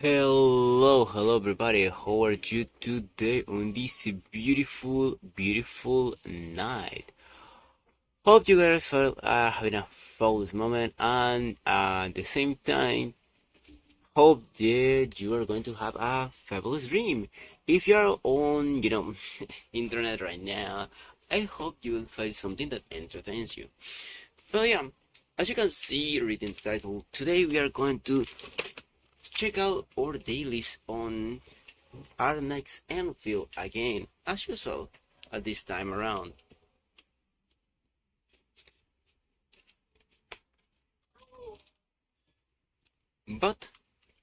Hello everybody, how are you today on this beautiful night? Hope you guys are having a fabulous moment and at the same time, hope that you are going to have a fabulous dream. If you are on, internet right now, I hope you will find something that entertains you. But yeah, as you can see reading the title, today we are going to check out our dailies on Arknights and Reverse again, as usual, at this time around. But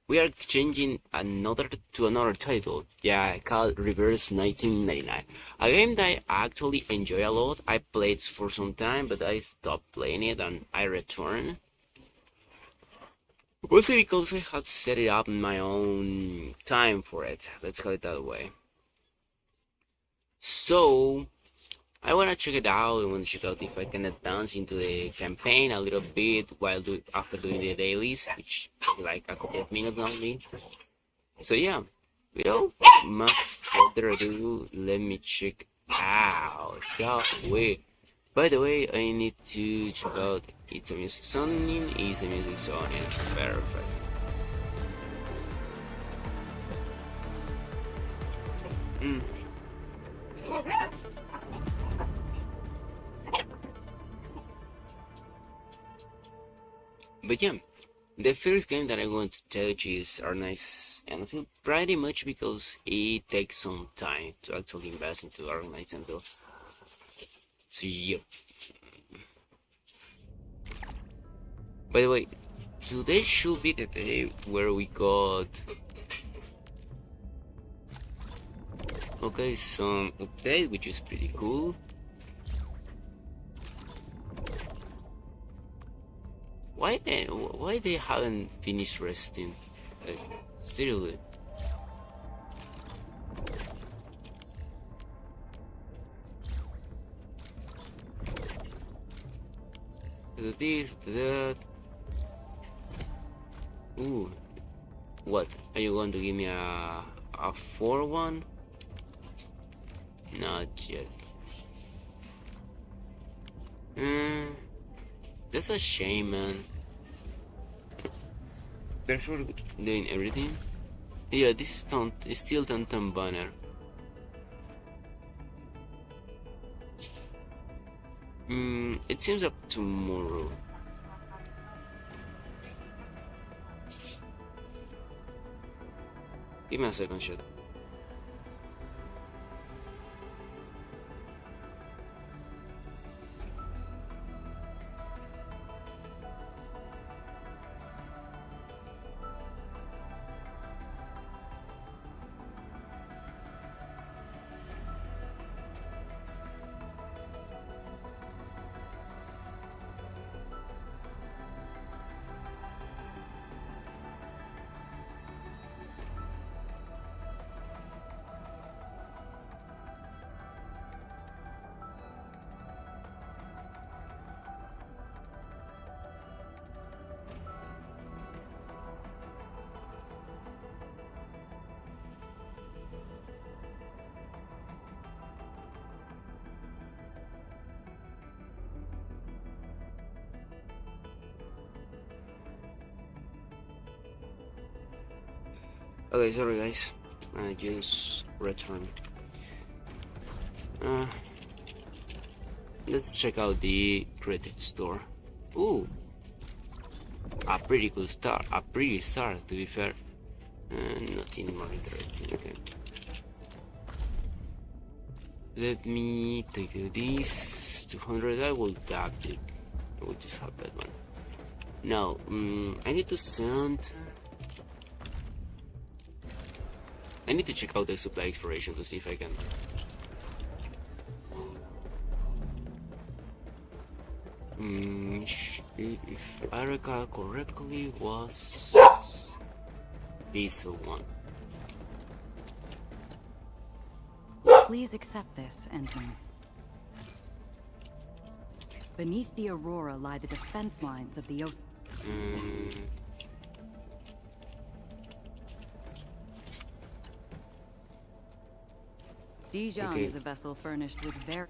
we are changing to another title, yeah, called Reverse 1999. A game that I actually enjoy a lot. I played for some time, but I stopped playing it and I returned. Mostly because I had set it up in my own time for it, let's call it that way. So, I wanna check it out. I wanna check out if I can advance into the campaign a little bit after doing the dailies, which like a couple of minutes only. So yeah, without much further ado, let me check out, shall we? By the way, I need to check out It's a Music Zoning, Is a Music Zoning, perfect. But yeah, the first game that I want to tell you is Arknights and Reverse, pretty much because it takes some time to actually invest into Arknights and Reverse. So yeah. By the way, today should be the day where we got some update, which is pretty cool. Why they haven't finished resting? Like, seriously. This, that. Ooh, what? Are you going to give me a 4-1? Not yet. That's a shame, man. They're sure doing everything. Yeah, this is still Tantan banner. It seems up tomorrow. Give me a second shot. Okay, sorry guys, I just returned. Let's check out the credit store. Ooh, a pretty good start, a pretty start to be fair. Nothing more interesting, okay. Let me take this 200, I will tap it. I will just have that one. Now, I need to check out the supply exploration to see if I can. If I recall correctly, was this one. Please accept this, Endman. Beneath the Aurora lie the defense lines of the Oath. Dijon Okay. is a vessel furnished with very...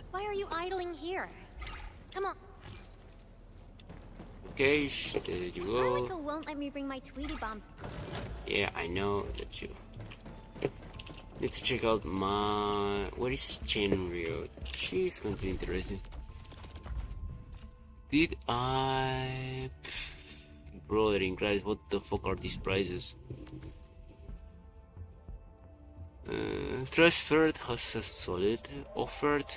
Why are you idling here? Come on. Okay, there you go. Arlica won't let me bring my Tweety bombs. Yeah, I know that you need to check out my... Where is Chenryo? She's going to be interesting. Did I... Brother in Christ, what the fuck are these prices? Transferred has a solid offered.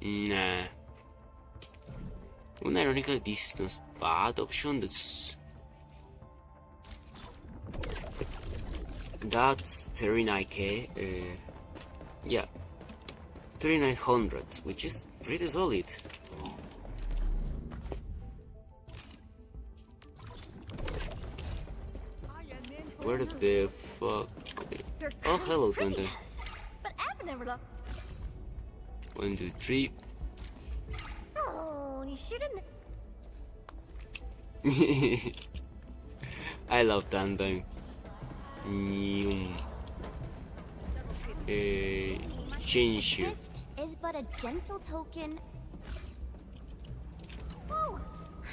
Nah. Ironically, this is not a bad option. That's 39k. Yeah, 3900, which is pretty solid. Where the fuck? Oh, hello, Thunder. But I've never loved. 1, 2, 3. Oh, you shouldn't. I love Dandan. Change you. Gift is but a gentle token. Oh,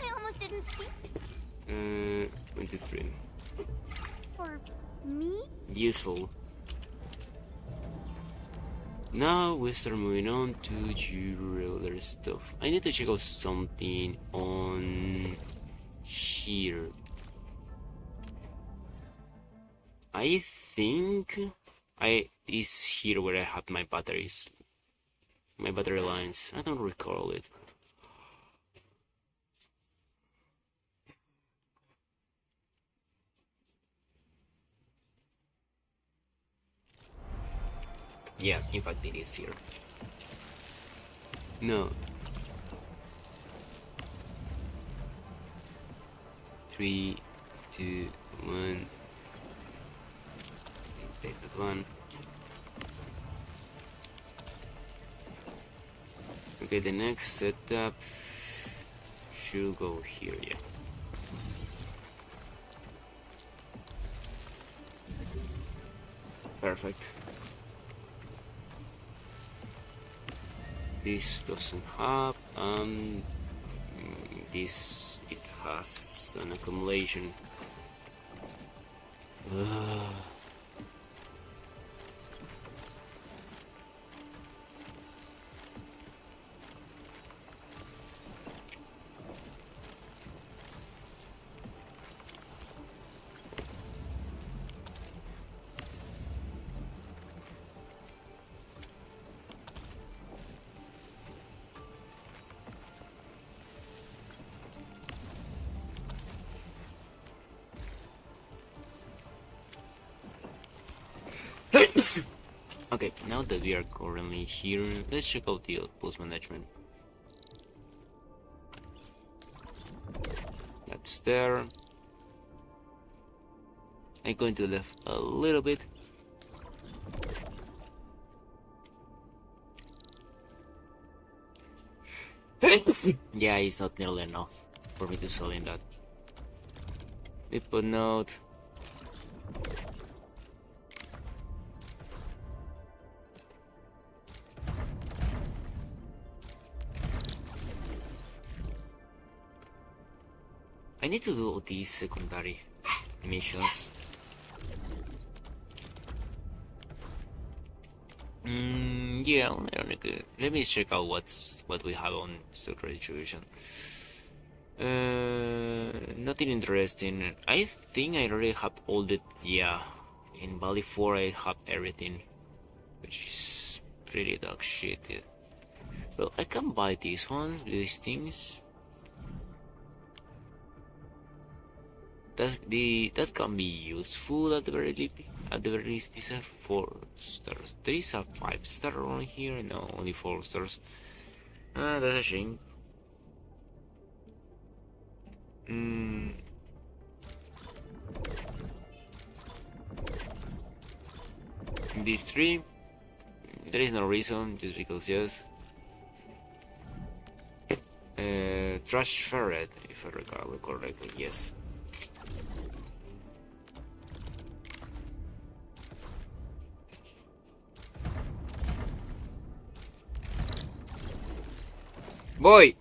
I almost didn't see. 1, 2, 3. For me? Useful. Now we start moving on to regular stuff. I need to check out something on here. I think is here where I have my batteries, my battery lines. I don't recall it. Yeah, in fact it is here. No. 3, 2, 1. Take that one. Okay, the next setup should go here, yeah. Perfect. This doesn't have, this, it has an accumulation. Okay, now that we are currently here, let's check out the outpost management. That's there. I'm going to left a little bit. Yeah, it's not nearly enough for me to sell in that. Input note. I need to do these secondary missions. Yeah, let me check out what we have on secret distribution. Nothing interesting. I think I already have all the, yeah, in Valley 4 I have everything, which is pretty dog shit. Yeah. Well, I can buy these ones, these things. That can be useful at the very least. These are 4 stars. There is a 5-star around here. No, only 4 stars. That's a shame. These 3, there is no reason, just because yes. Trash ferret, if I recall it correctly, yes. Boy!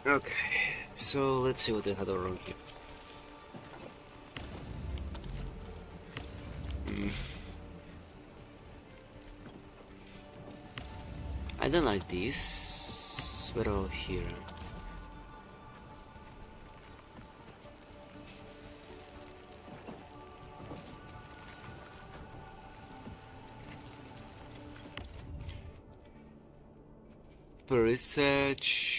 Okay, so let's see what they had around here. I don't like this. What about here? Research.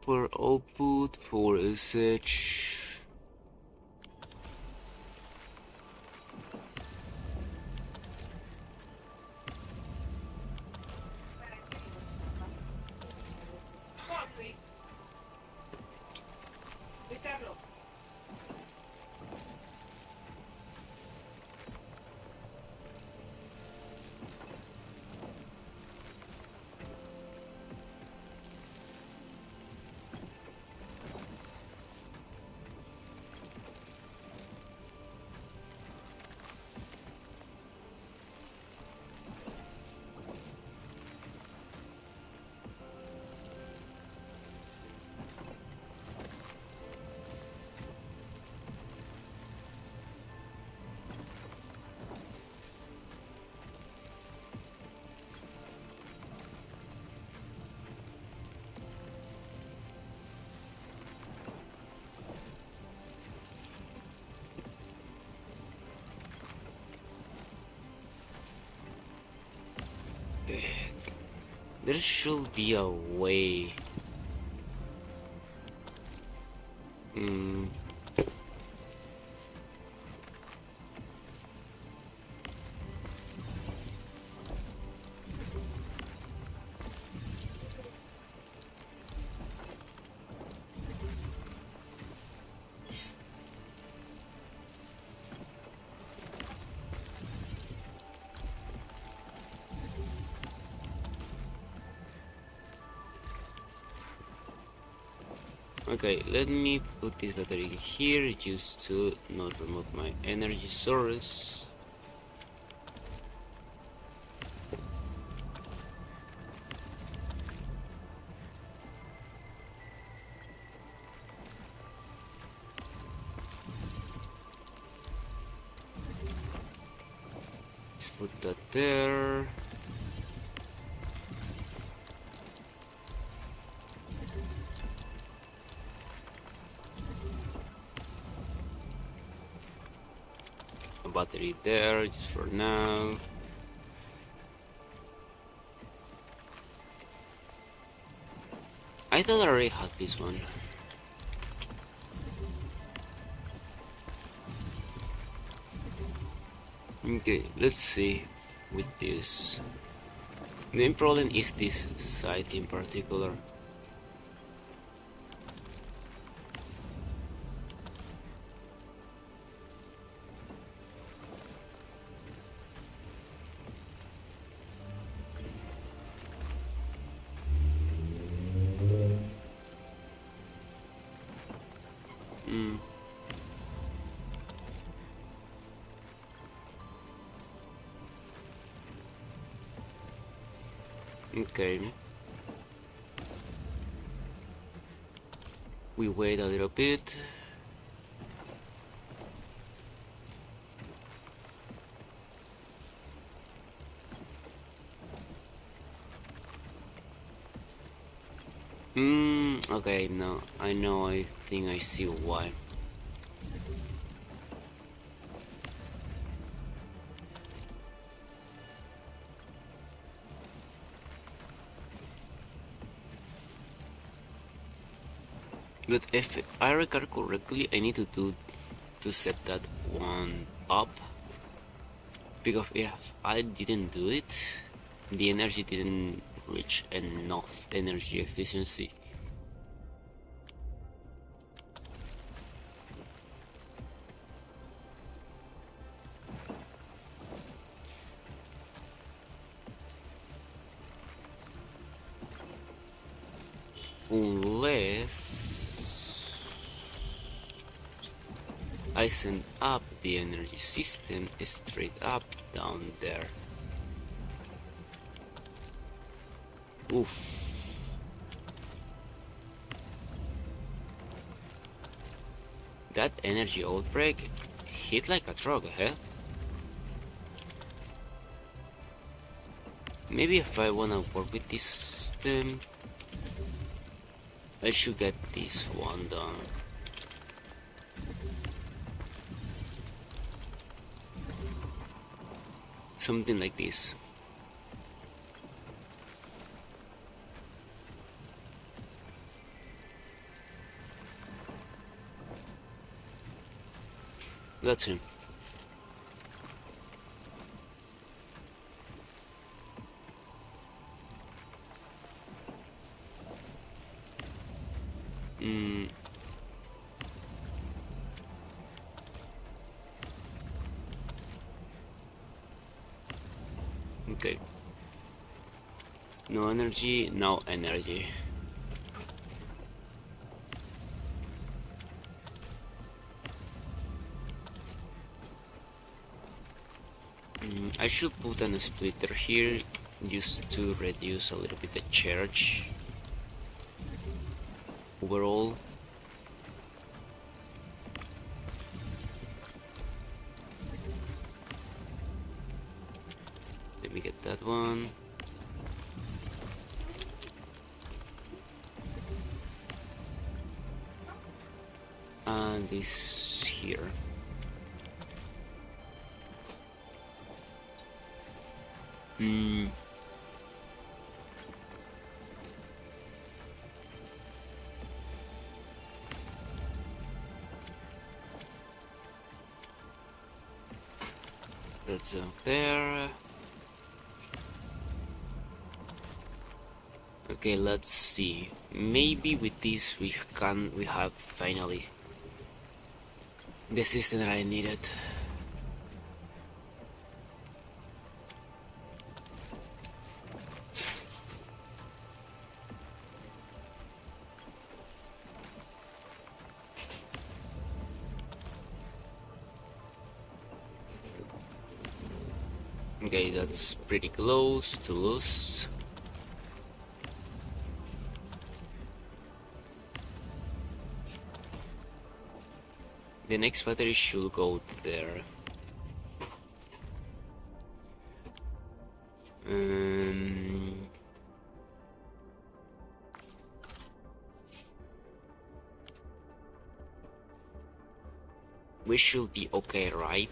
For output, for usage. There should be a way. Mm. Okay, let me put this battery here just to not remove my energy source. Let's put that there. A battery there just for now. I thought I already had this one. Okay, let's see with this. The main problem is this side in particular. Okay. We wait a little bit. Okay, no, I know, I think I see why. But if I recall correctly, I need to set that one up, because if I didn't do it, the energy didn't reach enough energy efficiency. Unless I send up the energy system straight up down there. Oof. That energy outbreak hit like a truck, huh? Maybe if I wanna work with this system, I should get this one done. Something like this. That's him. Okay. No energy, no energy. I should put a splitter here just to reduce a little bit the charge overall. Let me get that one. And this here. That's there. Okay, let's see. Maybe with this we have finally the system that I needed. Okay, that's pretty close to lose. The next battery should go there. We should be okay, right?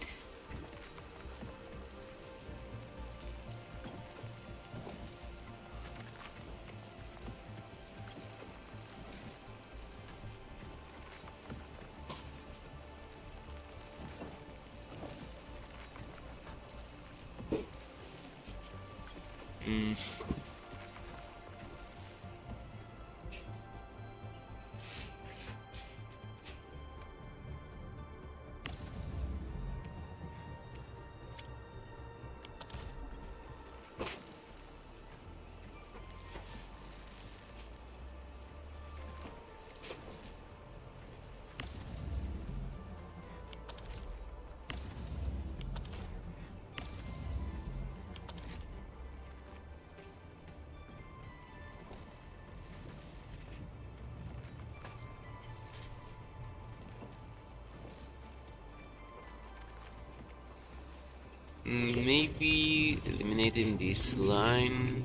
Maybe eliminating this line.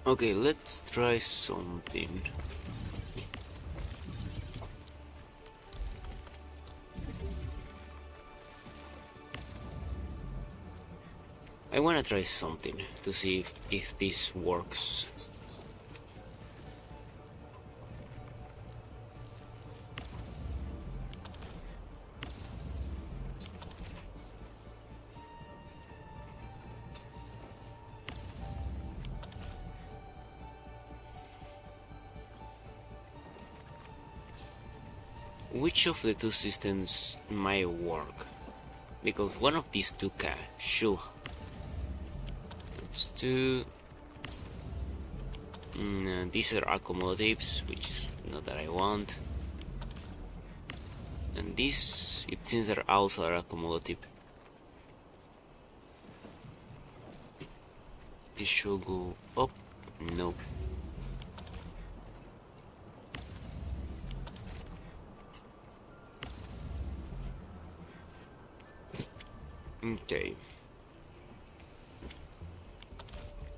Okay, let's try something. I wanna try something to see if this works. Which of the two systems might work? Because one of these two should. Let's do. These are accumulatives, which is not that I want. And these, it seems, are also accumulative. This should go up. No. Okay.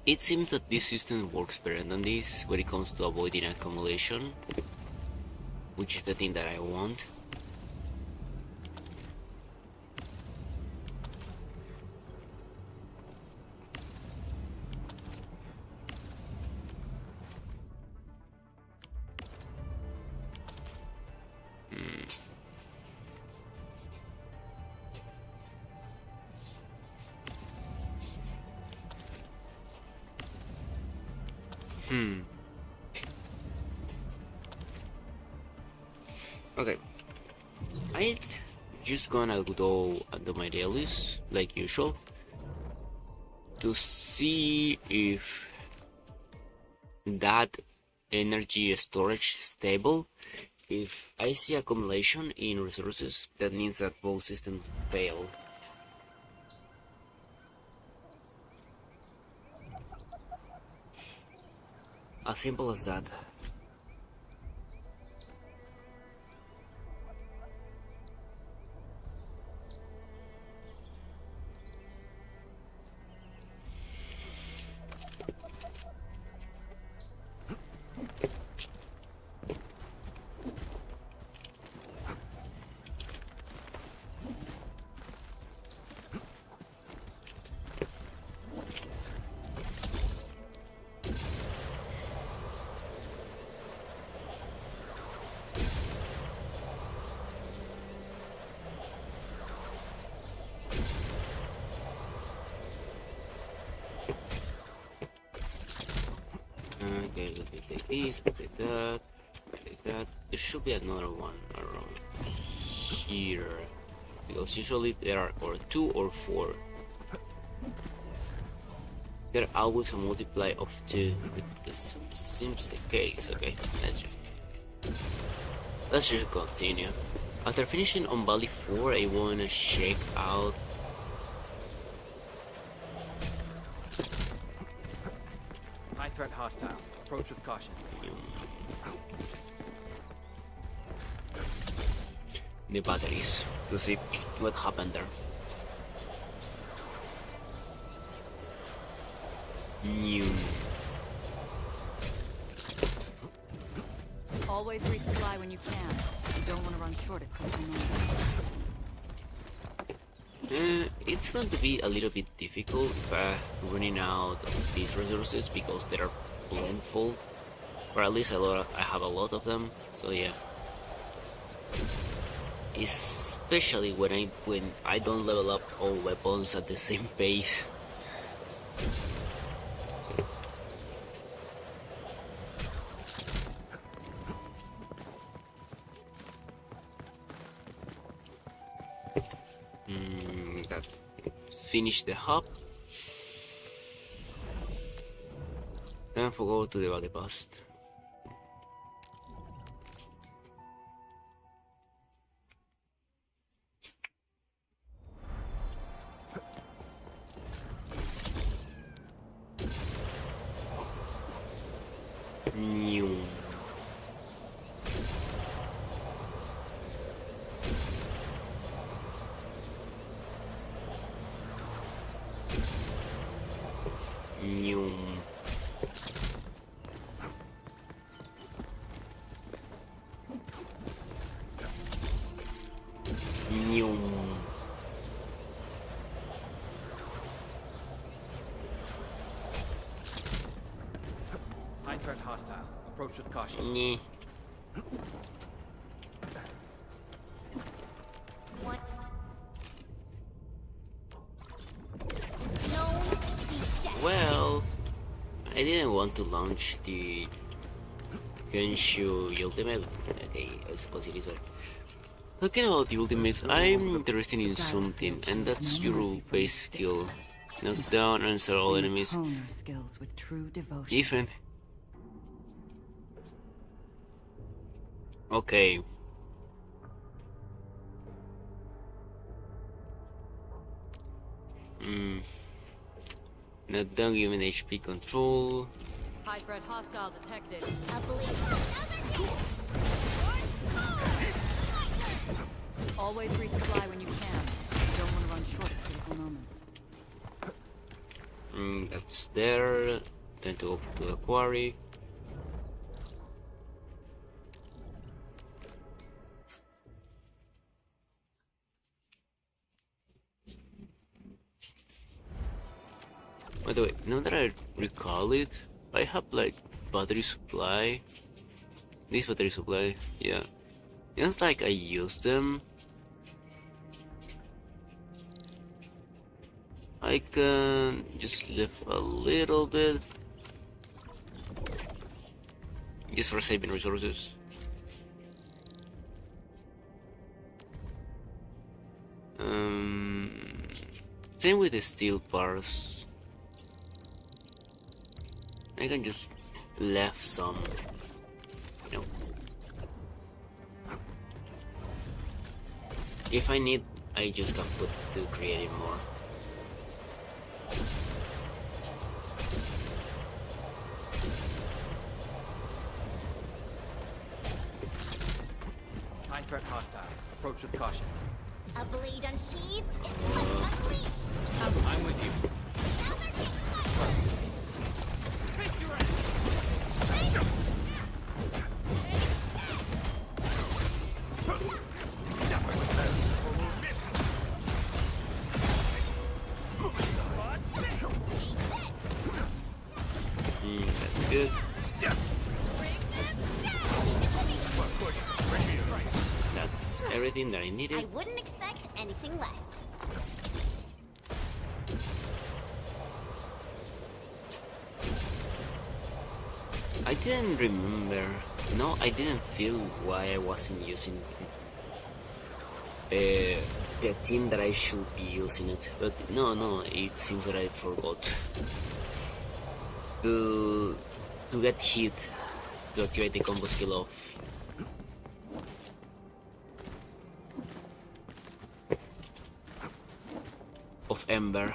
It seems that this system works better than this when it comes to avoiding accumulation, which is the thing that I want. Okay, I just gonna go do my dailies like usual to see if that energy storage is stable. If I see accumulation in resources, that means that both systems fail. As simple as that. take this, take that, take that. There should be another one around here. Because usually there are or 2 or 4. There are always a multiply of 2. This seems the case. Okay, let's just continue. After finishing on Valley 4, I wanna check out High threat hostile. Approach with caution. the batteries to see what happened there. New. Always resupply when you can. You don't want to run short of critical minerals. It's going to be a little bit difficult running out of these resources because they are plentiful, or at least I have a lot of them. So yeah, especially when I don't level up all weapons at the same pace. That finish the hub. Then we'll go to the valley bust. New. New. New. High threat hostile. Approach with caution. Nyeh. What? No, be dead. Well, I didn't want to launch the Genshu ultimate. Okay, I suppose it is right. Talking about the ultimates, I'm interested in something, and that's your base skill. Knock down and answer all enemies. Hone your skills with true devotion. Even. Okay. Knock down given HP control. High threat hostile detected. I believe. Always resupply when you can. You don't want to run short of critical moments. That's there. Then to open to the quarry. By the way, now that I recall it, I have like battery supply. This battery supply, yeah. It's like I use them. I can just lift a little bit. Just for saving resources. Same with the steel bars. I can just left some, you know. If I need, I just can put to create more. High threat hostile. Approach with caution. A blade unsheathed, it's like unleashed. I'm with you. That's good. That's everything that I I needed. wouldn't expect anything less. I didn't remember. No, I didn't feel why I wasn't using the team that I should be using it. But no, it seems that I forgot to get hit to activate the combo skill of Ember.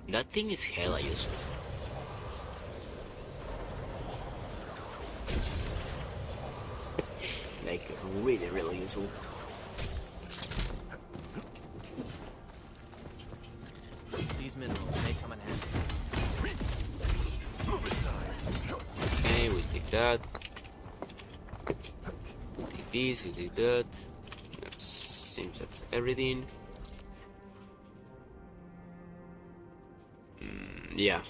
That thing is hella useful. Like, really useful. These minerals may come in handy. Okay, we take that. We take this, we take that. That seems that's everything. Yeah.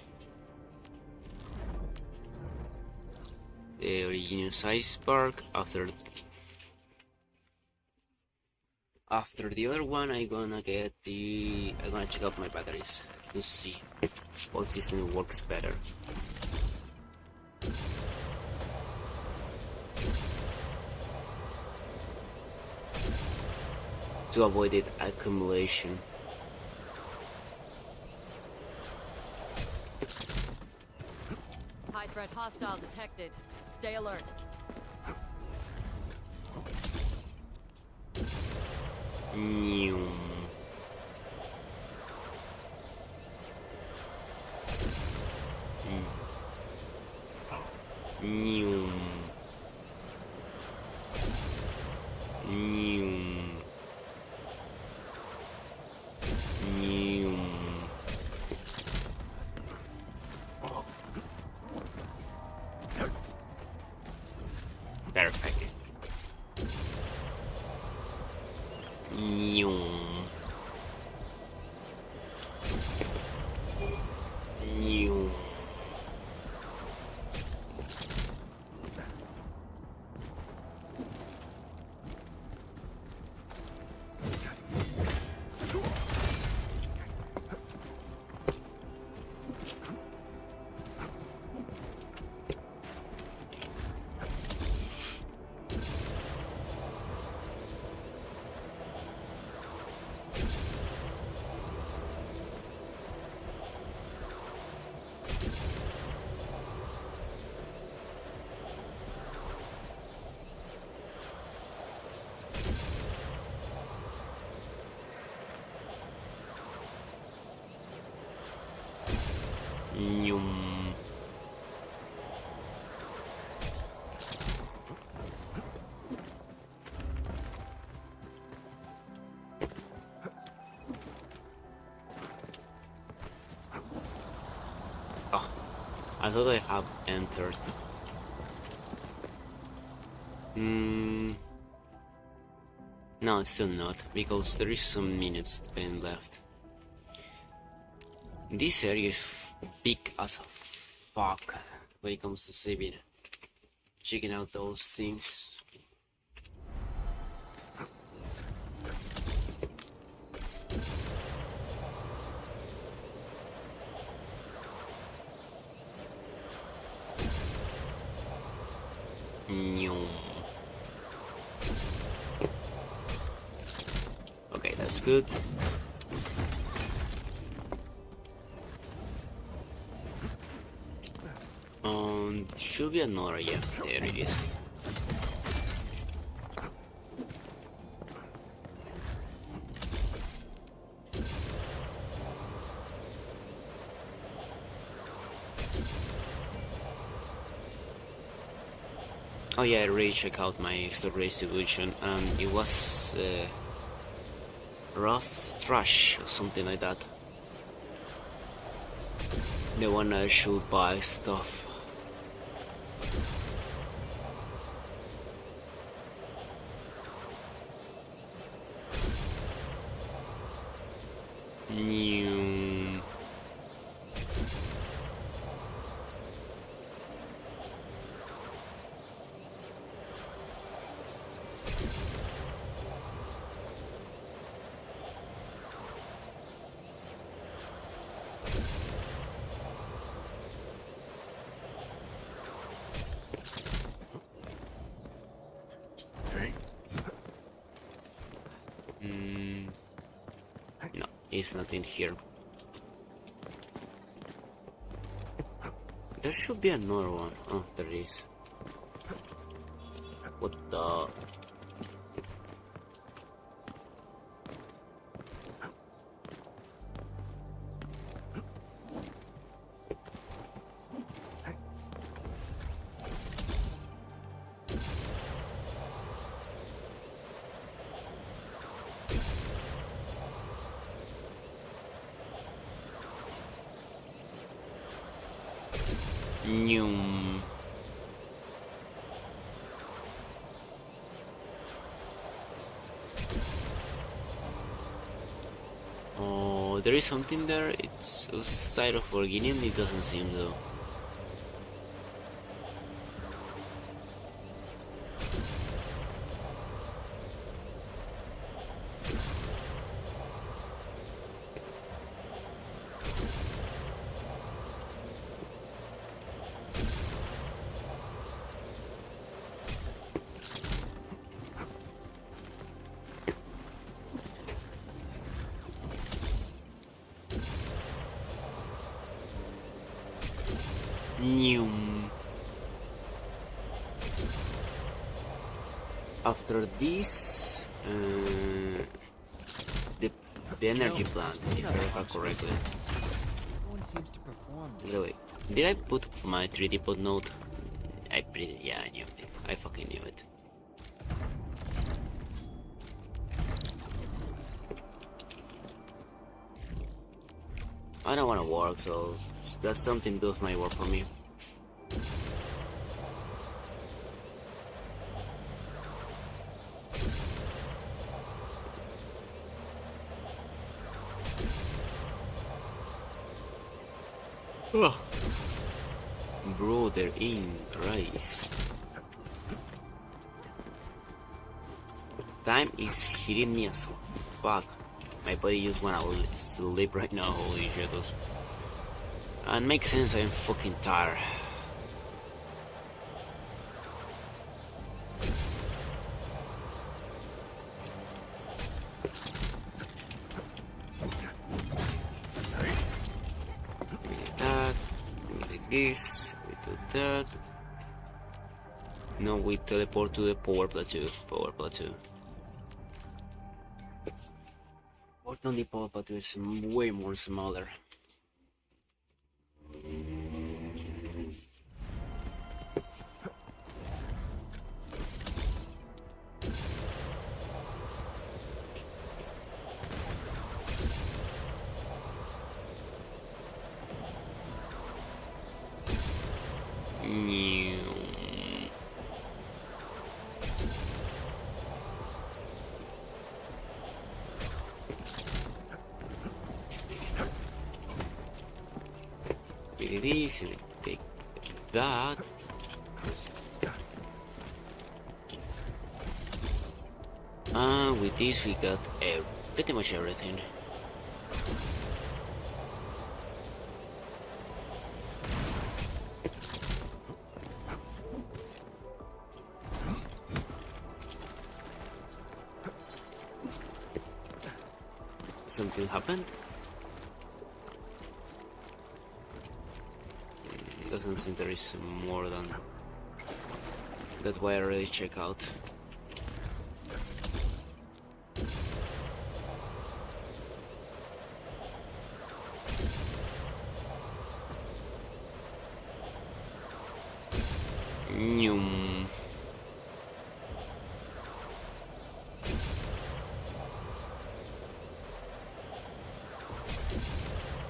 The original size spark. After the other one, I'm gonna check out my batteries to see what system works better. To avoid it accumulation. High threat hostile detected. Stay alert. Nyum. Nyum. Nyum. Nyum. Perfect. Nyum. Nyum. Nyum. Oh, I thought I have entered. No, still not, because there is some minutes left. This area is big as a fuck when it comes to saving. Checking out those things. Nyum. Okay, that's good. Should be another, yeah, there it is. Oh yeah, I already checked out my stock distribution and it was Rust Trash or something like that. The one I should buy stuff. New. It's nothing here. There should be another one. Oh, there it is. What the? Nyum. Oh, there is something there. It's outside of Orginium. It doesn't seem though. Nyum. After this, the energy plant, if I recall correctly. Everyone seems to perform. By the way, did I put my 3D pod note? Yeah, I knew it. I fucking knew it. I don't want to work, so that's something does my work for me. Ugh. Brother in Christ. Time is hitting me as fuck. My body just wanna sleep right now, holy shit. And makes sense, I'm fucking tired. This, we do that. Now we teleport to the power plateau. Fortunately, power plateau is way more smaller. This and take that. With this we got pretty much everything. Something happened? Doesn't seem there is more than that. Why I already check out. Nyum.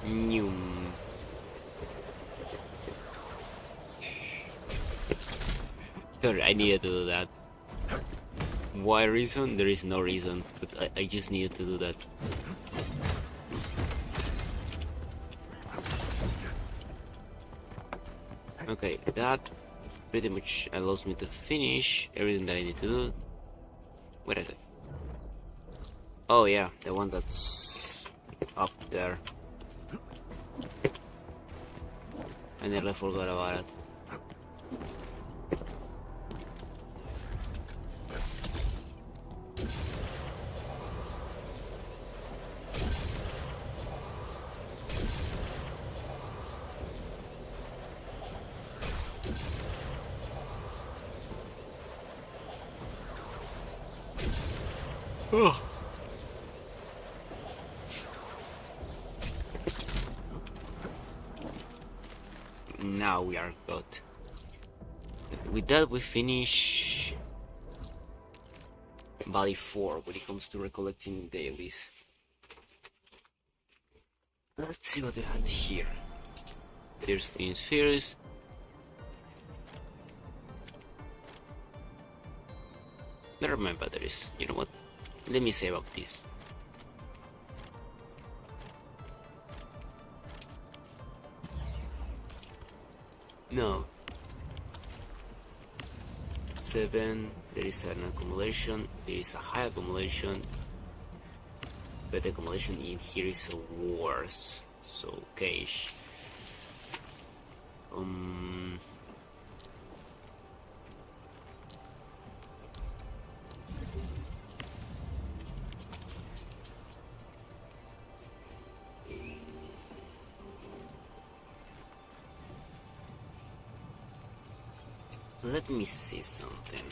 Nyum. Sorry, I needed to do that. Why reason? There is no reason, but I just needed to do that. Okay, that pretty much allows me to finish everything that I need to do. Where is it? Oh yeah, the one that's up there. I nearly forgot about it. Oh. Now we are good. With that, we finish Valley 4 when it comes to recollecting dailies. Let's see what we had here. There's the spheres. Never mind batteries. You know what? Let me save up this. No. 7. There is an accumulation. There is a high accumulation. But the accumulation in here is worse. So, okay. Let me see something.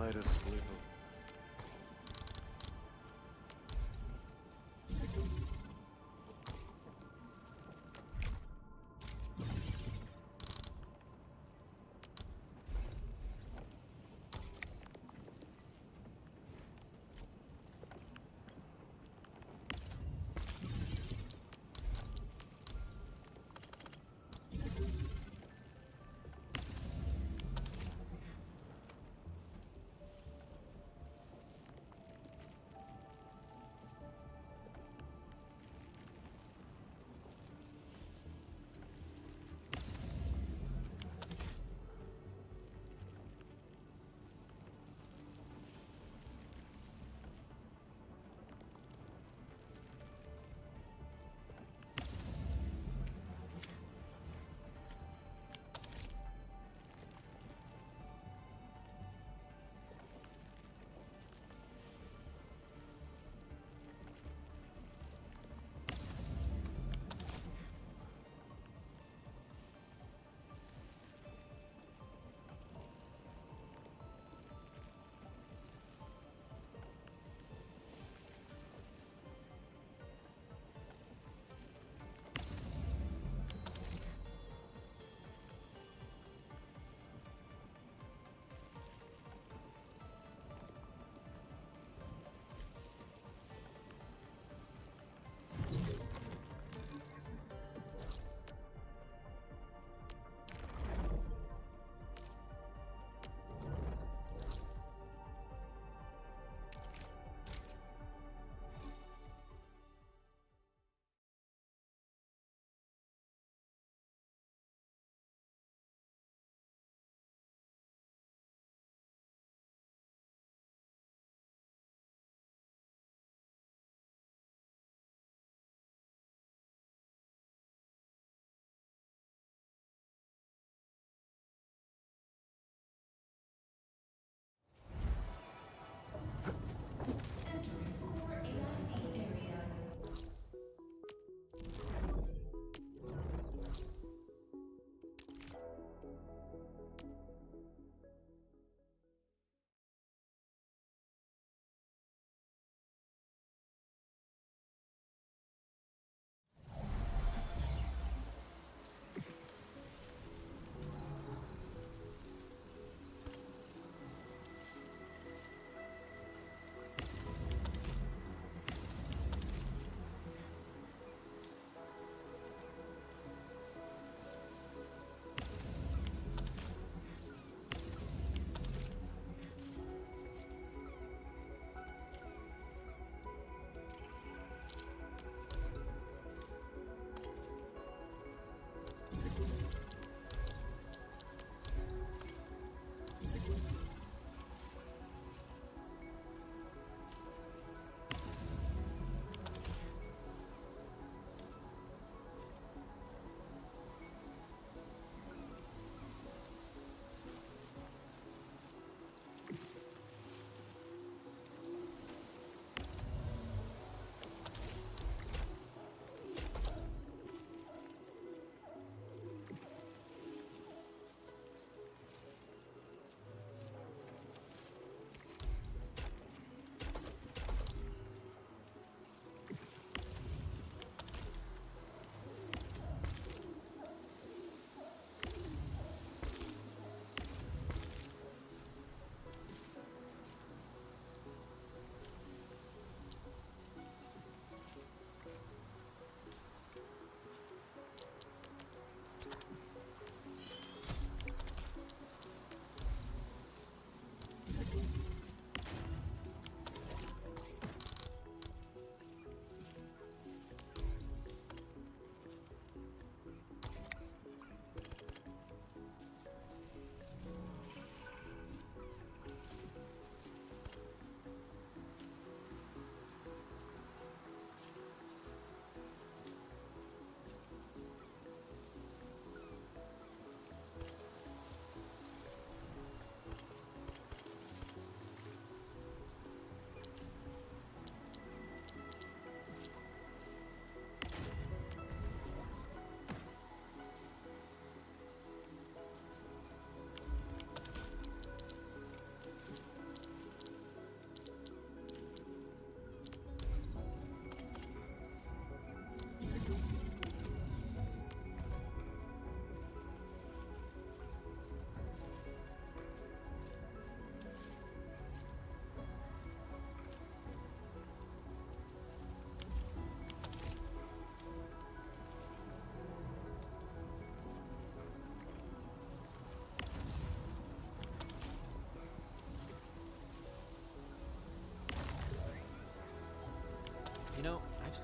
might asleep.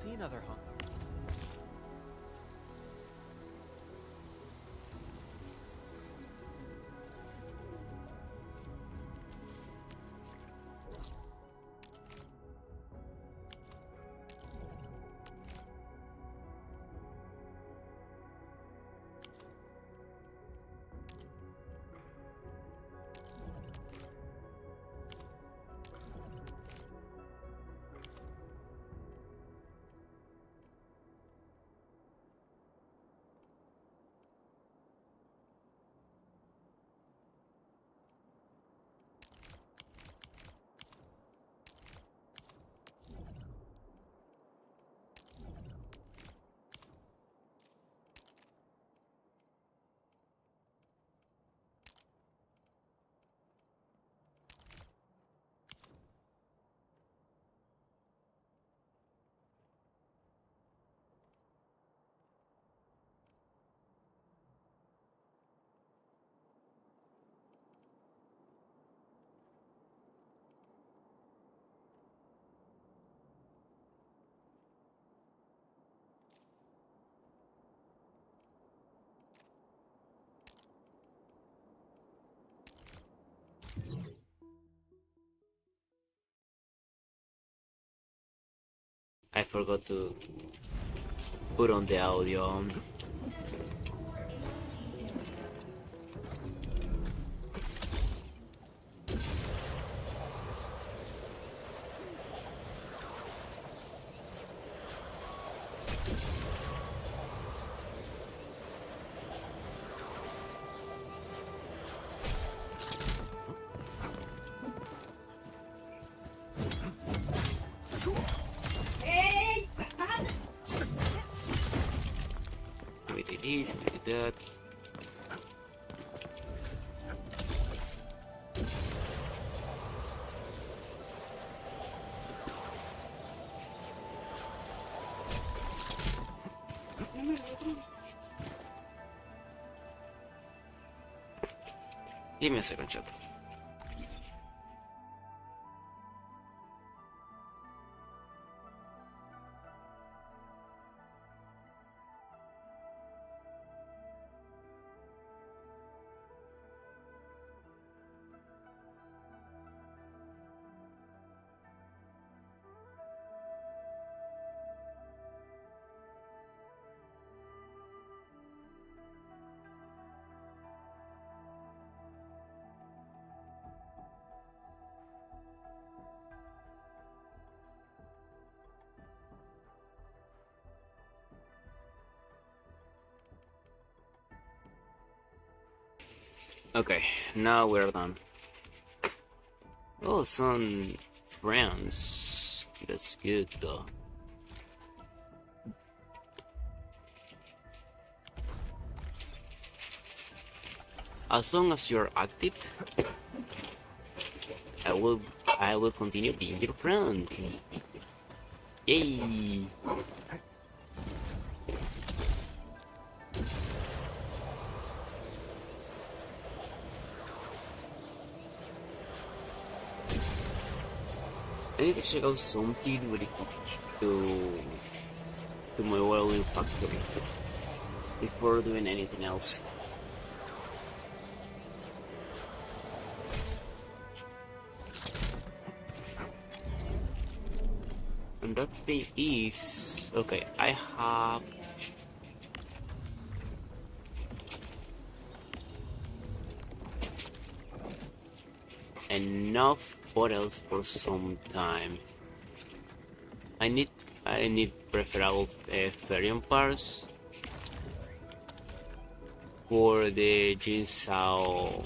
see another hunk. I forgot to put on the audio on. We did this, we did that. Give me a second, chat. Okay, now we're done. Oh, some friends. That's good though. As long as you're active, I will continue being your friend. Yay! I need to check out something really quick to my welding factory before doing anything else. And that thing is okay. I have enough bottles for some time. I need preferable Therion parts for the Jinsao.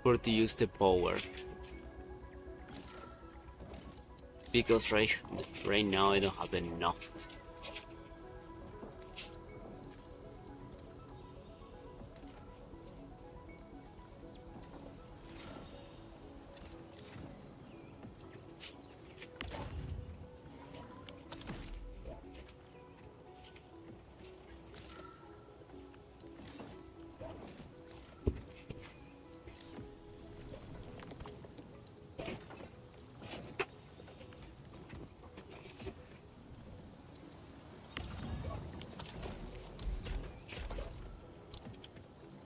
For to use the power, because right now I don't have enough.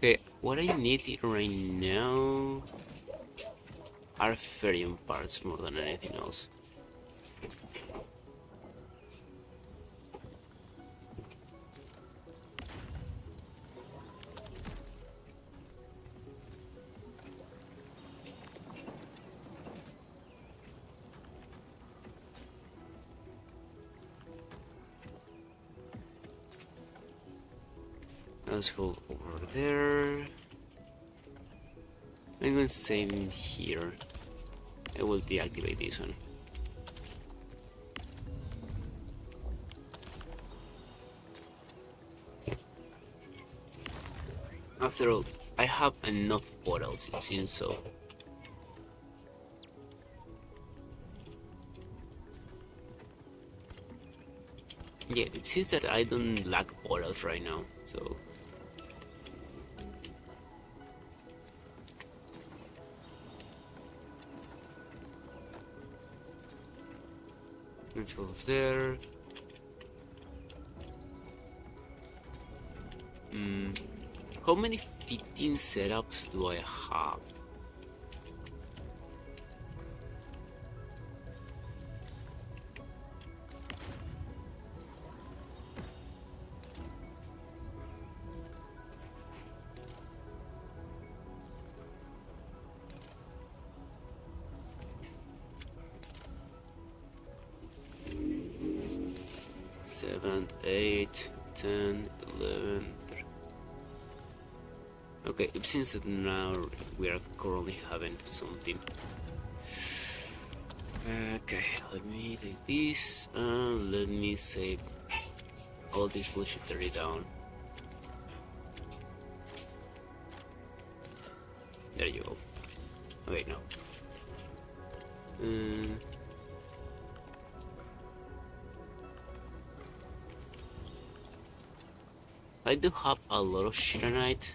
Okay, what I need right now are ferrium parts more than anything else. Let's go over there. I'm going to save him here. I will deactivate this one. After all, I have enough portals, it seems so. Yeah, it seems that I don't lack portals right now, so... Let's go there. How many fitting setups do I have? Seven, 8, 10, 11. Okay, it seems that now we are currently having something. Okay, let me take this and let me save all this bullshittery down. There you go. Okay, now. I do have a lot of Shiranite.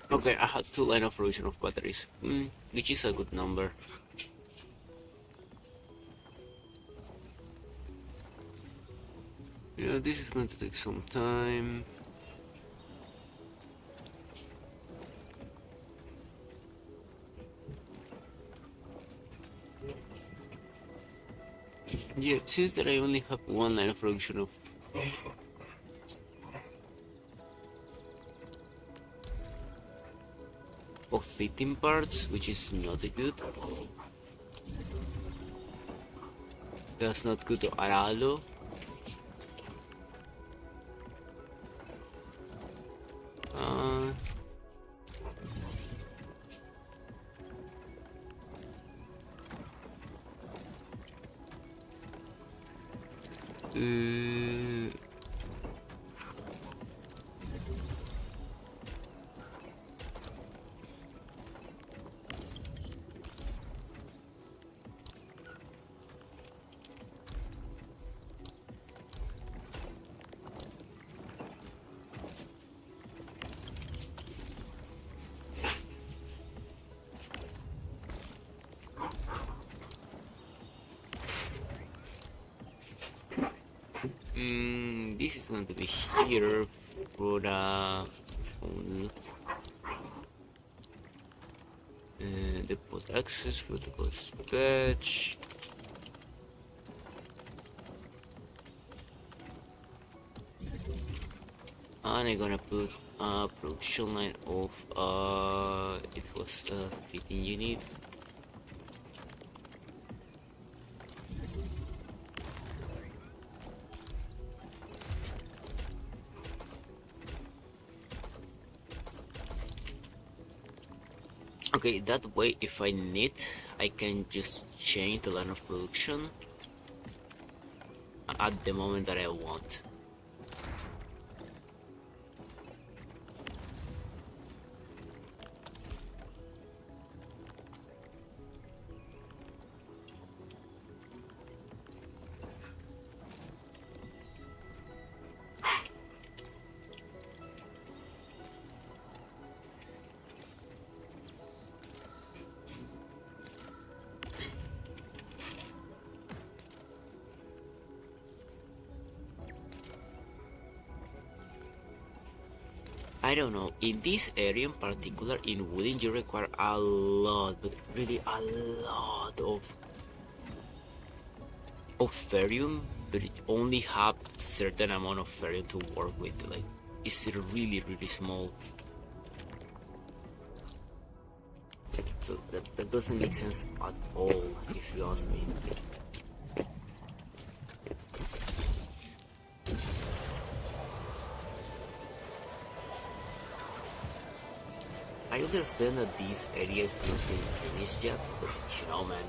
Okay, I had 2 line of production of batteries, which is a good number. Yeah, this is going to take some time. Yeah, it seems that I only have 1 line of production of 15 parts, which is not good. That's not good at all. This is going to be here for the pod access protocol dispatch. And I'm gonna put a production line of it was a fitting unit. Okay, that way if I need, I can just change the line of production at the moment that I want. I don't know, in this area in particular, in wooden, you require a lot, but really a lot of ferrium, but it only have certain amount of ferrium to work with. Like, it's really small. So that doesn't make sense at all, if you ask me. I understand that this area is not been finished yet, but you know, man.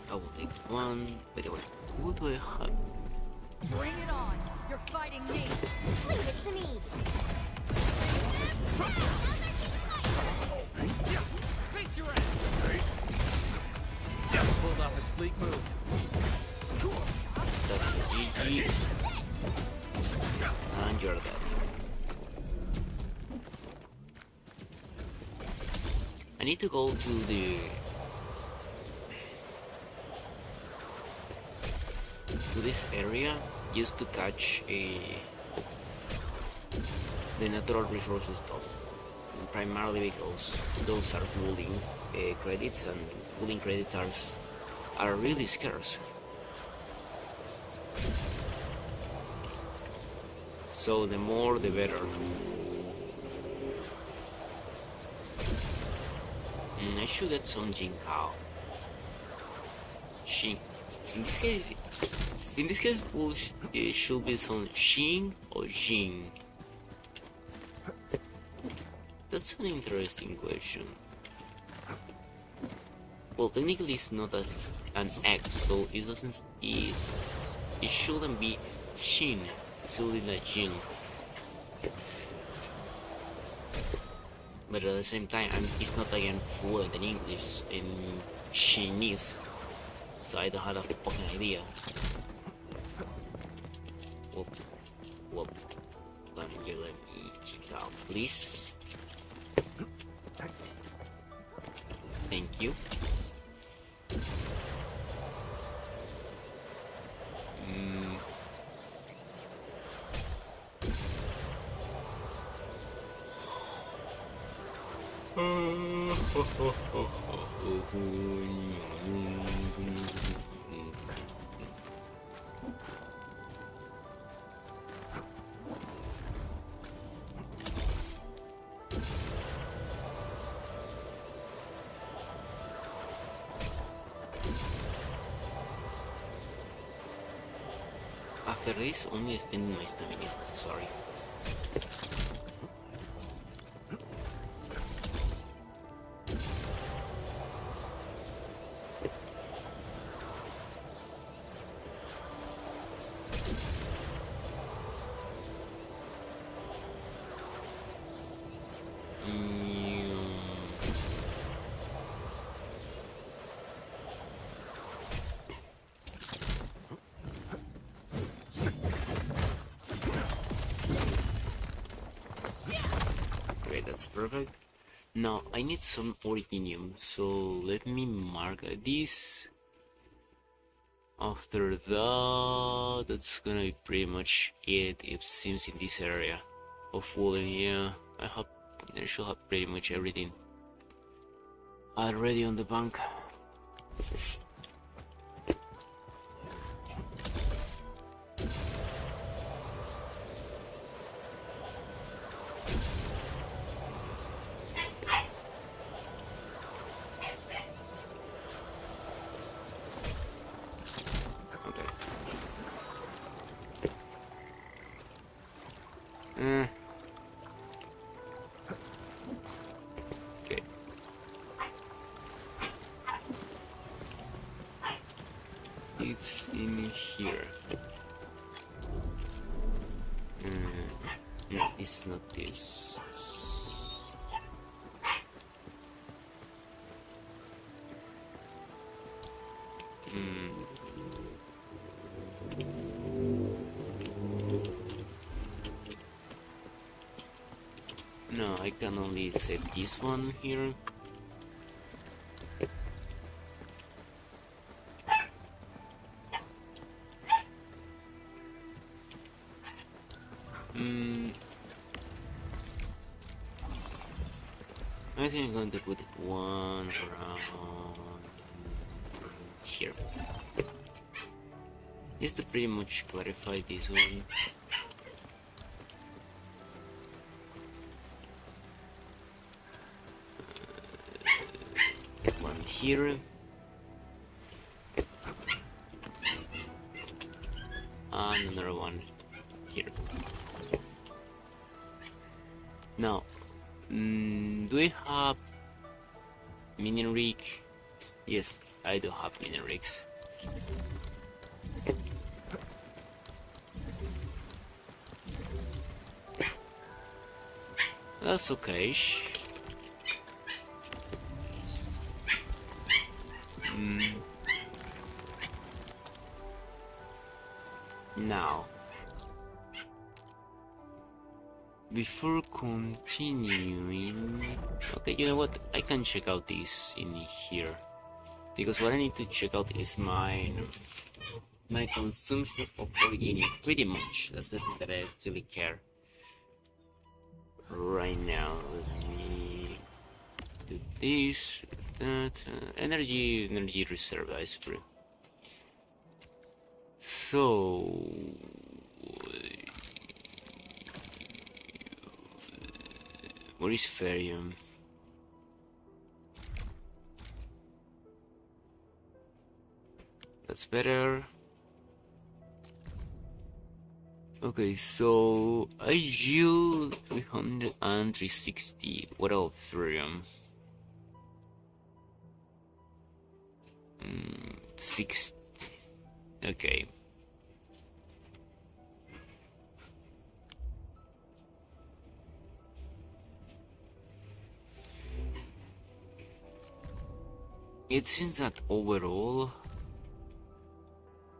I will take one. By the way, who do I have? Bring it on. You're fighting me. Leave it to me. Face your ass! Pulled off a sleek move. That's a GG. And you're dead. I need to go to this area just to catch the natural resources stuff. And primarily because those are cooling credits, and cooling credits are really scarce. So the more the better. I should get some Jinkao. Shin. In this case, it should be some Shin or Jin. That's an interesting question. Well, technically it's not as an X, so it doesn't. It shouldn't be Shin. It should be like Jin. But at the same time, it's not like I'm fluent in English, in Chinese, so I don't have a fucking idea. Whoop. Can you let me check out, please? Thank you. After this, only spending my stamina is necessary. Okay, that's perfect. Now I need some originium, so let me mark this. After that, that's gonna be pretty much it seems in this area of woolen. Yeah, I should have pretty much everything already on the bank. Okay. Okay. It's in here. No, it's not this. No, I can only set this one here. I think I'm going to put one around here. Just to pretty much clarify this one. One here. And another one here. Now, do we have minion rig? Yes, I do have minion rigs. That's okay. Now, before continuing, okay, you know what? I can check out this in here because what I need to check out is my consumption of organic. Pretty much, that's the thing that I actually care right now. Let me do this, that, energy reserve is free. So where is Ferium? That's better. Okay, so I use 300 and 360. What else, Ferium? 60. Okay. It seems that overall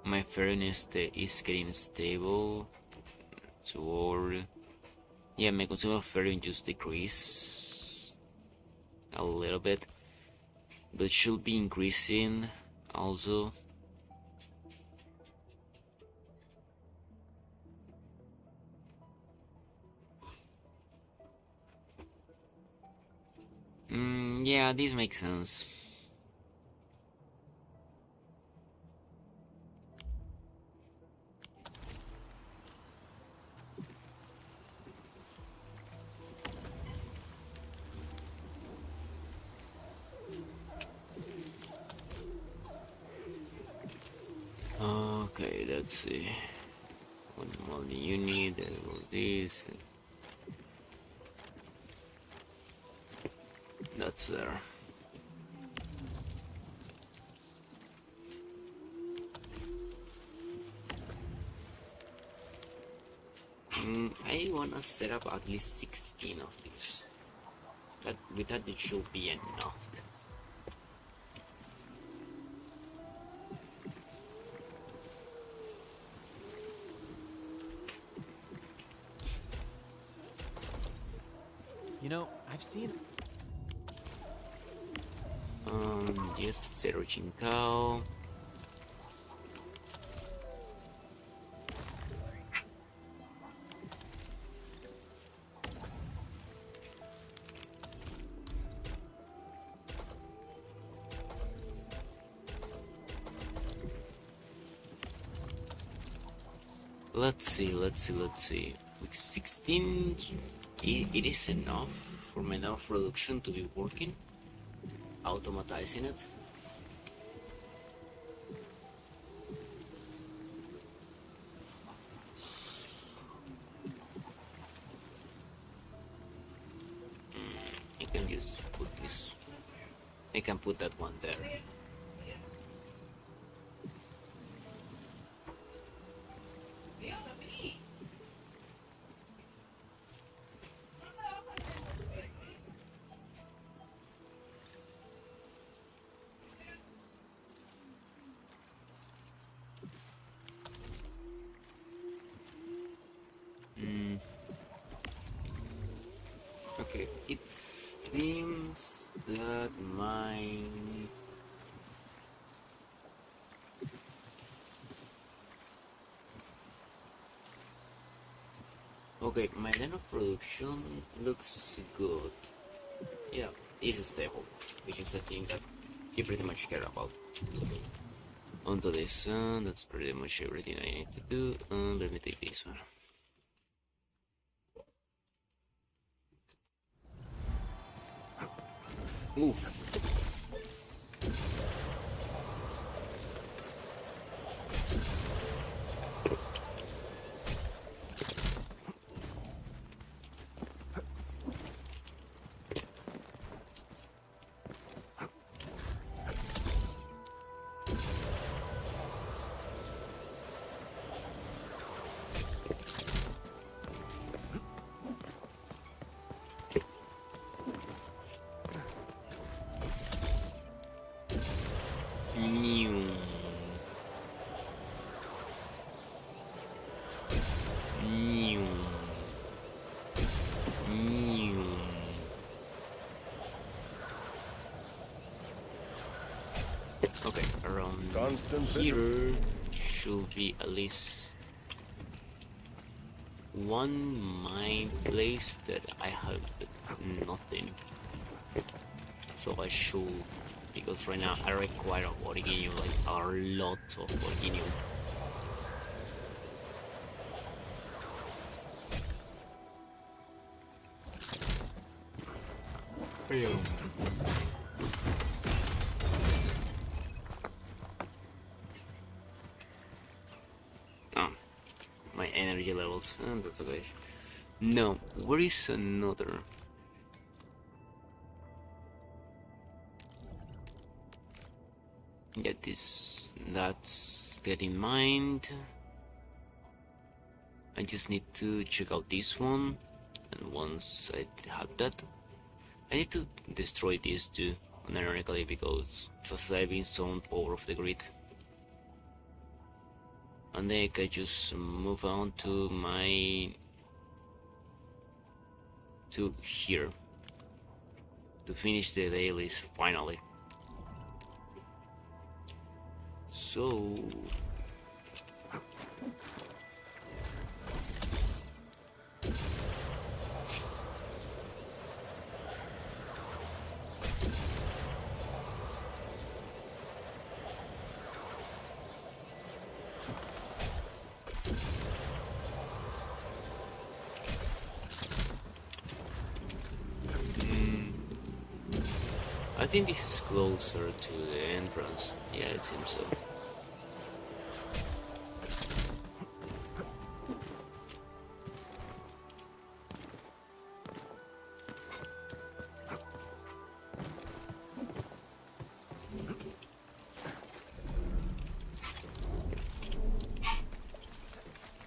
my fairness is getting stable toward, yeah, my consumer fairness just decrease a little bit, but should be increasing also. Yeah, this makes sense. Okay, let's see. What money you need, all this. That's there. I wanna set up at least 16 of these. But with that it should be enough. You know, I've seen... Yes, Zero Cow. Let's see. With 16, it is enough for my now production to be working, automatizing it. I can just put this. I can put that one there. Okay, it seems that my my line of production looks good. Yeah, it's stable, which is the thing that you pretty much care about. Onto this, that's pretty much everything I need to do. Let me take this one. Oof. New. Okay, around here should be at least one mine place that I have nothing. So I should, because right now I require Originium, like a lot of Originium. Oh, my energy levels, that's okay. No, where is another? Get this, that's getting mined. I just need to check out this one, and once I have that, I need to destroy these two, unironically, because I've been some power of the grid. And then I can just move on to here, to finish the dailies, finally. So... I think this is closer to the entrance. Yeah, it seems so.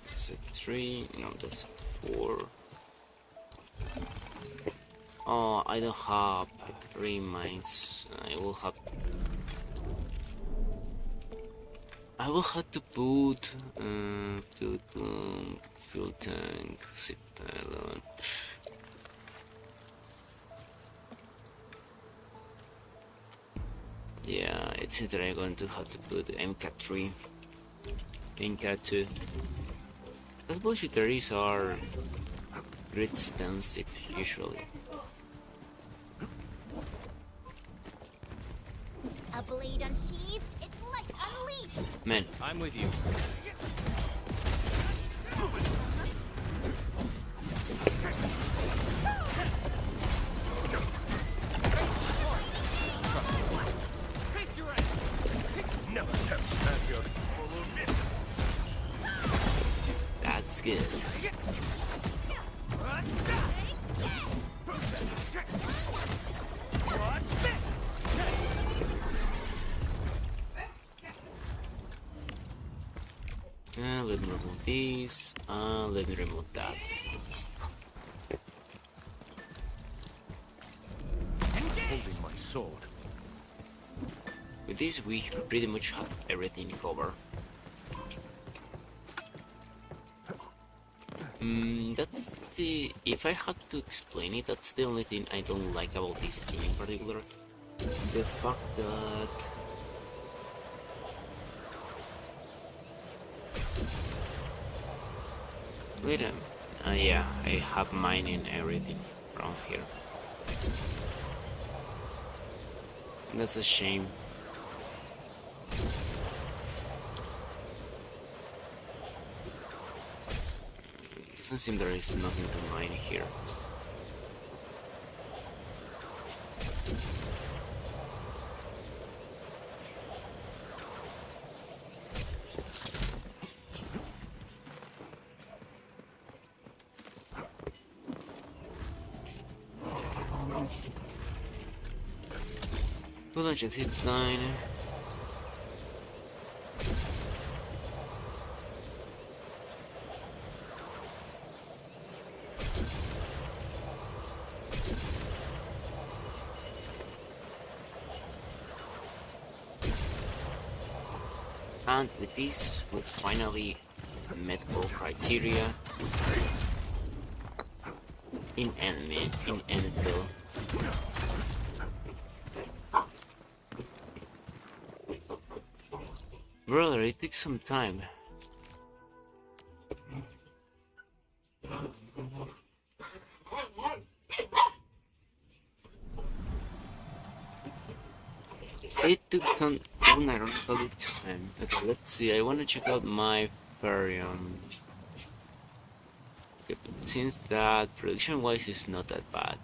That's a 3, no, that's a 4. Oh, I don't have remains. I will have to put fuel tank, zip pylon. Yeah, it seems that I'm going to have to put MK3, MK2. Those bullshitteries are grid expensive usually. A blade unsheathed, it's light unleashed. Man, I'm with you. That's good. Let me remove this, let me remove that. Holding my sword. With this, we pretty much have everything covered. That's the... if I had to explain it, that's the only thing I don't like about this team in particular. The fact that... wait a minute. Yeah, I have mine and everything around here. That's a shame. Doesn't seem there is nothing to mine here. Hold on, just hit 9. And with this, we finally met all criteria in Enfield. Brother, it takes some time. It took some unironically time. Okay, let's see. I want to check out my Farion. It seems that production-wise is not that bad.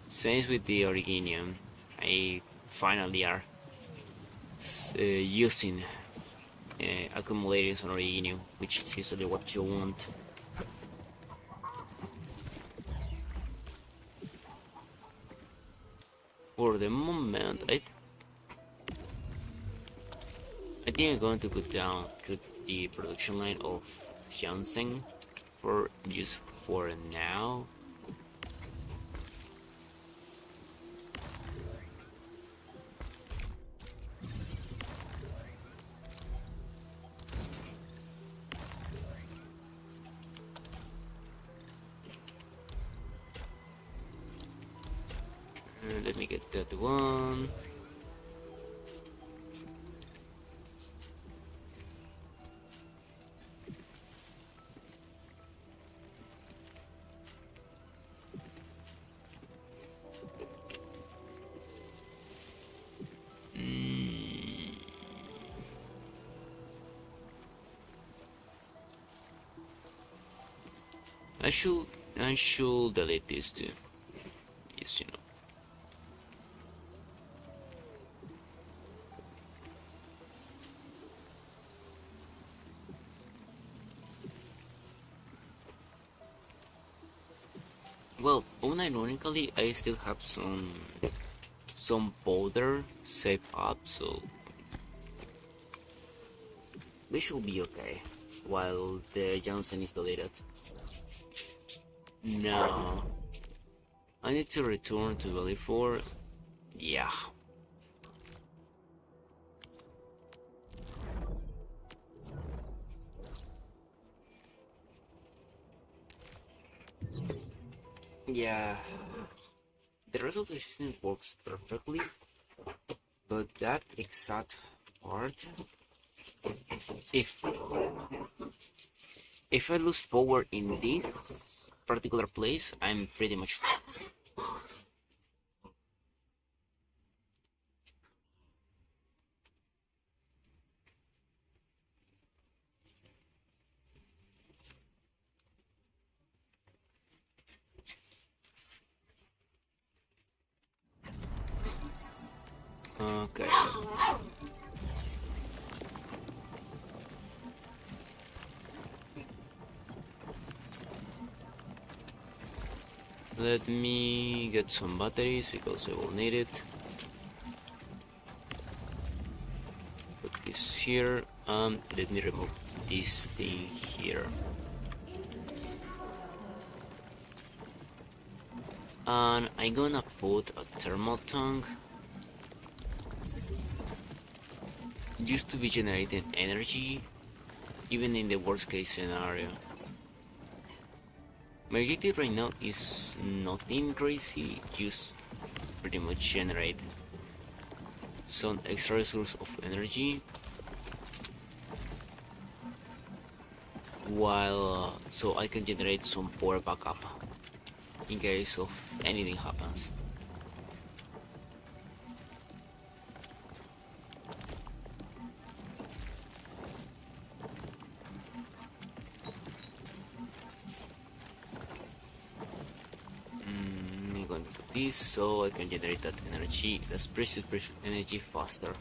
Same with the Originium. I finally are using accumulators on Originium, which is usually what you want. For the moment, I think I'm going to put the production line of Jansen for just for now. Let me get that one. I should delete this too. Yes, you know. Well, unironically, I still have some powder saved up, so we should be okay while the Johnson is deleted. No, I need to return to Valley 4. Yeah. Yeah, the rest of the system works perfectly, but that exact part, if I lose power in this particular place, I'm pretty much fucked. Okay. Let me get some batteries because I will need it. Put this here. Let me remove this thing here. And I'm gonna put a thermal tank just to be generating energy, even in the worst case scenario. My objective right now is nothing crazy, just pretty much generate some extra resource of energy while so I can generate some power backup in case of anything happens. I'm going to put this so I can generate that energy, that's precious energy faster.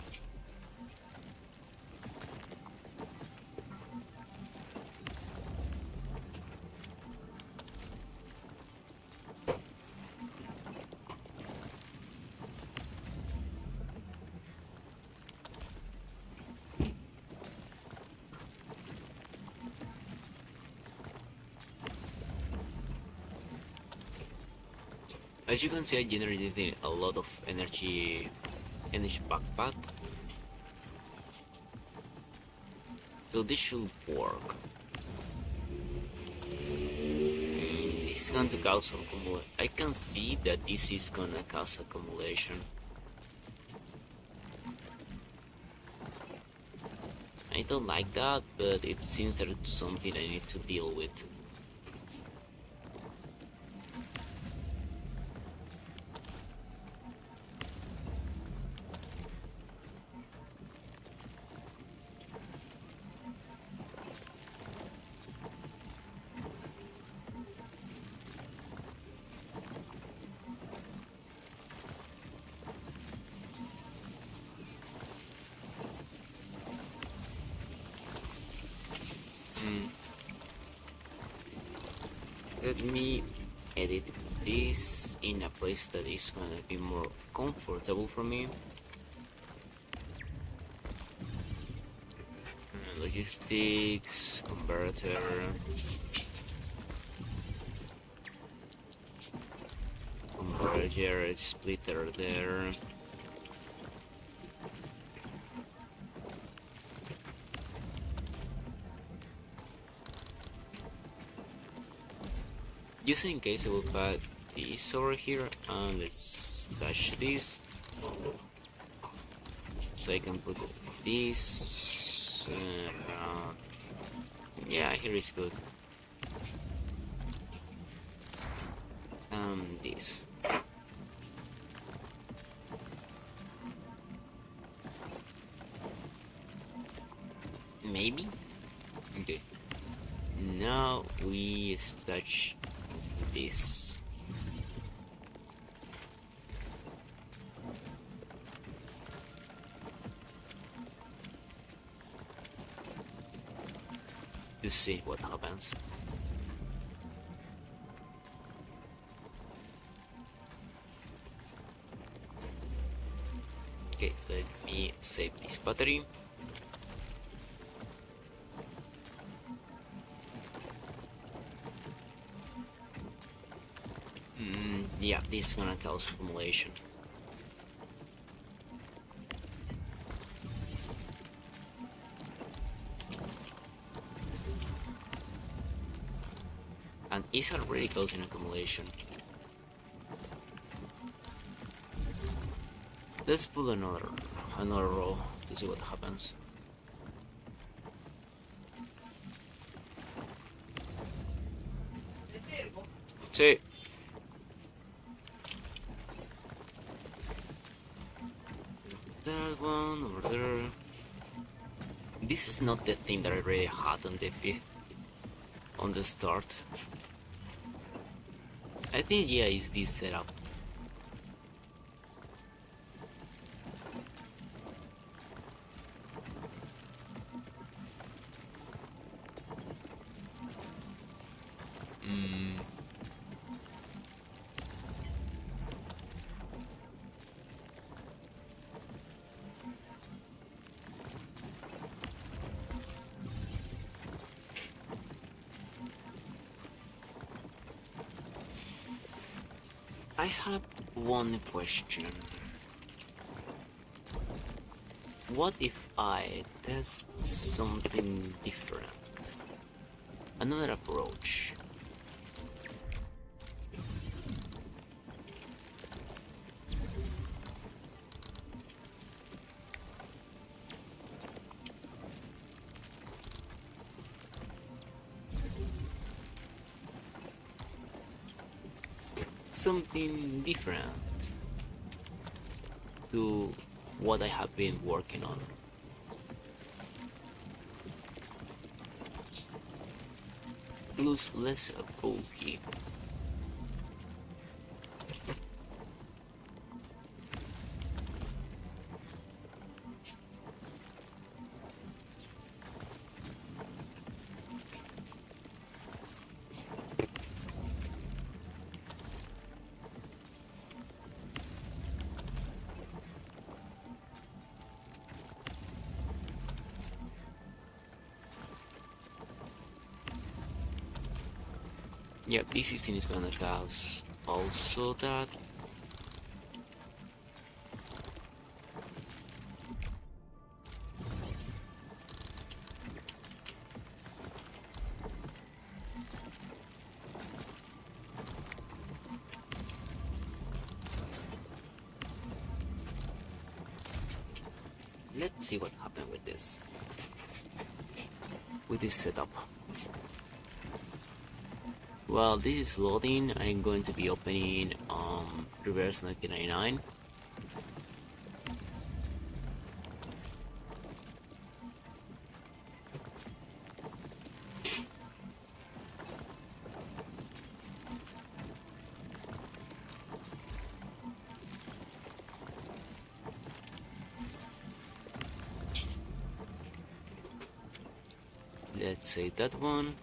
As you can see, I generated a lot of energy backpack. So this should work. It's going to cause some accumulation. I can see that this is gonna cause accumulation. I don't like that, but it seems that it's something I need to deal with. Let me edit this in a place that is gonna be more comfortable for me. Logistics, converter. Converger, splitter there. Just in case, I will put this over here and let's touch this so I can put this yeah, here is good. This maybe okay. Now we touch this. To see what happens. Okay, let me save this battery. Yeah, this is gonna cause accumulation. And it's already causing accumulation. Let's pull another row to see what happens. See. That one over there. This is not the thing that I really had on the start. I think yeah, it's this setup. I have one question. What if I test something different? Another approach. Something different to what I have been working on. Plus less bulky. Yeah, this system is gonna cause also that. Let's see what happened with this setup. While this is loading, I'm going to be opening Reverse 1999. Let's say that one.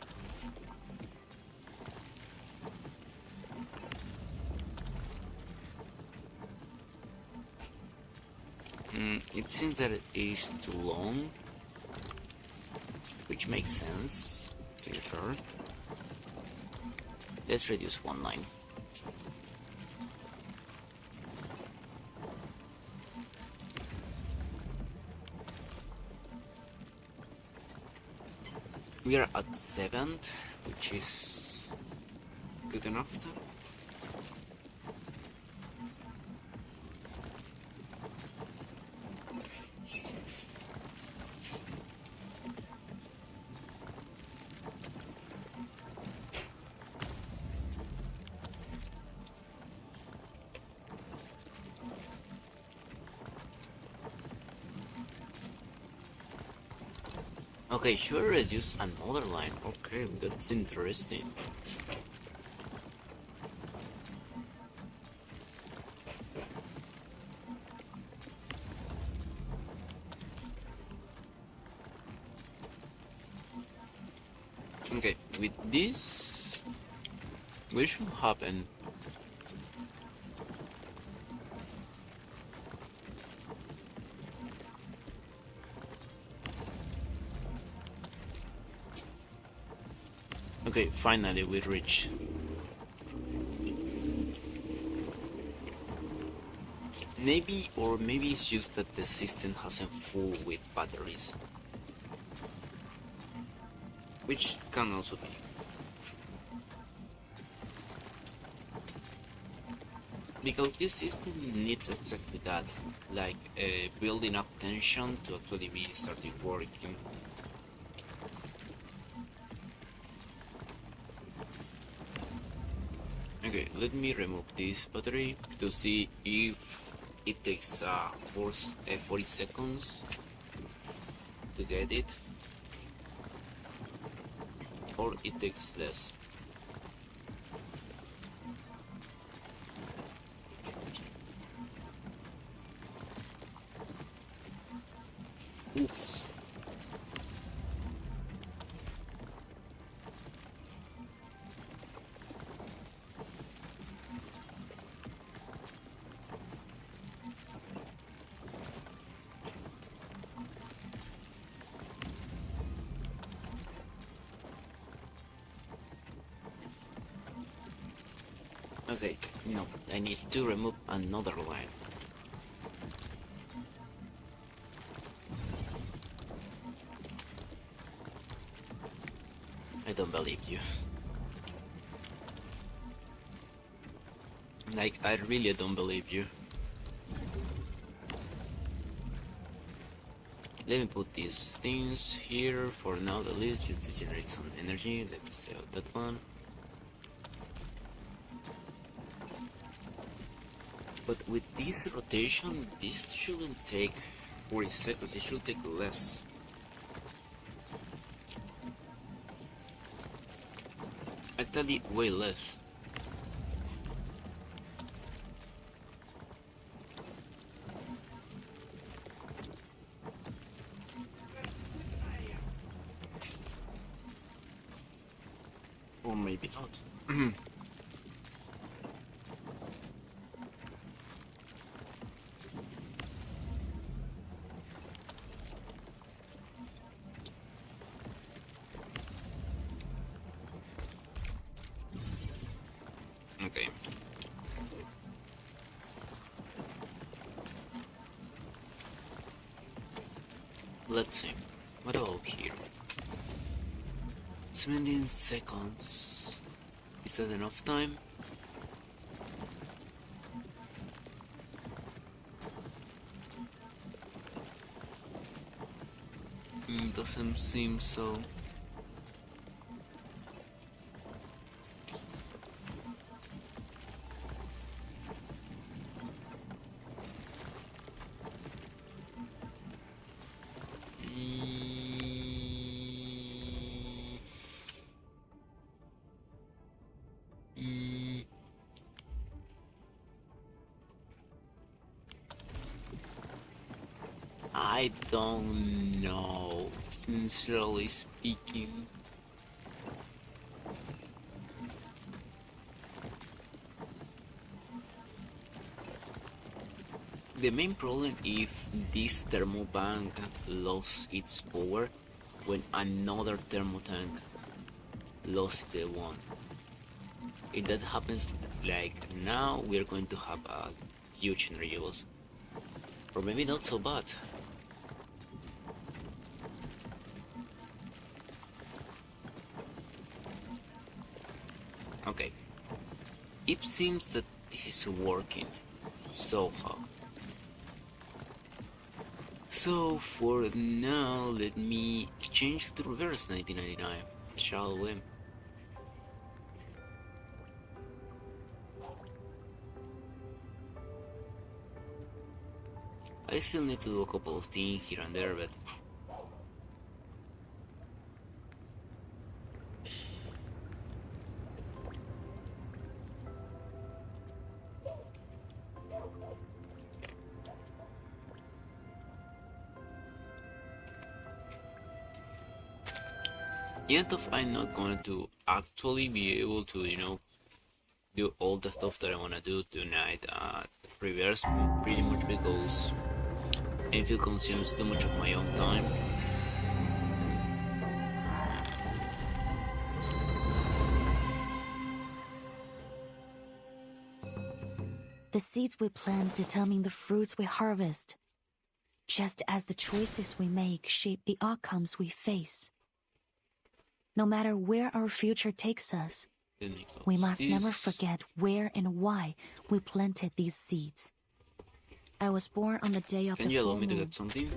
It seems that it is too long, which makes sense, to be fair. Let's reduce one line. We are at 7th, which is good enough. Okay, should I reduce another line? Okay, that's interesting. Okay, with this, what should happen? Okay, finally we reach. Maybe it's just that the system hasn't full with batteries. Which can also be. Because this system needs exactly that, like building up tension to actually be starting working. Okay, let me remove this battery to see if it takes 40 seconds to get it, or it takes less. Oof. Okay, no, I need to remove another line. I don't believe you. Like, I really don't believe you. Let me put these things here for now, the least, just to generate some energy. Let me save that one. But with this rotation, this shouldn't take 40 seconds, it should take less. Actually, way less. Or maybe not. Okay. Let's see. What about here? 17 seconds. Is that enough time? Doesn't seem so. I don't know, sincerely speaking. The main problem if this thermal bank lost its power when another thermal tank lost the one. If that happens like now, we're going to have a huge energy loss. Or maybe not so bad. Okay. It seems that this is working somehow. So for now, let me change to reverse 1999, shall we? I still need to do a couple of things here and there, but yet if I'm not going to actually be able to, do all the stuff that I want to do tonight reverse pretty much because I feel consumes too much of my own time. The seeds we plant determine the fruits we harvest, just as the choices we make shape the outcomes we face. No matter where our future takes us, we must never forget where and why we planted these seeds. I was born on the day of the full moon. Can you allow me to get something?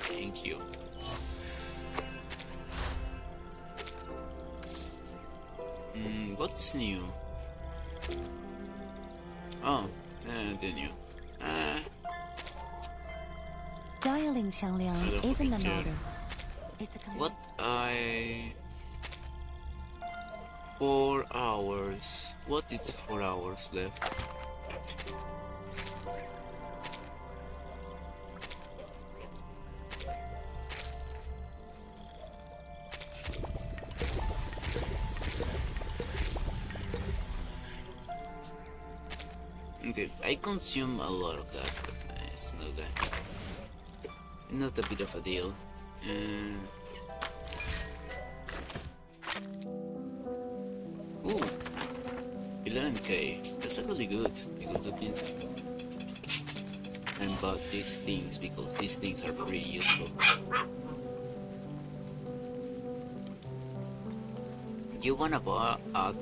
Thank you. What's new? Oh, the new. Dialing 响亮 isn't an order. It's a command. What 4 hours. What is 4 hours left? Okay, I consume a lot of that, but it's not a bit of a deal. 11k. That's actually good because that means I bought these things because these things are pretty useful. You wanna buy at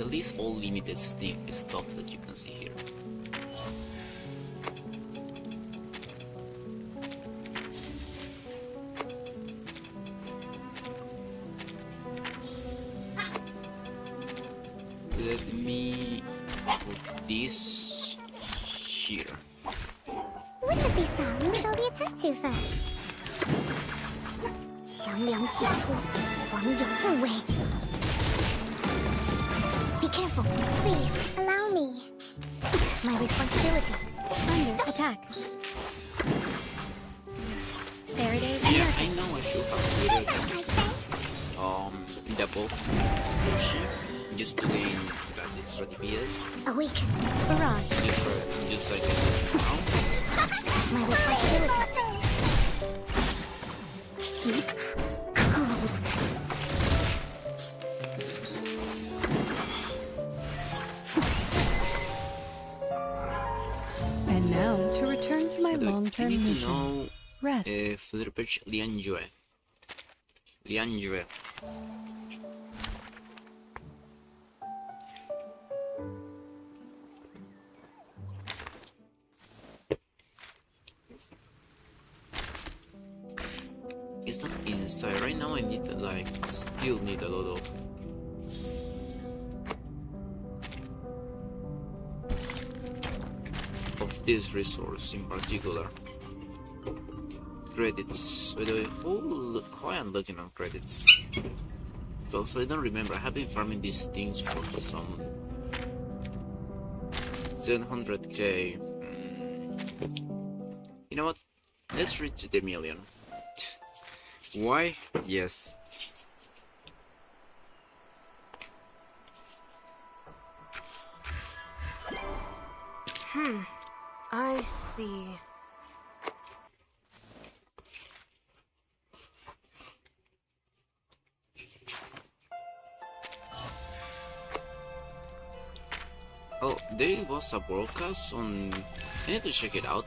least all limited stuff that you can see here. Let me put this here. Which of these darlings shall we attend to first? 强梁既出，王有不为。Be careful, please. Allow me. My responsibility. Under attack. There it is. Yeah, I know I should have created the buff bullshit just to gain that extra DPS. Awaken. Barrage. Just like I did now. My responsibility. Keep cold. And now to return to my I long-term need to mission. know Rest. Flipperch Lianjue. It's not inside. Right now I need to still need a lot of this resource in particular. Credits. By the way, how I am looking on credits? So I don't remember. I have been farming these things for some 700k. You know what? Let's reach the million. Why? Yes. I see. Oh, there was a broadcast on... I need to check it out.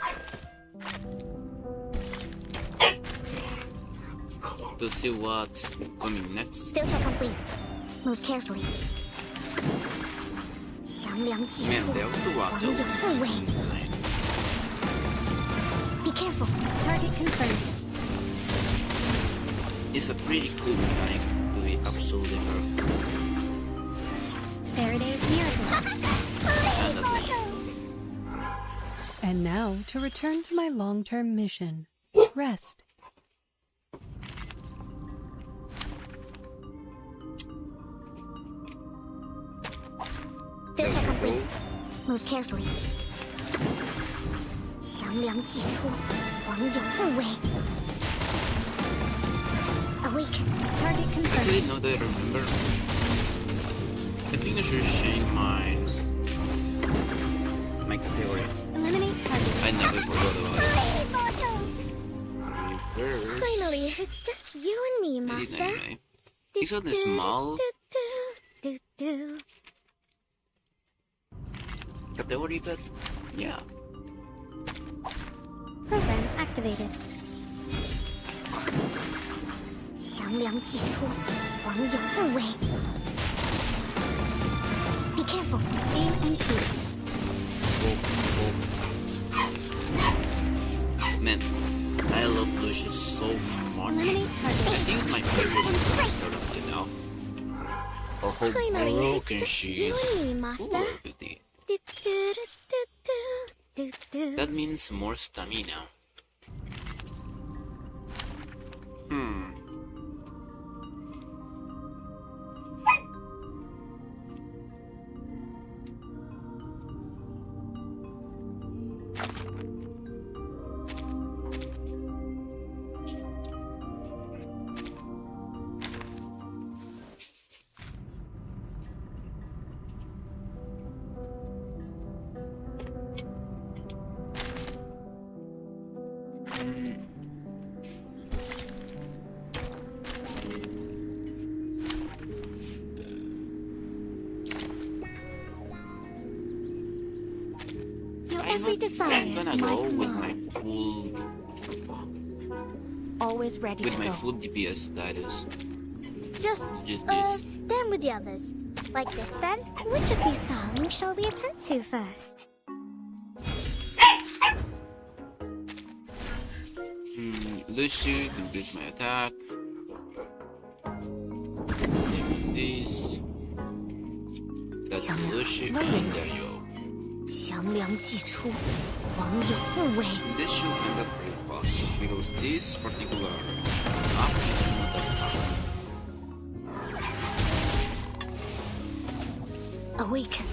To see what's coming next. Filter complete. Move carefully. 强梁既 Man, 出， the auto 王 battle 有不为。 is insane. Be careful. Target confirmed. It's a pretty cool mechanic, to be absolutely fair. There it is. Miracle. And that's it. And now to return to my long-term mission. Rest. Filter That's complete. cool. Move carefully. 强梁既出，王有不为。Awaken. Target I confirmed. didn't know that I remember. I think I should change my category. Eliminate target. I never forgot about it. Reverse. Finally, it's just you and me, I Master. didn't anyway. Is that the small Do. category, but yeah. Program activated. 强梁既出，王有不为。Be careful. Aim and shoot. Man, I love Lucius so much. Eliminate target. I think it's my favorite character up to now. Oh, how Finally, broken it's just she you is. and me, Master. Ooh, beauty. Do. That means more stamina. every desire, I'm gonna my go with my command. full Always ready to go. full DPS status. Just this. stand with the others. Like this then. Which of these darlings shall we attend to first? Lucy completes my attack. Take this. That's Lucy. And there you go. 强梁既出，王有不为。 This should end up pretty fast because this particular map is not that hard. Awaken.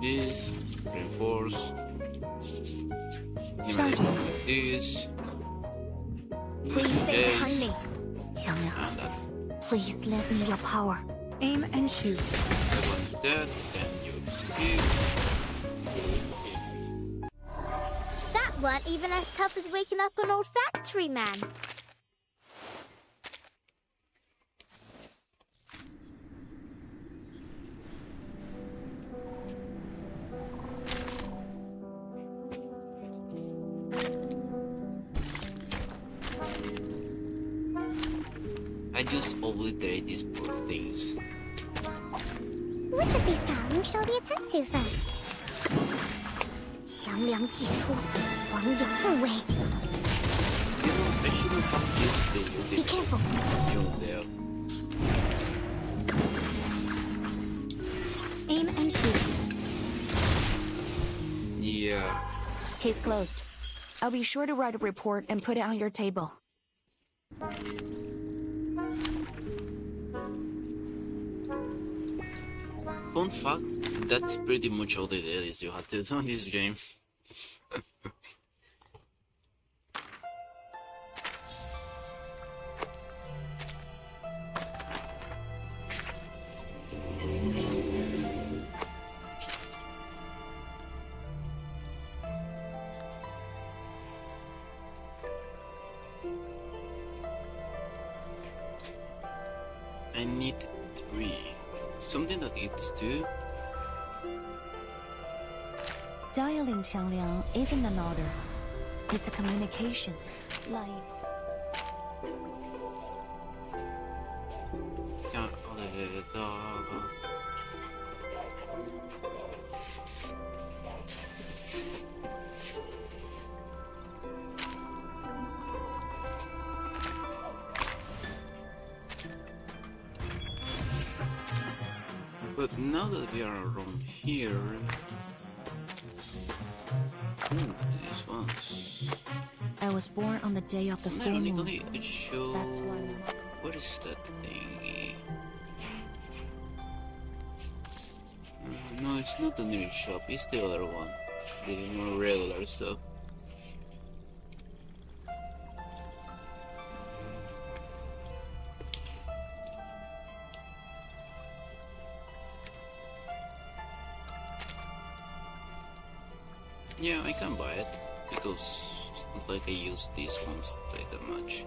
This reinforce. This. Please stay behind me. 强梁 And that. please lend me your power. Aim and shoot. That one is dead. Then you kill. That weren't even as tough as waking up an old factory man. I just obliterate these poor things. Which of these darlings shall we attend to first? 强梁既出，王有不为。 You know, I shouldn't have used the Be careful. June there. Aim and shoot. Yeah. Case closed. I'll be sure to write a report and put it on your table. Fun fact, that's pretty much all the dailies you have to do in this game. I need 3. Something that needs 2. Dialing 强梁 isn't an order. It's a communication. Like But now that we are around here, these ones. I was born on the day of the full moon. Ironically, it shows. That's one. What is that thingy? No, it's not the new shop. It's the other one. The more regular stuff. Yeah, I can buy it because it's not like I use these ones that much.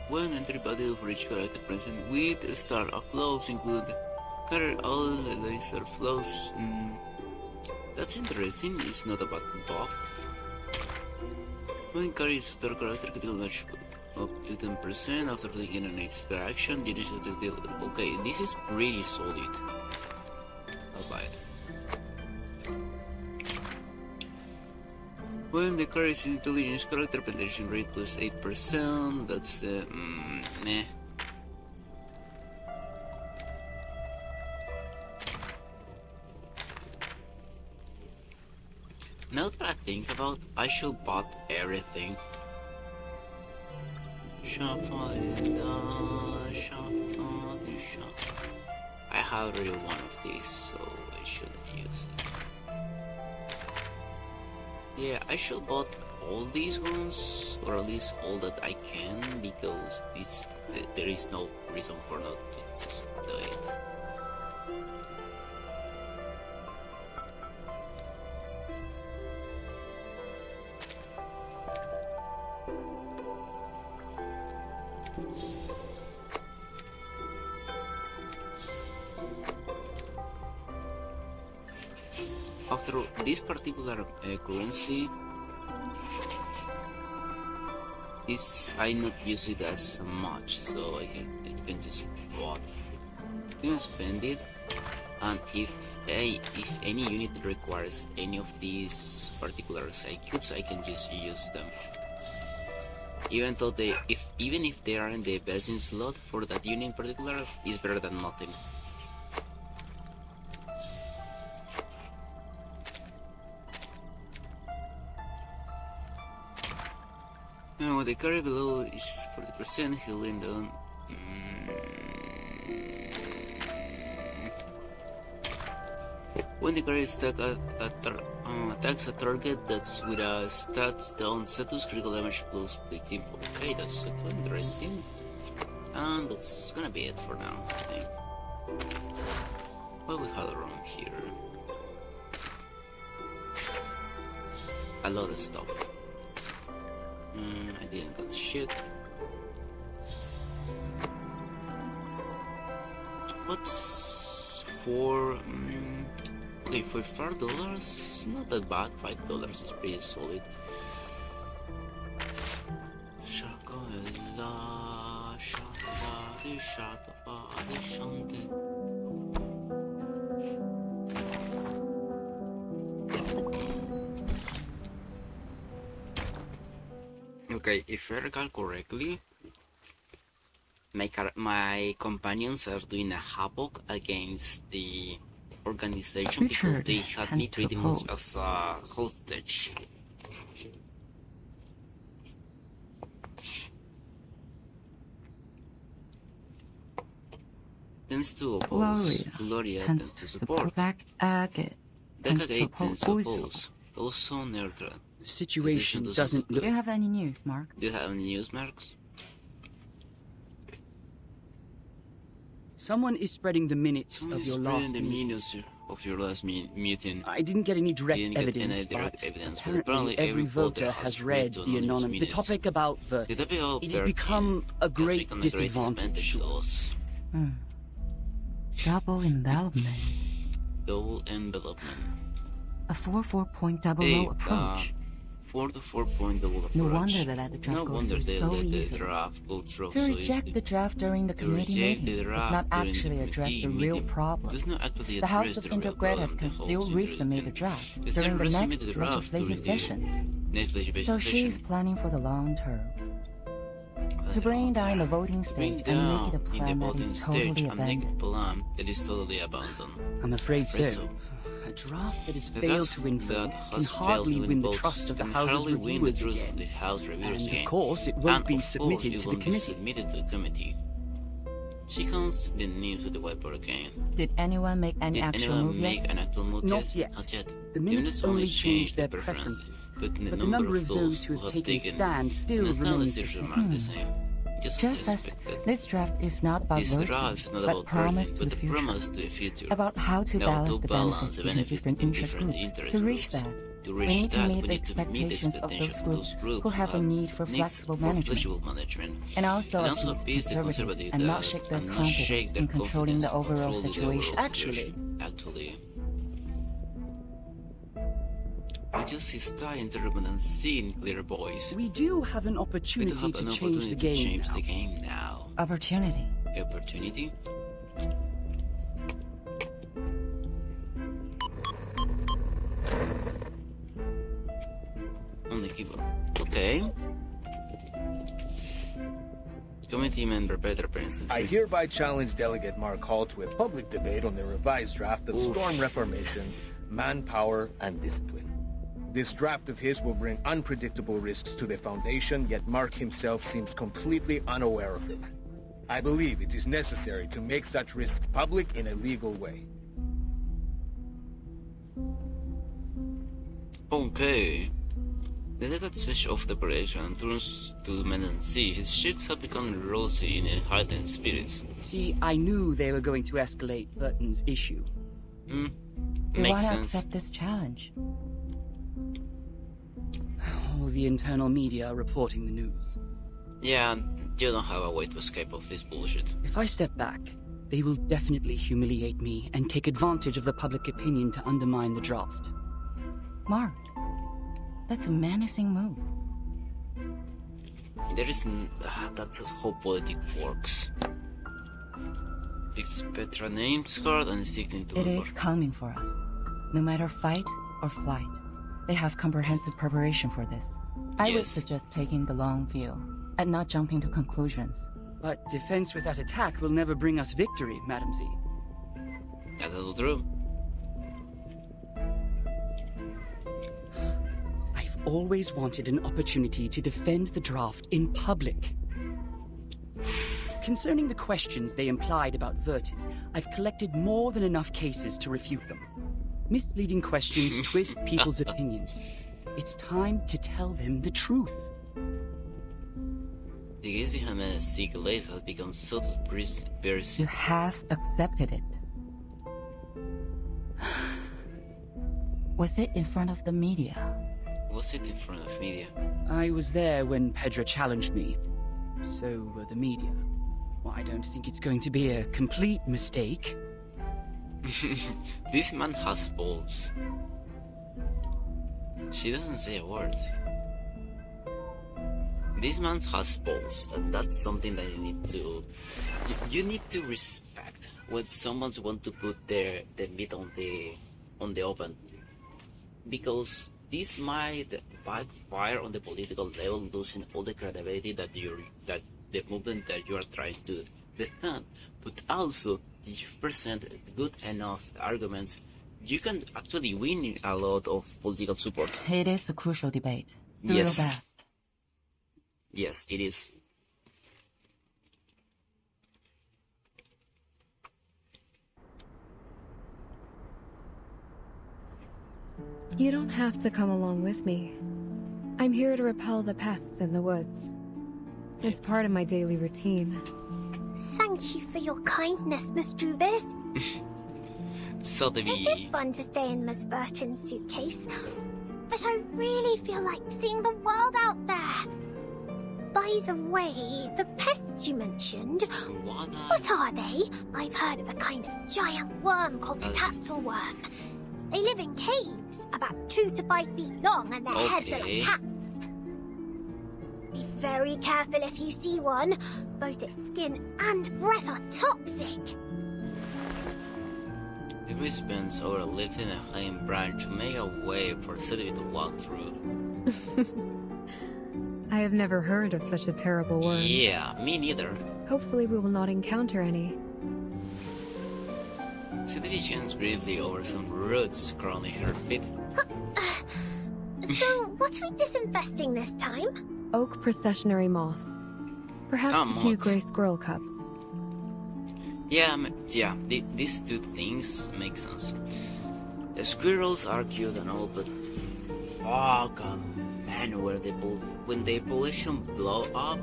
When entry battle for each character present with star flows include color all laser flows. That's interesting. It's not a bad buff. When carries star character critical match up to 10% after taking an extra action, you to deal. Okay, this is pretty solid. I'll buy it. When the carries intelligence character penetration rate plus 8%, that's meh. Now that I think about, I should bought everything. Shop. I have already one of these, so I shouldn't use it. Yeah, I should bought all these ones, or at least all that I can, because there is no reason for not to do it. After this particular currency, I not use it as much, so I can just spend it. And if any unit requires any of these particular side cubes, I can just use them. Even if they aren't the best in slot for that unit in particular, it's better than nothing. Now the carry below is 40% healing down. When the carry attacks a target that's with a stats down status, critical damage plus 15. Okay, that's interesting. And that's gonna be it for now, I think. What we have around here? A lot of stuff. I didn't got shit. What's for? Okay, for $5, it's not that bad. $5 is pretty solid. Okay, if I recall correctly, my companions are doing a havoc against the organization because they had me pretty much as a hostage. Tends to oppose. Gloria tends to support. Agate tends to oppose. Also neutral. The situation doesn't look... Do you have any news, Mark? Do you have any news, Marks? Someone is spreading the minutes of your last meeting. I didn't get any direct evidence, but apparently every voter has read the anonymous... The topic about voting. It has become a great disadvantage to us. Double envelopment. Double envelopment. A 4-4-point double low approach. 4 to 4 point double approach. No wonder they let the draft go through so easily. To reject the draft during the committee meeting does not actually address the real problem. The House of Intergrad can still resubmit the draft during the next legislative session. So she is planning for the long term. To bring down the voting stage and make it a plan that is totally abandoned. I'm afraid so. A draft that has failed to influence can hardly win the trust of the House's reviewers again. And of course, it won't be submitted to the committee. She comes the news with the wiper again. Did anyone make any actual move yet? Not yet. The minutes only changed their preferences, but the number of those who have taken a stand still remains the same. Just as this draft is not about voting, but promise to the future. About how to balance the benefits between different interest groups. To reach that, we need to meet the expectations of those groups who have a need for flexible management, and also appease conservatives and not shake their confidence in controlling the overall situation. Actually, I just stay intermittent and seeing clear, boys. We do have an opportunity to change the game now. Opportunity. Only keeper. Okay. Committee member better appearances. I hereby challenge Delegate Mark Hall to a public debate on the revised draft of Storm Reformation, Manpower, and Discipline. This draft of his will bring unpredictable risks to the Foundation, yet Mark himself seems completely unaware of it. I believe it is necessary to make such risks public in a legal way. Okay. The delegate switch off the operation and turns to the men and see his cheeks have become rosy in a heightened spirits. See, I knew they were going to escalate Burton's issue. We want to accept this challenge. All the internal media are reporting the news. Yeah, You don't have a way to escape of this bullshit. If I step back, they will definitely humiliate me and take advantage of the public opinion to undermine the draft. Mark, that's a menacing move. There is... that's how politics works. Fix Petra names card and stick into It is coming for us. No matter fight or flight, they have comprehensive preparation for this. I would suggest taking the long view and not jumping to conclusions. But defense without attack will never bring us victory, Madam Z. That's all true. I've always wanted an opportunity to defend the draft in public. Concerning the questions they implied about Vertin, I've collected more than enough cases to refute them. Misleading questions twist people's opinions. It's time to tell them the truth. The gaze behind my sick lace has become subtle piercing. You have accepted it. Was it in front of the media? Was it in front of media? I was there when Pedra challenged me. So were the media. Well, I don't think it's going to be a complete mistake. This man has balls. She doesn't say a word. This man has balls, and that's something that you need to... You need to respect when someone's want to put their meat on the open. Because this might backfire on the political level, losing all the credibility that the movement that you are trying to defend. But also, if you present good enough arguments, you can actually win a lot of political support. It is a crucial debate. Do your best. Yes, it is. You don't have to come along with me. I'm here to repel the pests in the woods. It's part of my daily routine. Thank you for your kindness, Miss Druvis. So It is fun to stay in Miss Burton's suitcase, but I really feel like seeing the world out there. By the way, the pests you mentioned, what are they? I've heard of a kind of giant worm called the tassel worm. They live in caves, about 2 to 5 feet long, and their heads are like cats. Be very careful if you see one. Both its skin and breath are toxic. The respondents overlifting a hanging branch to make a way for Sylvie to walk through. I have never heard of such a terrible worm. Yeah, me neither. Hopefully we will not encounter any. Sylvie visions briefly over some roots crawling her feet. So, what are we disinfesting this time? Oak processionary moths. Perhaps a few gray squirrel cubs. Yeah, these two things make sense. The squirrels are cute and all, but fuck, man, when the population blow up,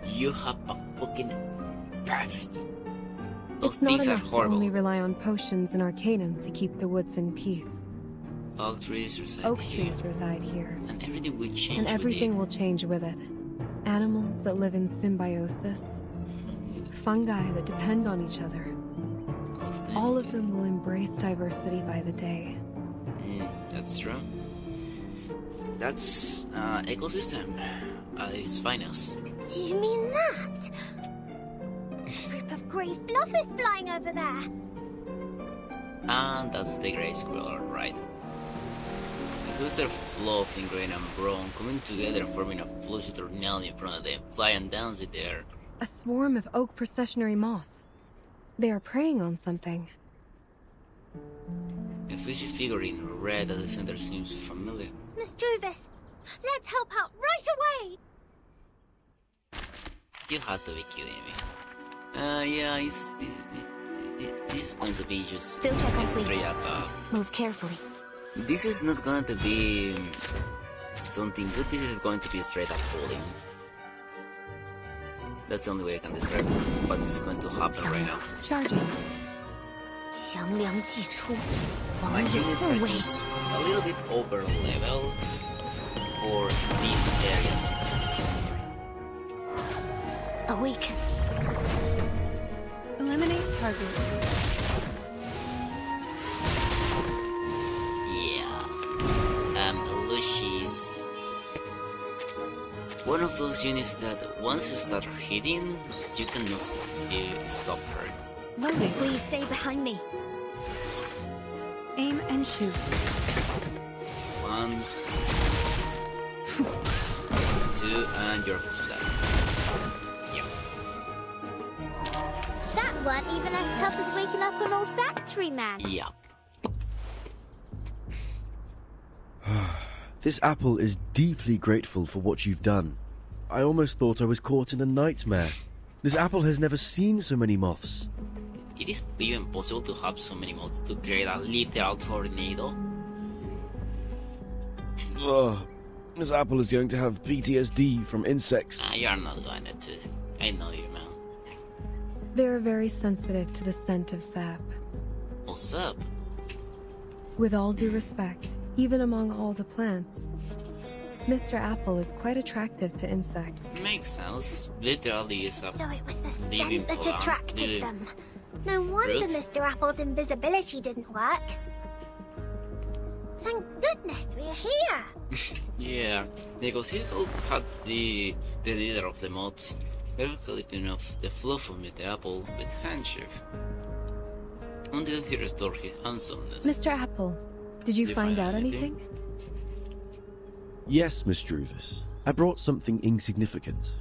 you have a fucking pest. Those things are horrible. It's not enough to only rely on potions and arcanum to keep the woods in peace. Oak trees reside here. And everything will change And everything will change with it. Animals that live in symbiosis. Fungi that depend on each other. All of them will embrace diversity by the day. That's true. That's ecosystem at its finest. Do you mean that? A group of grey fluffers flying over there. And that's the grey squirrel, right? It was their fluff in green and brown coming together and forming a flushy tornado in front of them, fly and dance it there. A swarm of oak processionary moths. They are preying on something. A fishy figure in red at the center seems familiar. Miss Druvis, let's help out right away! You had to be kidding me. Yeah, this is going to be just straight up. Move carefully. This is not going to be something good, this is going to be straight up bullying. That's the only way I can describe what's going to happen right now. Charging. My units are just a little bit over level for these areas. Awaken. Eliminate target. Yeah. Lucy's one of those units that once you start hitting, you cannot stop her. Loading. Please stay behind me. Aim and shoot. 1, 2, and you're dead. Yep. That weren't even as tough as waking up an old factory man. Yep. This apple is deeply grateful for what you've done. I almost thought I was caught in a nightmare. This apple has never seen so many moths. It is even possible to have so many mods to create a literal tornado. Ugh. This apple is going to have PTSD from insects. You're not going to. I know you, man. They are very sensitive to the scent of sap. What's up? With all due respect, even among all the plants, Mr. Apple is quite attractive to insects. Makes sense. Literally is a So it was the living scent that plant, attracted living them. No wonder fruit. Mr. Apple's invisibility didn't work. Thank goodness we're here. Yeah, because he also had the leader of the mods, perfectly clean off the fluff of the apple with handkerchief until he restored his handsomeness. Mr. Apple, did you find out anything? Yes, Miss Druvis. I brought something insignificant.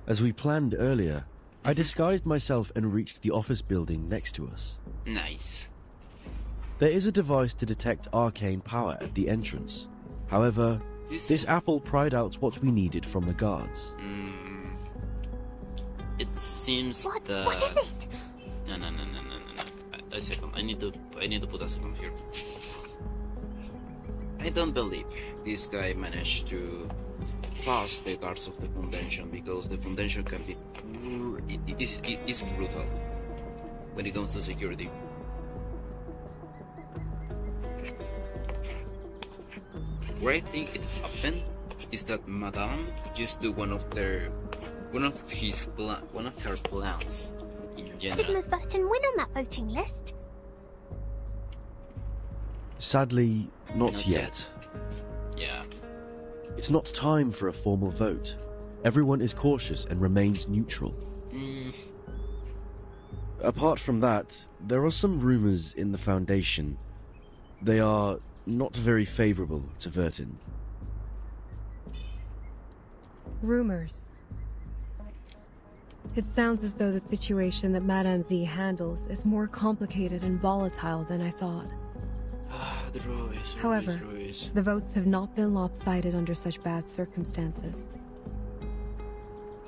As we planned earlier, I disguised myself and reached the office building next to us. Nice. There is a device to detect arcane power at the entrance. However, this apple pried out what we needed from the guards. It seems What that... is it? No. A second. I need to put a second here. I don't believe this guy managed to pass the guards of the convention, because the convention can be it is brutal when it comes to security. Where I think it happened is that Madame used to one of her plans in Did general. Miss Burton win on that voting list? Sadly, not yet. Yeah. It's not time for a formal vote. Everyone is cautious and remains neutral. Apart from that, there are some rumors in the Foundation. They are not very favorable to Vertin. Rumors. It sounds as though the situation that Madame Z handles is more complicated and volatile than I thought. The Royce. However, the votes have not been lopsided under such bad circumstances.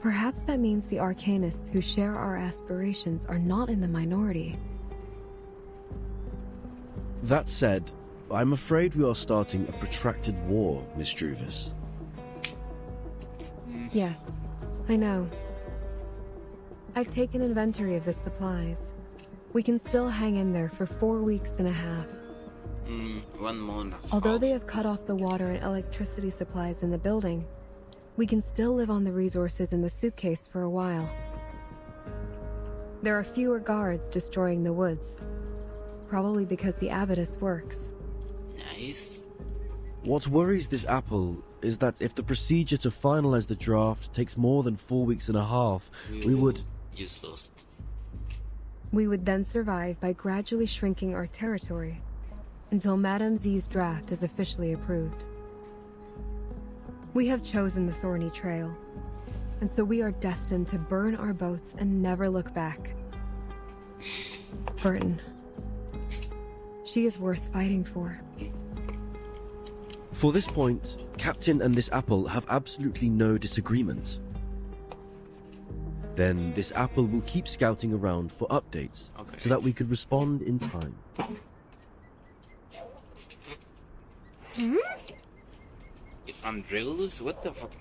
Perhaps that means the Arcanists who share our aspirations are not in the minority. That said, I'm afraid we are starting a protracted war, Miss Druvis. Yes, I know. I've taken inventory of the supplies. We can still hang in there for 4 weeks and a half. 1 month. Although they have cut off the water and electricity supplies in the building, we can still live on the resources in the suitcase for a while. There are fewer guards destroying the woods, probably because the abattis works. Nice. What worries this apple is that if the procedure to finalize the draft takes more than 4 weeks and a half, we would... Just lost. We would then survive by gradually shrinking our territory until Madame Z's draft is officially approved. We have chosen the thorny trail, and so we are destined to burn our boats and never look back. Burton. She is worth fighting for. For this point, Captain and this apple have absolutely no disagreement. Then this apple will keep scouting around for updates, so that we could respond in time. And Regulus? What the fuck?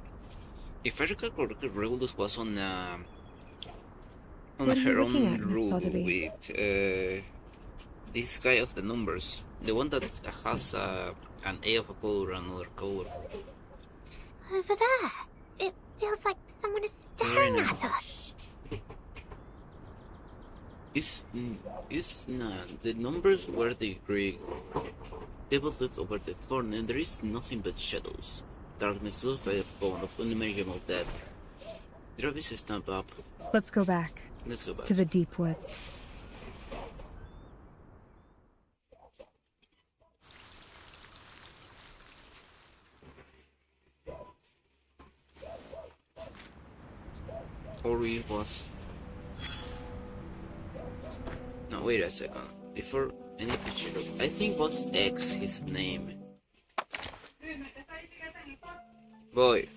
If I recall correctly, Regulus was on What are you her looking own at, Miss rule Sotheby? with this guy of the numbers, the one that has an A of a color and another color. Over there. It Feels like someone is staring at us. It's not. The numbers were the Greek. Deposits over the floor, and there is nothing but shadows. Darkness looks like a bone of unimaginable depth. Travis stamp up. Let's go back. Let's go back. To the deep woods. Ori was... No, wait a second. Before I need to check out. I think was X his name. Boy.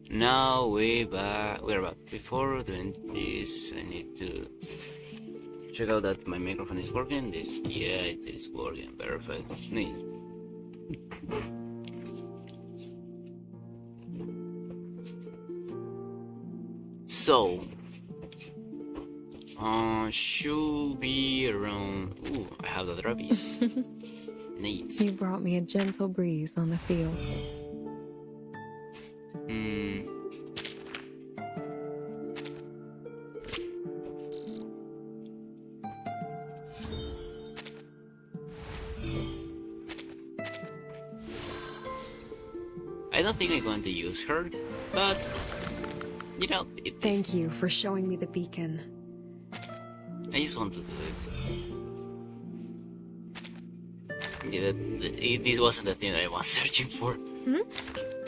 Now we're back. Before doing this, I need to check out that my microphone is working. Yeah, it is working. Perfect. Neat. So, should be around. Ooh, I have the rabies. Neat. You brought me a gentle breeze on the field. I don't think I'm going to use her, but you know. Thank you for showing me the beacon. I just want to do it. Yeah, this wasn't the thing that I was searching for.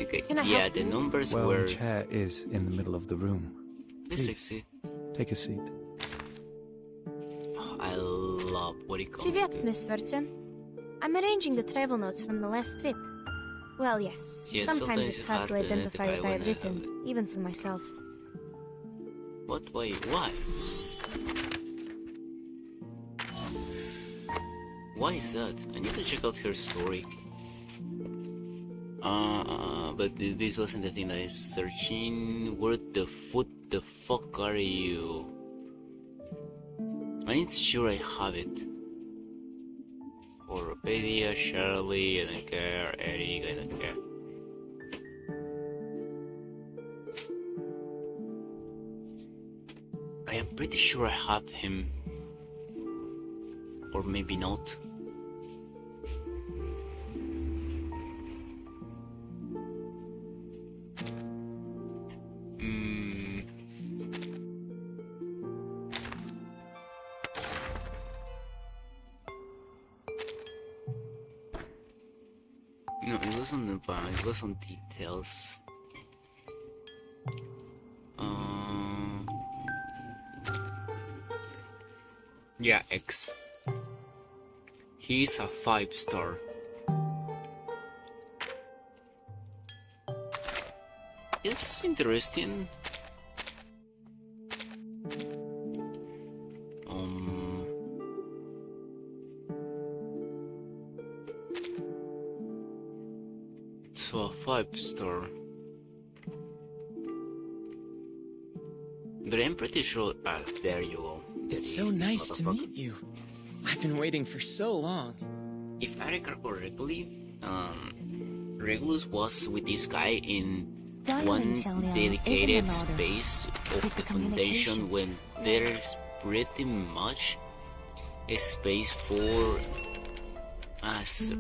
Okay. Yeah, the numbers were. The chair is in the middle of the room. Please succeed. Take a seat. Oh, I love what it comes Привет, to. Miss Verton. I'm arranging the travel notes from the last trip. Well, yes. Sometimes it's hard to identify what I've written, even for myself. What? Why? Why? Why is that? I need to check out her story. But this wasn't the thing I was searching. Where the fuck are you? I ain't sure I have it. Oropedia, Charlie, I don't care. Eric, I don't care. I am pretty sure I have him. Or maybe not. No, it was on the back, it was on details. Yeah, X. He's a 5-star. It's interesting. So a 5-star. But I'm pretty sure. There you go. It's so nice to meet you. I've been waiting for so long. If I recall correctly, Regulus was with this guy in one dedicated space of the Foundation when there's pretty much a space for us.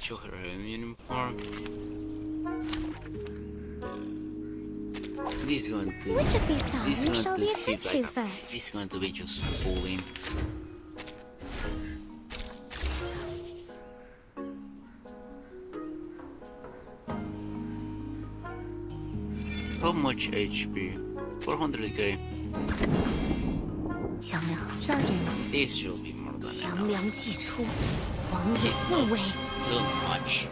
show her uniform. This is going to. Which of these This darlings is shall going we to attend hit to like first? this is going to be just falling. How much HP? 400k. 强梁 Charging. This should be more than 强 enough. 梁既出，王也不为。 Too much.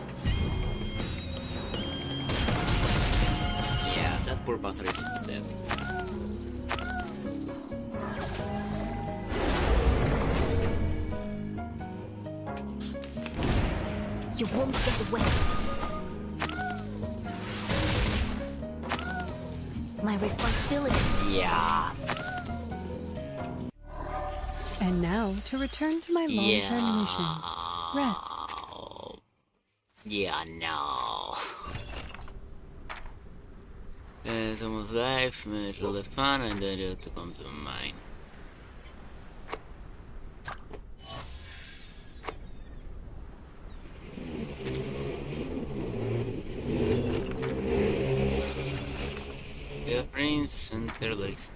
Yeah, that poor bastard is dead. You won't get away. My responsibility. Yeah. And now to return to my long-term mission. Rest. Yeah, no. Someone's life, minute really fun, and then you have to come to mine. Yeah, Prince and their legs.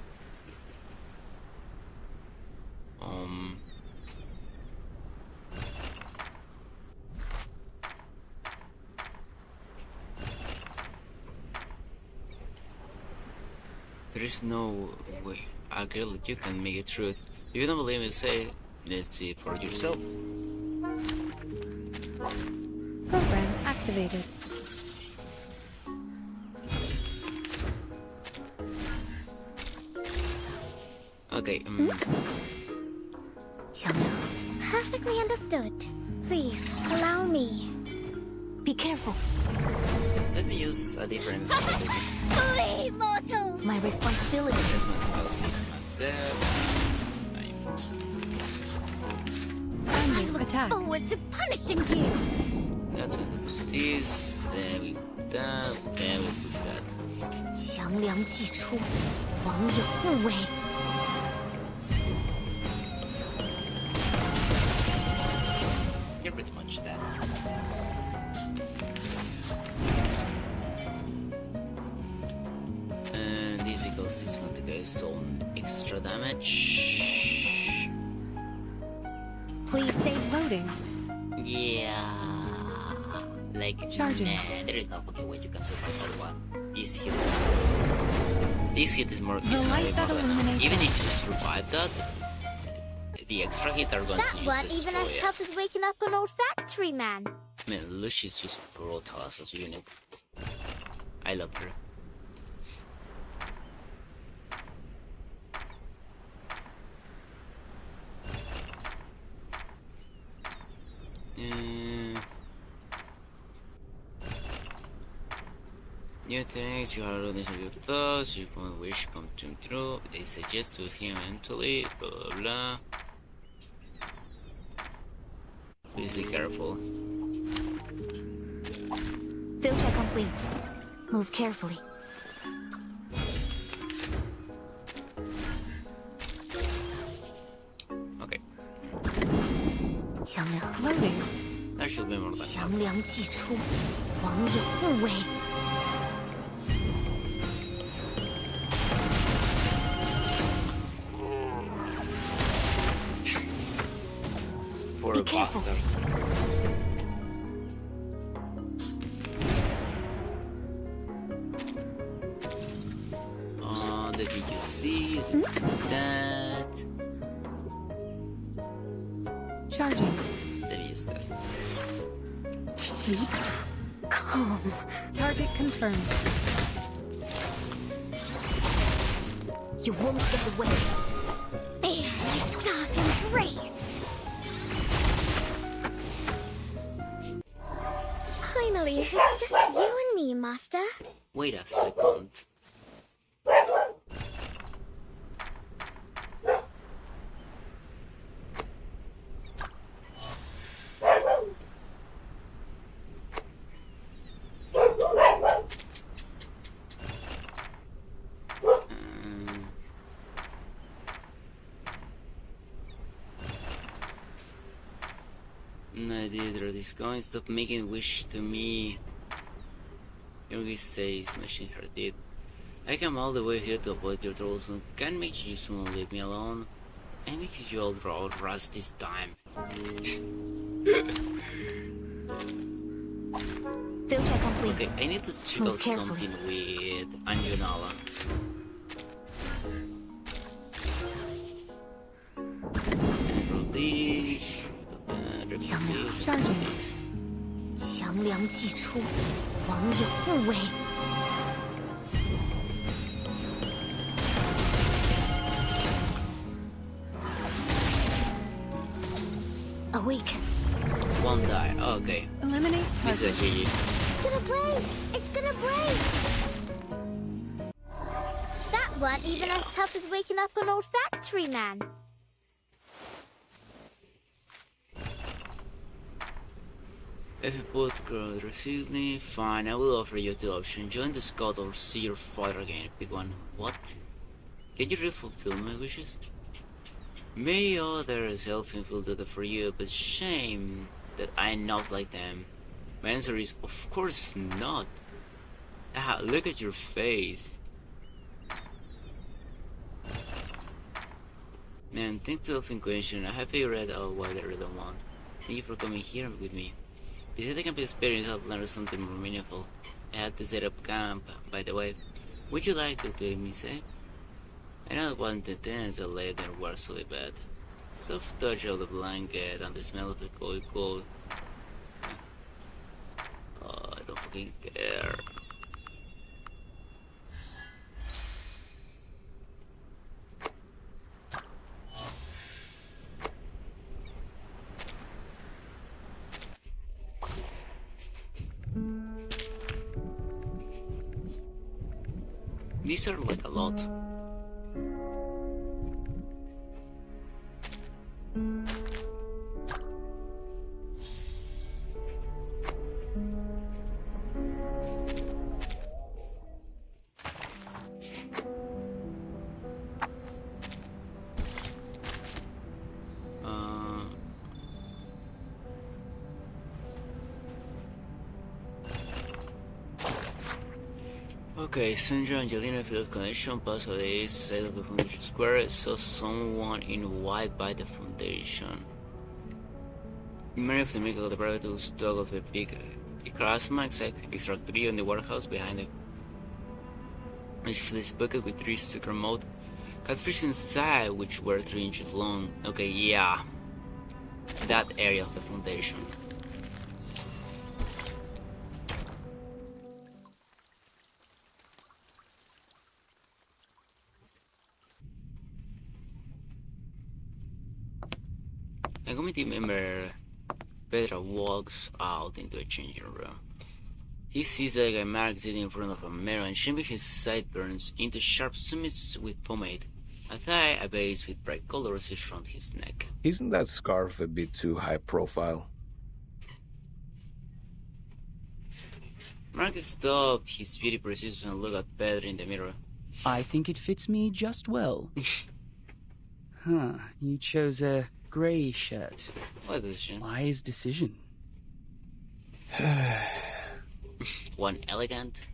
There is no way. Girl, you can make it through it. If you don't believe me, say, let's see it for yourself. Program activated. Okay, 强梁 Perfectly understood. Please, allow me. be careful. let me use a different strategy. Flee, mortals! My responsibility. This man there. Ending attack. Forward to punishing you! That's it. This, then we put that, then we put that. 强梁既出，王也不为。 You're pretty much dead. And this because it's going to go some extra damage. Please stay loading. Yeah. Like, Charging. nah, there is no fucking way you can survive that one. This hit. This hit is more. The Is light that more than enough. illuminates Even if you survive that, the extra hit are going That to just weren't destroy even as it. tough as waking up an old factory man. Man, Lucy's just brutal as a unit. I love her. New things, you are running your thoughts, you can wish come to true. They suggest to him mentally, blah blah blah. Please be careful. Field check complete. Move carefully. Okay, 强梁 Loading. that should be more than enough. 强梁既出，王也不为。 Poor Be careful. bastards. Let me use these and that. Charging. Let me use that. Keep calm. Target confirmed. You won't get away. There's my dark embrace! Finally, it's just you and me, Master. Wait a second. No, leader this going. Stop making wish to me. Yogi says, smashing her teeth. I come all the way here to avoid your troubles. Can't make you soon leave me alone. I make you all draw rust this time. Field check complete. Okay, I need to check out something with Anjanala. Release. Charging. 强梁既出，王有不为。Awaken. One die. Okay. Eliminate This is a GG. It's gonna break! It's gonna break! That weren't even as tough as waking up an old factory man. If you both could receive me, fine, I will offer you two options. Join the scout or see your father again. Pick one. What? Can you really fulfill my wishes? May others help fulfill that for you, but shame that I'm not like them. My answer is, of course not. Ah, look at your face. Man, thanks to the open question, I have figured out what I really want. Thank you for coming here with me. Besides the camp experience, I've learned something more meaningful. I had to set up camp, by the way. Would you like to do me say? I know it wasn't intense or late and work so bad. Soft touch of the blanket and the smell of the cold. Oh, I don't fucking care. These are like a lot. Okay, Sandra Angelina field connection passed on the east side of the foundation square. Saw someone in white by the foundation. Many of the make of the private stock of the big Krasma extract 3 on the warehouse behind it. Which fills bucket with 3 sticker mode. Catfish inside which were 3 inches long. Okay, yeah. That area of the foundation. A committee member, Pedro, walks out into a changing room. He sees the guy Mark sitting in front of a mirror and shaving his sideburns into sharp summits with pomade. A tie, a base with bright colors is around his neck. Isn't that scarf a bit too high profile? Mark stopped his beauty pursuit and looked at Pedro in the mirror. I think it fits me just well. Huh, you chose a grey shirt. What decision? Wise decision. One elegant,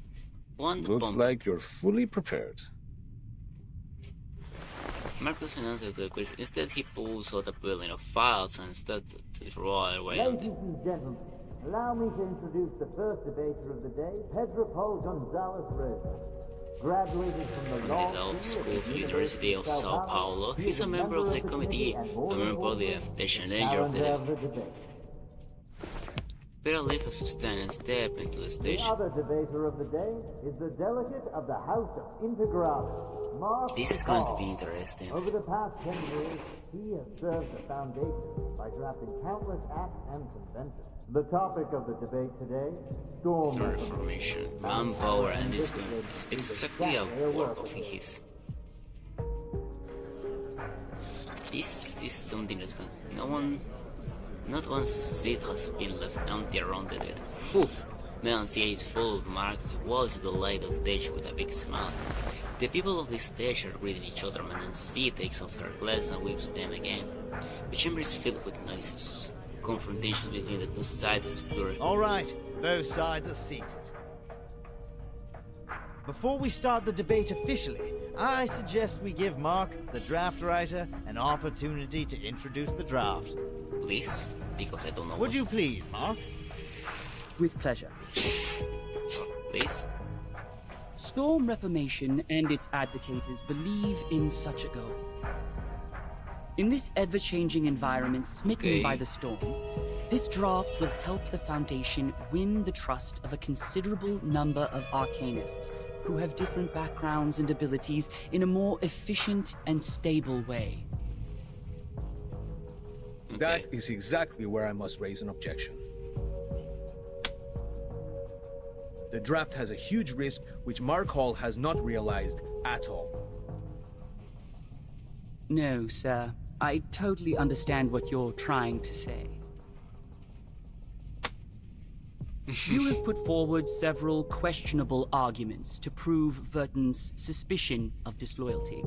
one Looks bump. like you're fully prepared. Mark doesn't answer the question. Instead, he pulls out a building of files and starts to draw away on Ladies and gentlemen, allow me to introduce the first debater of the day, Pedro Paul Gonzalez Reyes. Graduated from the Law School of the University of Sao Paulo, he's a member of the committee, a member of the Challenger of the Day. Pedro leaves us to stand and step into the stage. The other debater of the day is the delegate of the House of Integralis, Mark This is going to be interesting. Over the past 10 years, he has served the foundation by drafting countless acts and conventions. The topic of the debate today, Storm Reformation, manpower, and this one is exactly a work of his. This is something that's going. Not one seat has been left empty around the dead. Phew! Melancy is full of marks, walks to the light of the stage with a big smile. The people of this stage are greeting each other, and then C takes off her glass and whips them again. The chamber is filled with noises. confrontation between the two sides. All right, both sides are seated. Before we start the debate officially, I suggest we give Mark, the draft writer, an opportunity to introduce the draft. Please, because I don't know. Would you please, Mark? With pleasure. Please. Storm Reformation and its advocates believe in such a goal. In this ever-changing environment smitten by the storm, this draft will help the Foundation win the trust of a considerable number of arcanists who have different backgrounds and abilities in a more efficient and stable way. That is exactly where I must raise an objection. The draft has a huge risk which Mark Hall has not realized at all. No, sir. I totally understand what you're trying to say. You have put forward several questionable arguments to prove Verton's suspicion of disloyalty.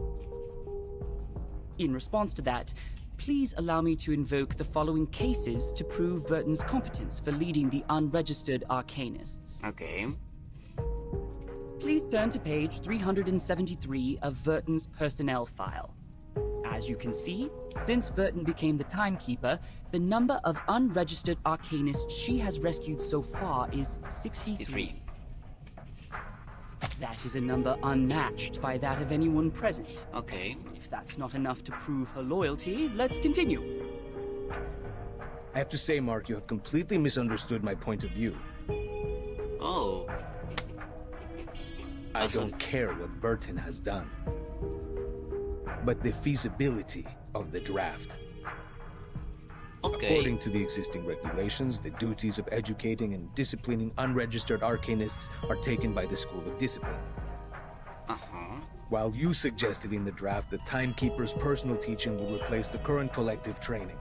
In response to that, please allow me to invoke the following cases to prove Verton's competence for leading the unregistered arcanists. Okay. Please turn to page 373 of Verton's personnel file. As you can see, since Verton became the timekeeper, the number of unregistered arcanists she has rescued so far is 63. That is a number unmatched by that of anyone present. Okay. If that's not enough to prove her loyalty, let's continue. I have to say, Mark, you have completely misunderstood my point of view. Oh. I don't care what Verton has done, but the feasibility of the draft. Okay. According to the existing regulations, the duties of educating and disciplining unregistered arcanists are taken by the School of Discipline. While you suggested in the draft that Timekeeper's personal teaching will replace the current collective training.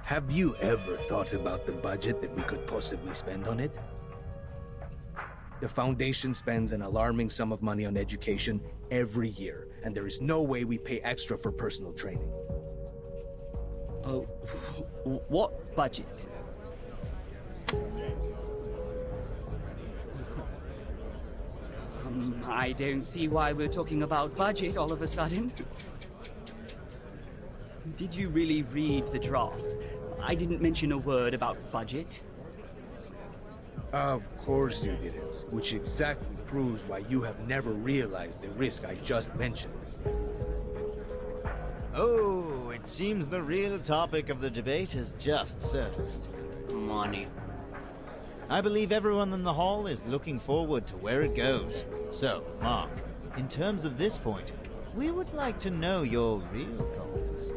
Have you ever thought about the budget that we could possibly spend on it? The Foundation spends an alarming sum of money on education every year, and there is no way we pay extra for personal training. Oh, what budget? I don't see why we're talking about budget all of a sudden. Did you really read the draft? I didn't mention a word about budget. Of course you didn't, which exactly proves why you have never realized the risk I just mentioned. Oh, it seems the real topic of the debate has just surfaced. Money. I believe everyone in the hall is looking forward to where it goes. So, Mark, in terms of this point, we would like to know your real thoughts.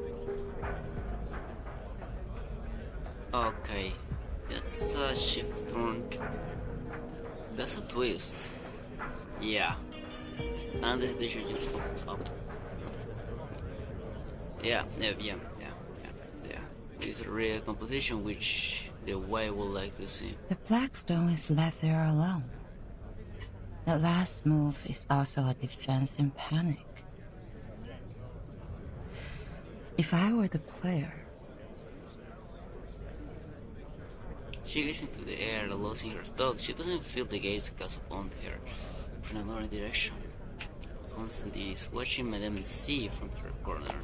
Okay. That's a shift turn. That's a twist. Yeah. And they should just focus up. Yeah. It's a real competition which the way would like to see. The Blackstone is left there alone. The last move is also a defense in panic. If I were the player... She listens to the air, losing her thoughts. She doesn't feel the gaze cast upon her from another direction. Constantly is watching Madame C from her corner.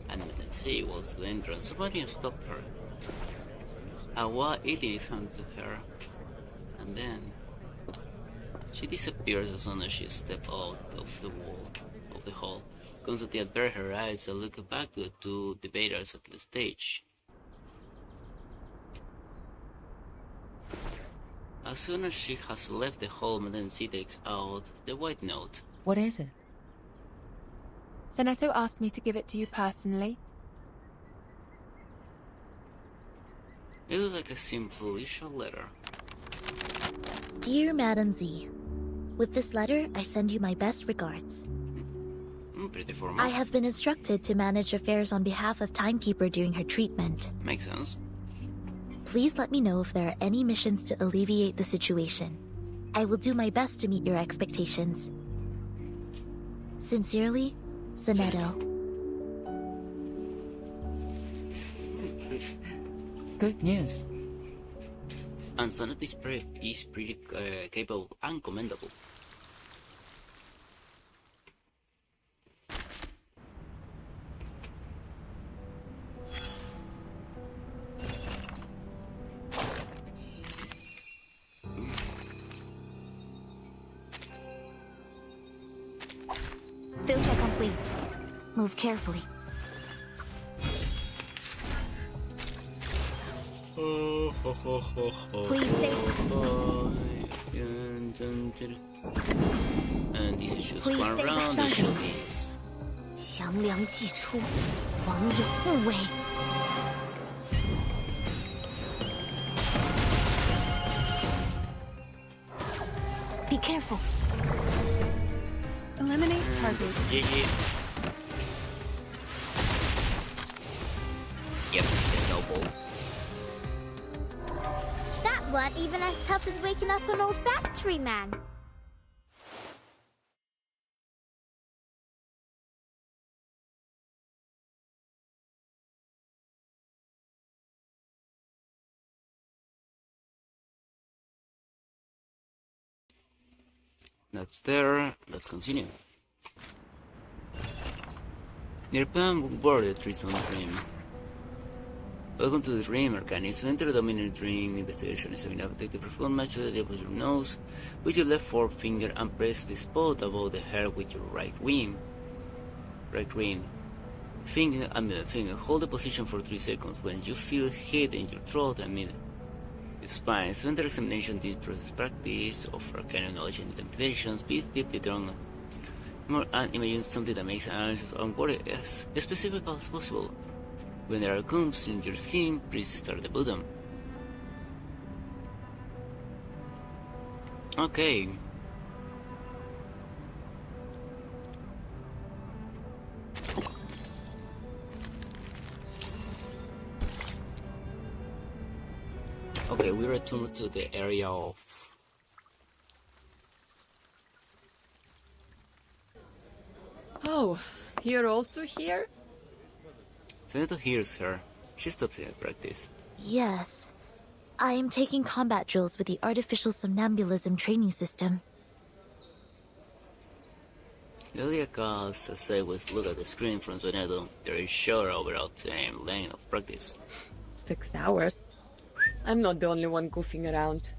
And Madame C was to the entrance. Somebody stopped her. Awa eating his hand to her. And then she disappears as soon as she steps out of the wall of the hall. Constantly avert her eyes and look back to the two debaters at the stage. As soon as she has left the hall, Madame C takes out the white note. What is it? Seneto asked me to give it to you personally. It looks like a simple issue letter. Dear Madam Z, with this letter, I send you my best regards. Pretty formal. I have been instructed to manage affairs on behalf of Timekeeper during her treatment. Makes sense. Please let me know if there are any missions to alleviate the situation. I will do my best to meet your expectations. Sincerely, Seneto. good news. And Sonnet is pretty capable and commendable. Field check complete. Move carefully. Please stay. And this is just one round of shootings. 强梁既出，王有不为。Be careful. Eliminate target. Yep, a snowball. That weren't even as tough as waking up an old factory man. That's there. Let's continue. Near Palm border trees on the dream. Welcome to the dream, Arknights. To enter the dominant dream investigation is enough. Take the perform match to the tip of your nose with your left forefinger and press the spot above the hair with your right ring. Finger and middle finger. Hold the position for 3 seconds. When you feel heat in your throat and middle spine. So enter examination, this process practice of arcane knowledge and interpretations. Please dip the tongue more and imagine something that makes analysis on body as specific as possible. When there are clumps in your skin, please start the bottom. Okay. Okay, we return to the area of... Oh, you're also here? Senator hears her. She stops at practice. Yes. I am taking combat drills with the artificial somnambulism training system. Lilia calls as I was look at the screen from Soneto. There is sure overall time length of practice. 6 hours. I'm not the only one goofing around.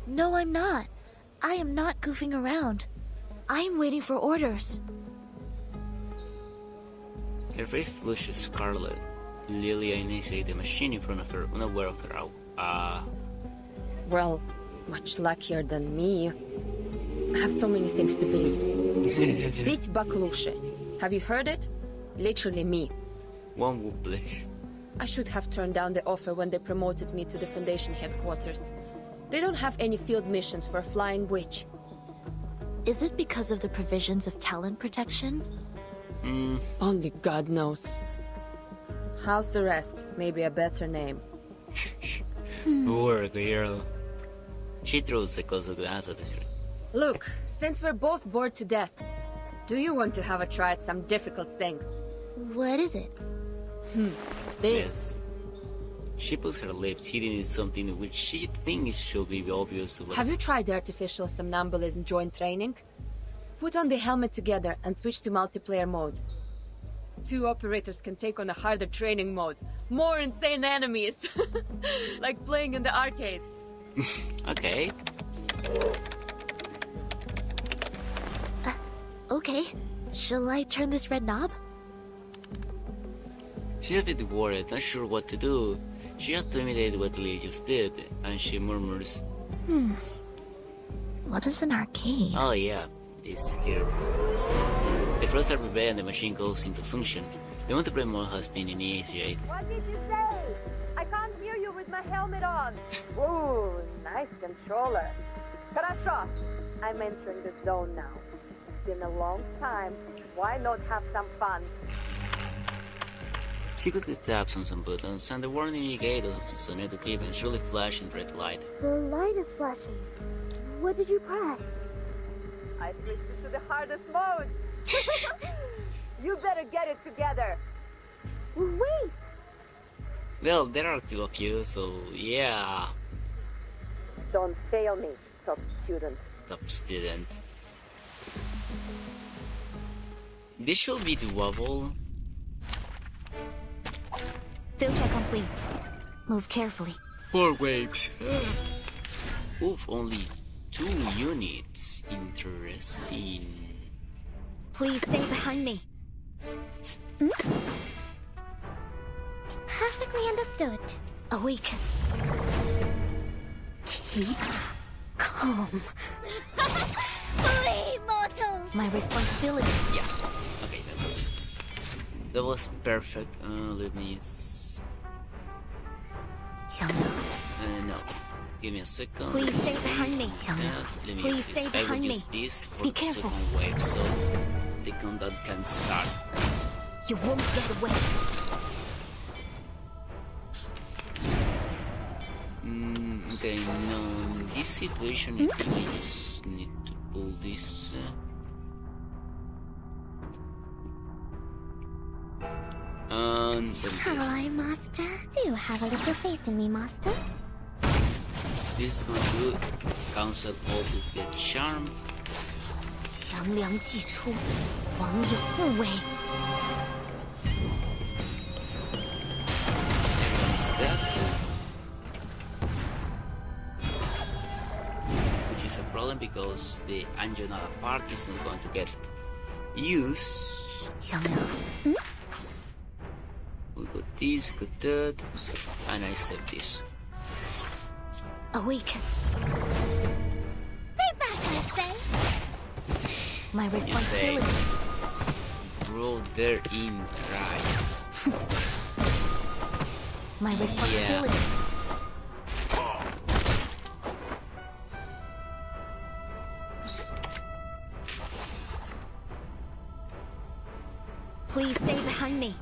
No, I'm not. I am not goofing around. I am waiting for orders. Her face flushes scarlet. Lilia initiates the machine in front of her, unaware of her Well, much luckier than me. I have so many things to believe. Bit Baklushe. Have you heard it? Literally me. One would bless. I should have turned down the offer when they promoted me to the Foundation headquarters. They don't have any field missions for a flying witch. Is it because of the provisions of talent protection? Only God knows. House arrest, maybe a better name. Poor girl. She throws a closer glance at her. Look, since we're both bored to death, do you want to have a try at some difficult things? What is it? This. Yes. She puts her lips, hitting in something which she thinks should be obvious to her. Have you tried the artificial somnambulism joint training? Put on the helmet together and switch to multiplayer mode. 2 operators can take on a harder training mode. More insane enemies! Like playing in the arcade. Okay. Okay. Shall I turn this red knob? She's a bit worried, not sure what to do. She has to imitate what Lee just did, and she murmurs, What is an arcade? Oh yeah, this here. The frost are prepared and the machine goes into function. The multiplayer mode has been initiated. What did you say? I can't hear you with my helmet on. Whoa, nice controller. Хорошо. I'm entering the zone now. It's been a long time. Why not have some fun? She quickly taps on some buttons, and the warning indicators of the Soneto cabin surely flash in red light. The light is flashing. What did you press? I switched it to the hardest mode. You better get it together. Wait! Well, there are two of you, so yeah. Don't fail me, top student. Top student. This should be doable. Field check complete. Move carefully. 4 waves. Oof, only 2 units. Interesting. Please stay behind me. Perfectly understood. Awaken. Keep calm. Flee, mortals! My responsibility. Yeah. Okay, that was perfect. Let me no. Give me a second. Please stay behind me. Let me Please use this. stay I will behind use me. this for Be the careful. second wave, so the countdown can start. You won't get away. Okay, no, in this situation, I think I just need to pull this. And then this. Hello, Master. Do have a little faith in me, Master. This is going to cancel all of the charm. 强梁既出，王有不为。 Everyone's dead. Which is a problem because the Anjonara part is not going to get used. 强梁， We got this, we got that, and I save this. awaken. Stay back, I say. My You say, responsibility. bro, they're in Christ. My responsibility. Please stay behind me.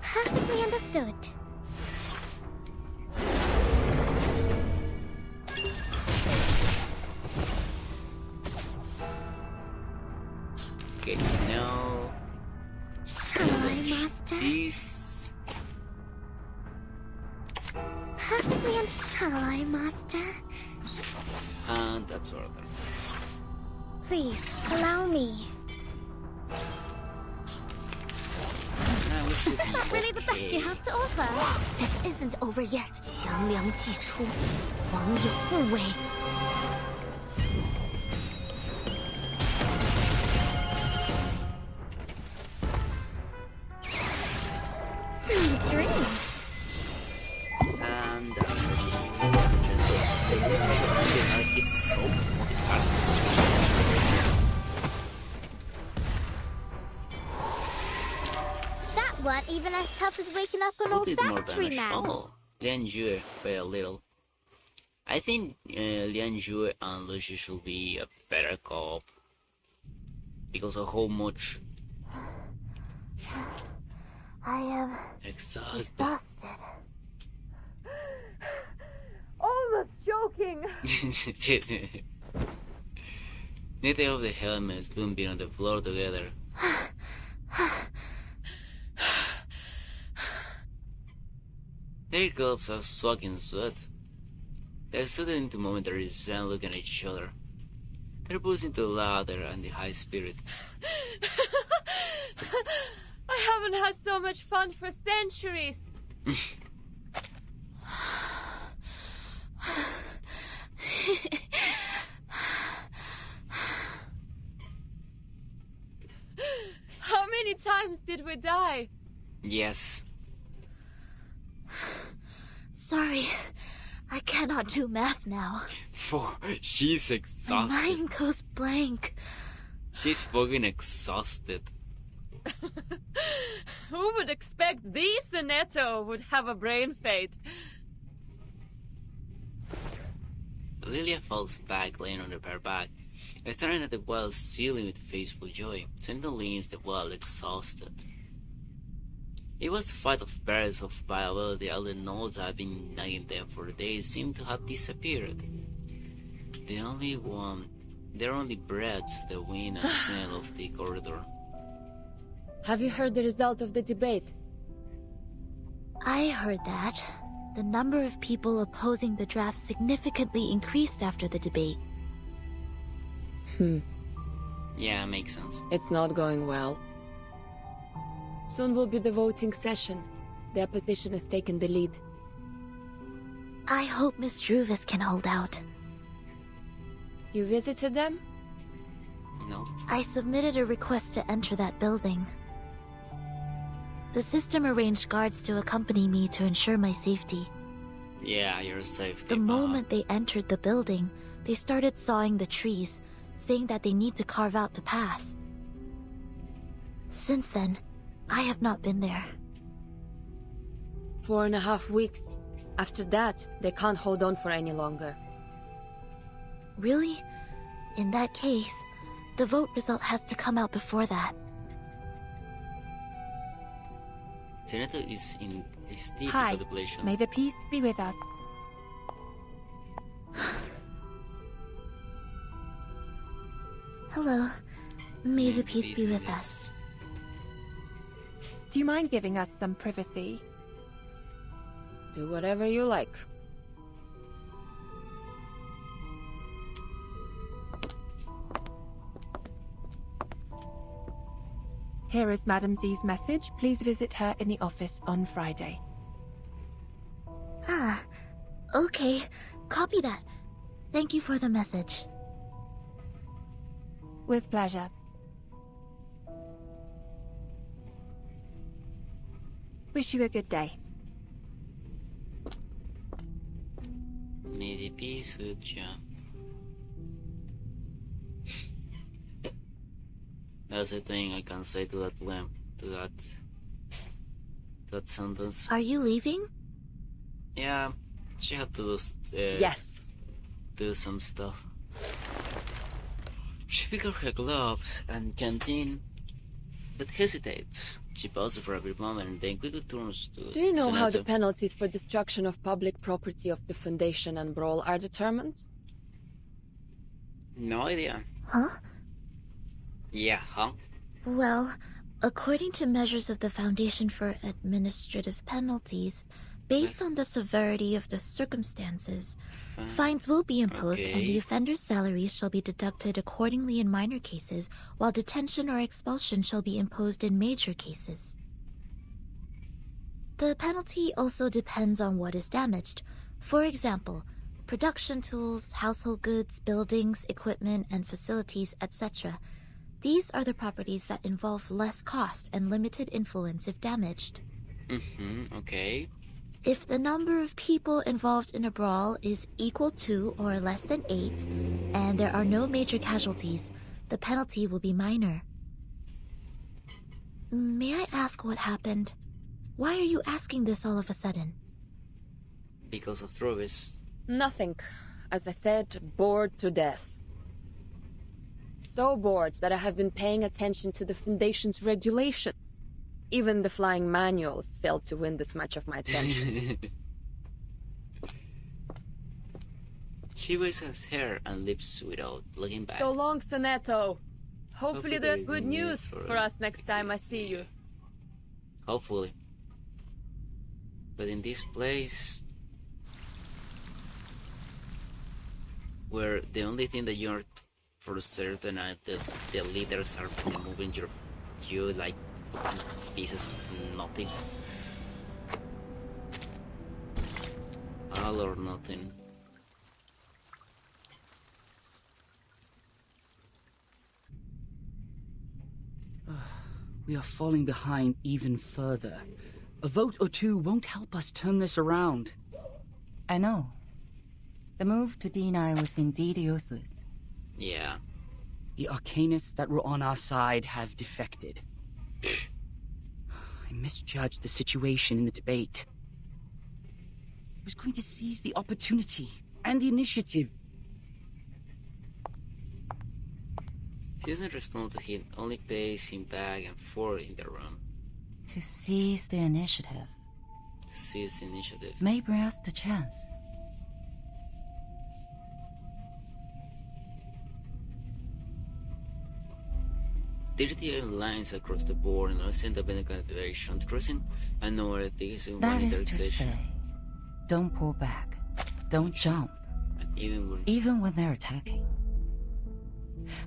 Perfectly understood. Okay, now Hello, Master. this. Perfectly Hello, Master. And that's order. Please, allow me. Now we should be Not really the best okay. you have to offer. This isn't over yet. 强梁既出，王有不为。 Some dreams. And that's it, ladies and gentlemen. It's so fucking hard to stream. That weren't even as tough as waking up an Who old did more factory damage? man. Oh, Lian Jue by a little. I think Lian Jue and Lucy should be a better co-op because of how much I am exhausted. Almost joking. Neither of the helmets don't be on the floor together. Their gloves are soaking sweat. They're suddenly into momentary zen looking at each other. They're boosting to the laughter and the high spirit. I haven't had so much fun for centuries. How many times did we die? Yes. Sorry, I cannot do math now. She's My exhausted. mind goes blank. She's fucking exhausted. Who would expect the Sonetto would have a brain fade? Lilia falls back, laying on her back, staring at the wall ceiling with faithful joy. Sentinel leans the wall, exhausted. It was a fight of barriers of viability. All the nodes that had been nagging them for days seemed to have disappeared. Their only breaths the wind and smell of the corridor. Have you heard the result of the debate? I heard that the number of people opposing the draft significantly increased after the debate. Yeah, makes sense. It's not going well. Soon will be the voting session. The opposition has taken the lead. I hope Miss Druvis can hold out. You visited them? No. I submitted a request to enter that building. The system arranged guards to accompany me to ensure my safety. Yeah, you're safe. The moment they entered the building, they started sawing the trees, saying that they need to carve out the path. Since then, I have not been there. 4.5 weeks. After that, they can't hold on for any longer. Really? In that case, the vote result has to come out before that. Senator is in a steep Hi, contemplation. may the peace be with us. Hello. May the peace be with us. Do you mind giving us some privacy? Do whatever you like. Here is Madame Z's message. Please visit her in the office on Friday. Ah, okay. Copy that. Thank you for the message. With pleasure. Wish you a good day. May the peace with you. That's the thing I can say to that lamp, to that sentence. Are you leaving? Yeah, she had to Yes. do some stuff. She picks up her gloves and canteen, but hesitates. She pauses for a brief moment and then quickly turns to Do you know how the Senator. penalties for destruction of public property of the Foundation and Brawl are determined? No idea. Huh? Yeah, huh? Well, according to measures of the Foundation for Administrative Penalties, based on the severity of the circumstances, fines will be imposed and the offender's salaries shall be deducted accordingly in minor cases, while detention or expulsion shall be imposed in major cases. The penalty also depends on what is damaged. For example, production tools, household goods, buildings, equipment, and facilities, etc. These are the properties that involve less cost and limited influence if damaged. Okay. If the number of people involved in a brawl is equal to or less than 8, and there are no major casualties, the penalty will be minor. May I ask what happened? Why are you asking this all of a sudden? Because of Travis. Nothing. As I said, bored to death. So bored that I have been paying attention to the Foundation's regulations. Even the flying manuals failed to win this much of my attention. She waves her hair and lips without looking back. So long, Soneto. Hopefully there's good news for us next time I see you. Hopefully. But in this place, where the only thing that you're for certain are the leaders are moving you like pieces of nothing. All or nothing. We are falling behind even further. A vote or two won't help us turn this around. I know. The move to deny was indeed useless. Yeah. The Arcanists that were on our side have defected. I misjudged the situation in the debate. I was going to seize the opportunity and the initiative. She doesn't respond to him, only pays him back and forth in the room. To seize the initiative. To seize the initiative. May bring us the chance. dirty lines across the board and also the ventilation crossing and nowhere this in That one is to say, don't pull back, don't jump, even when they're attacking.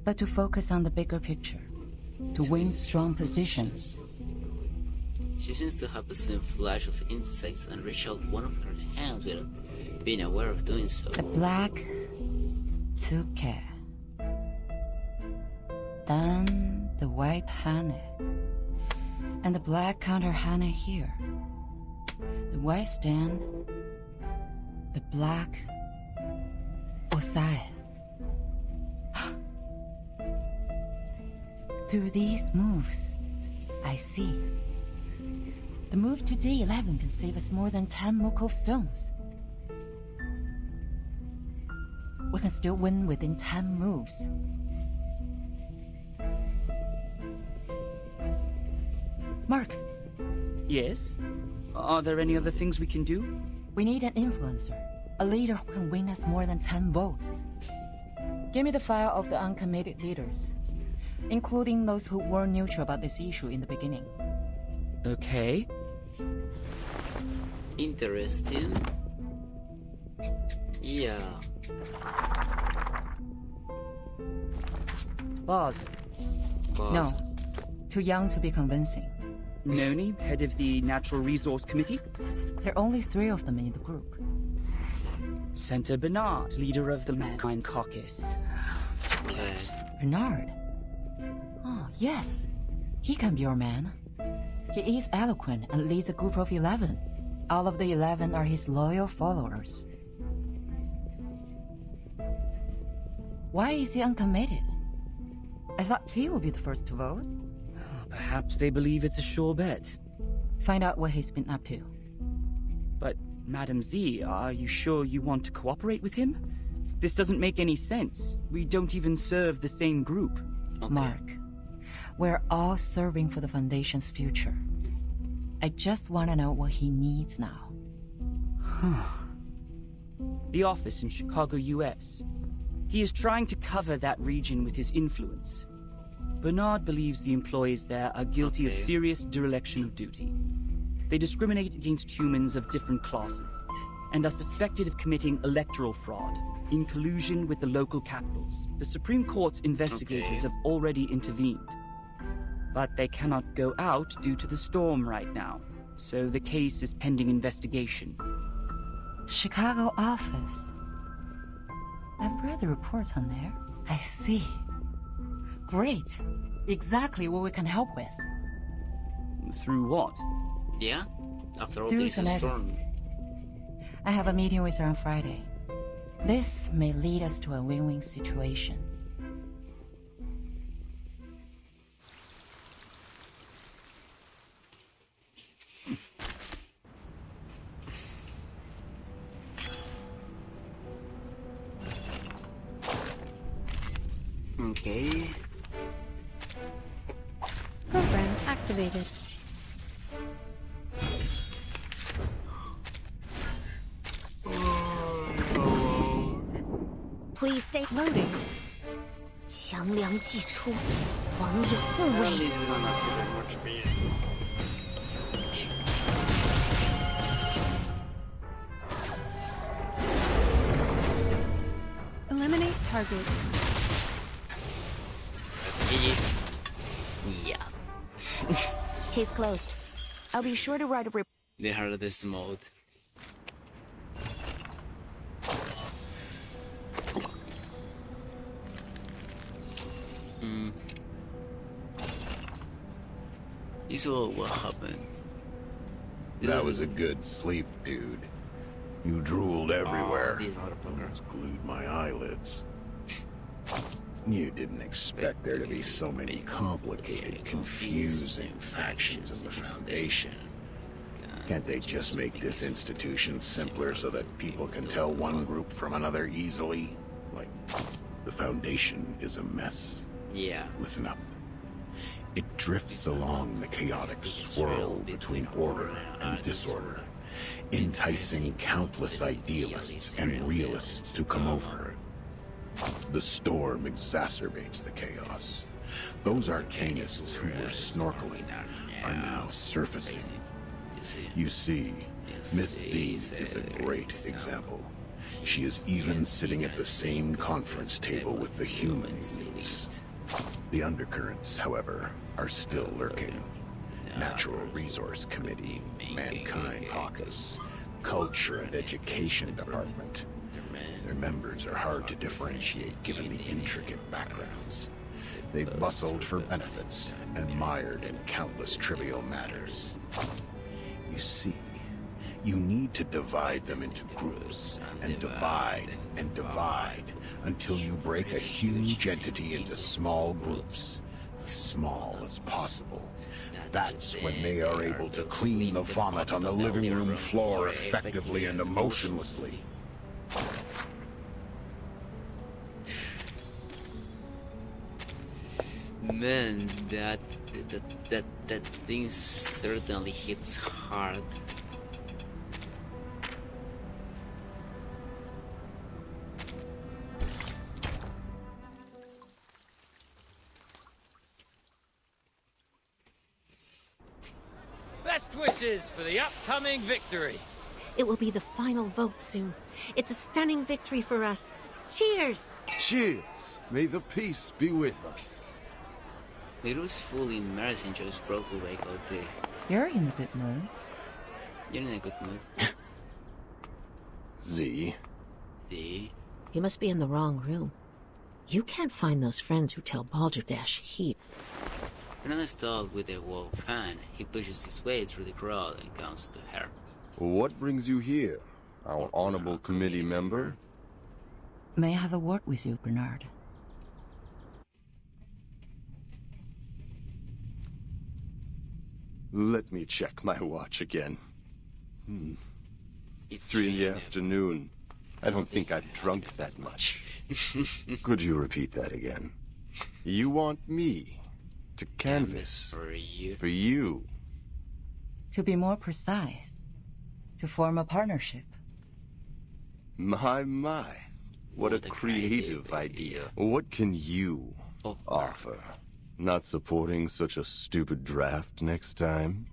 But to focus on the bigger picture, to win strong positions. She seems to have the same flash of insects and reach out one of her hands without being aware of doing so. The black tsuke. Then the white hane. And the black counter hane here. The white stand. The black osai. Through these moves, I see. The move to D11 can save us more than 10 Mukov stones. We can still win within 10 moves. Mark. Yes? Are there any other things we can do? We need an influencer. A leader who can win us more than 10 votes. Give me the file of the uncommitted leaders, including those who were neutral about this issue in the beginning. Okay. Interesting. Yeah. Boz. No. Too young to be convincing. Noni, head of the Natural Resource Committee? There are only 3 of them in the group. Senator Bernard, leader of the Mankind Caucus. Okay. Bernard? Oh, yes. He can be your man. He is eloquent and leads a group of 11. All of the 11 are his loyal followers. Why is he uncommitted? I thought he would be the first to vote. Perhaps they believe it's a sure bet. Find out what he's been up to. But, Madam Z, are you sure you want to cooperate with him? This doesn't make any sense. We don't even serve the same group. Okay. Mark, we're all serving for the Foundation's future. I just want to know what he needs now. The office in Chicago, US. He is trying to cover that region with his influence. Bernard believes the employees there are guilty of serious dereliction of duty. They discriminate against humans of different classes, and are suspected of committing electoral fraud, in collusion with the local capitals. The Supreme Court's investigators have already intervened. But they cannot go out due to the storm right now, so the case is pending investigation. Chicago office. I've read the reports on there. I see. Great. Exactly what we can help with. Through what? Yeah? After all, Through there's a storm. I have a meeting with her on Friday. This may lead us to a win-win situation. Okay. Program activated. Please stay loading. 强梁既出，王有不为。 Eliminate target. Yeah. Case closed. I'll be sure to write a report. They heard this mode. This is what happened. That was a good sleep, dude. You drooled everywhere. Almost glued my eyelids. You didn't expect there to be so many complicated, confusing factions in the Foundation. Can't they just make this institution simpler so that people can tell one group from another easily? Like, the Foundation is a mess. Yeah. Listen up. It drifts along the chaotic swirl between order and disorder, enticing countless idealists and realists to come over. The storm exacerbates the chaos, Those Arcanists who were snorkeling are now surfacing. You see, Miss Z is a great example. She is even sitting at the same conference table with the human elites. The undercurrents, however, are still lurking. Natural Resource Committee, Mankind Caucus, Culture and Education Department. Their members are hard to differentiate given the intricate backgrounds. They bustled for benefits and mired in countless trivial matters. You see, you need to divide them into groups, and divide until you break a huge entity into small groups, as small as possible. That's when they are able to clean the vomit on the living room floor effectively and emotionlessly. Man, that thing certainly hits hard. Best wishes for the upcoming victory. It will be the final vote soon. It's a stunning victory for us. Cheers! Cheers! May the peace be with us. Little's fully immersed in Joe's broken wake all day. You're in a good mood. You're in a good mood. Z? Z? You must be in the wrong room. You can't find those friends who tell Balderdash here. When I'm stuck with a wall fan, he pushes his way through the crowd and comes to her. What brings you here, our honorable committee member? May I have a word with you, Bernard? Let me check my watch again. It's 3 in the afternoon. I don't think I've drunk that much. Could you repeat that again? You want me to canvass for you? To be more precise, to form a partnership. My. What a creative idea. What can you offer? Not supporting such a stupid draft next time?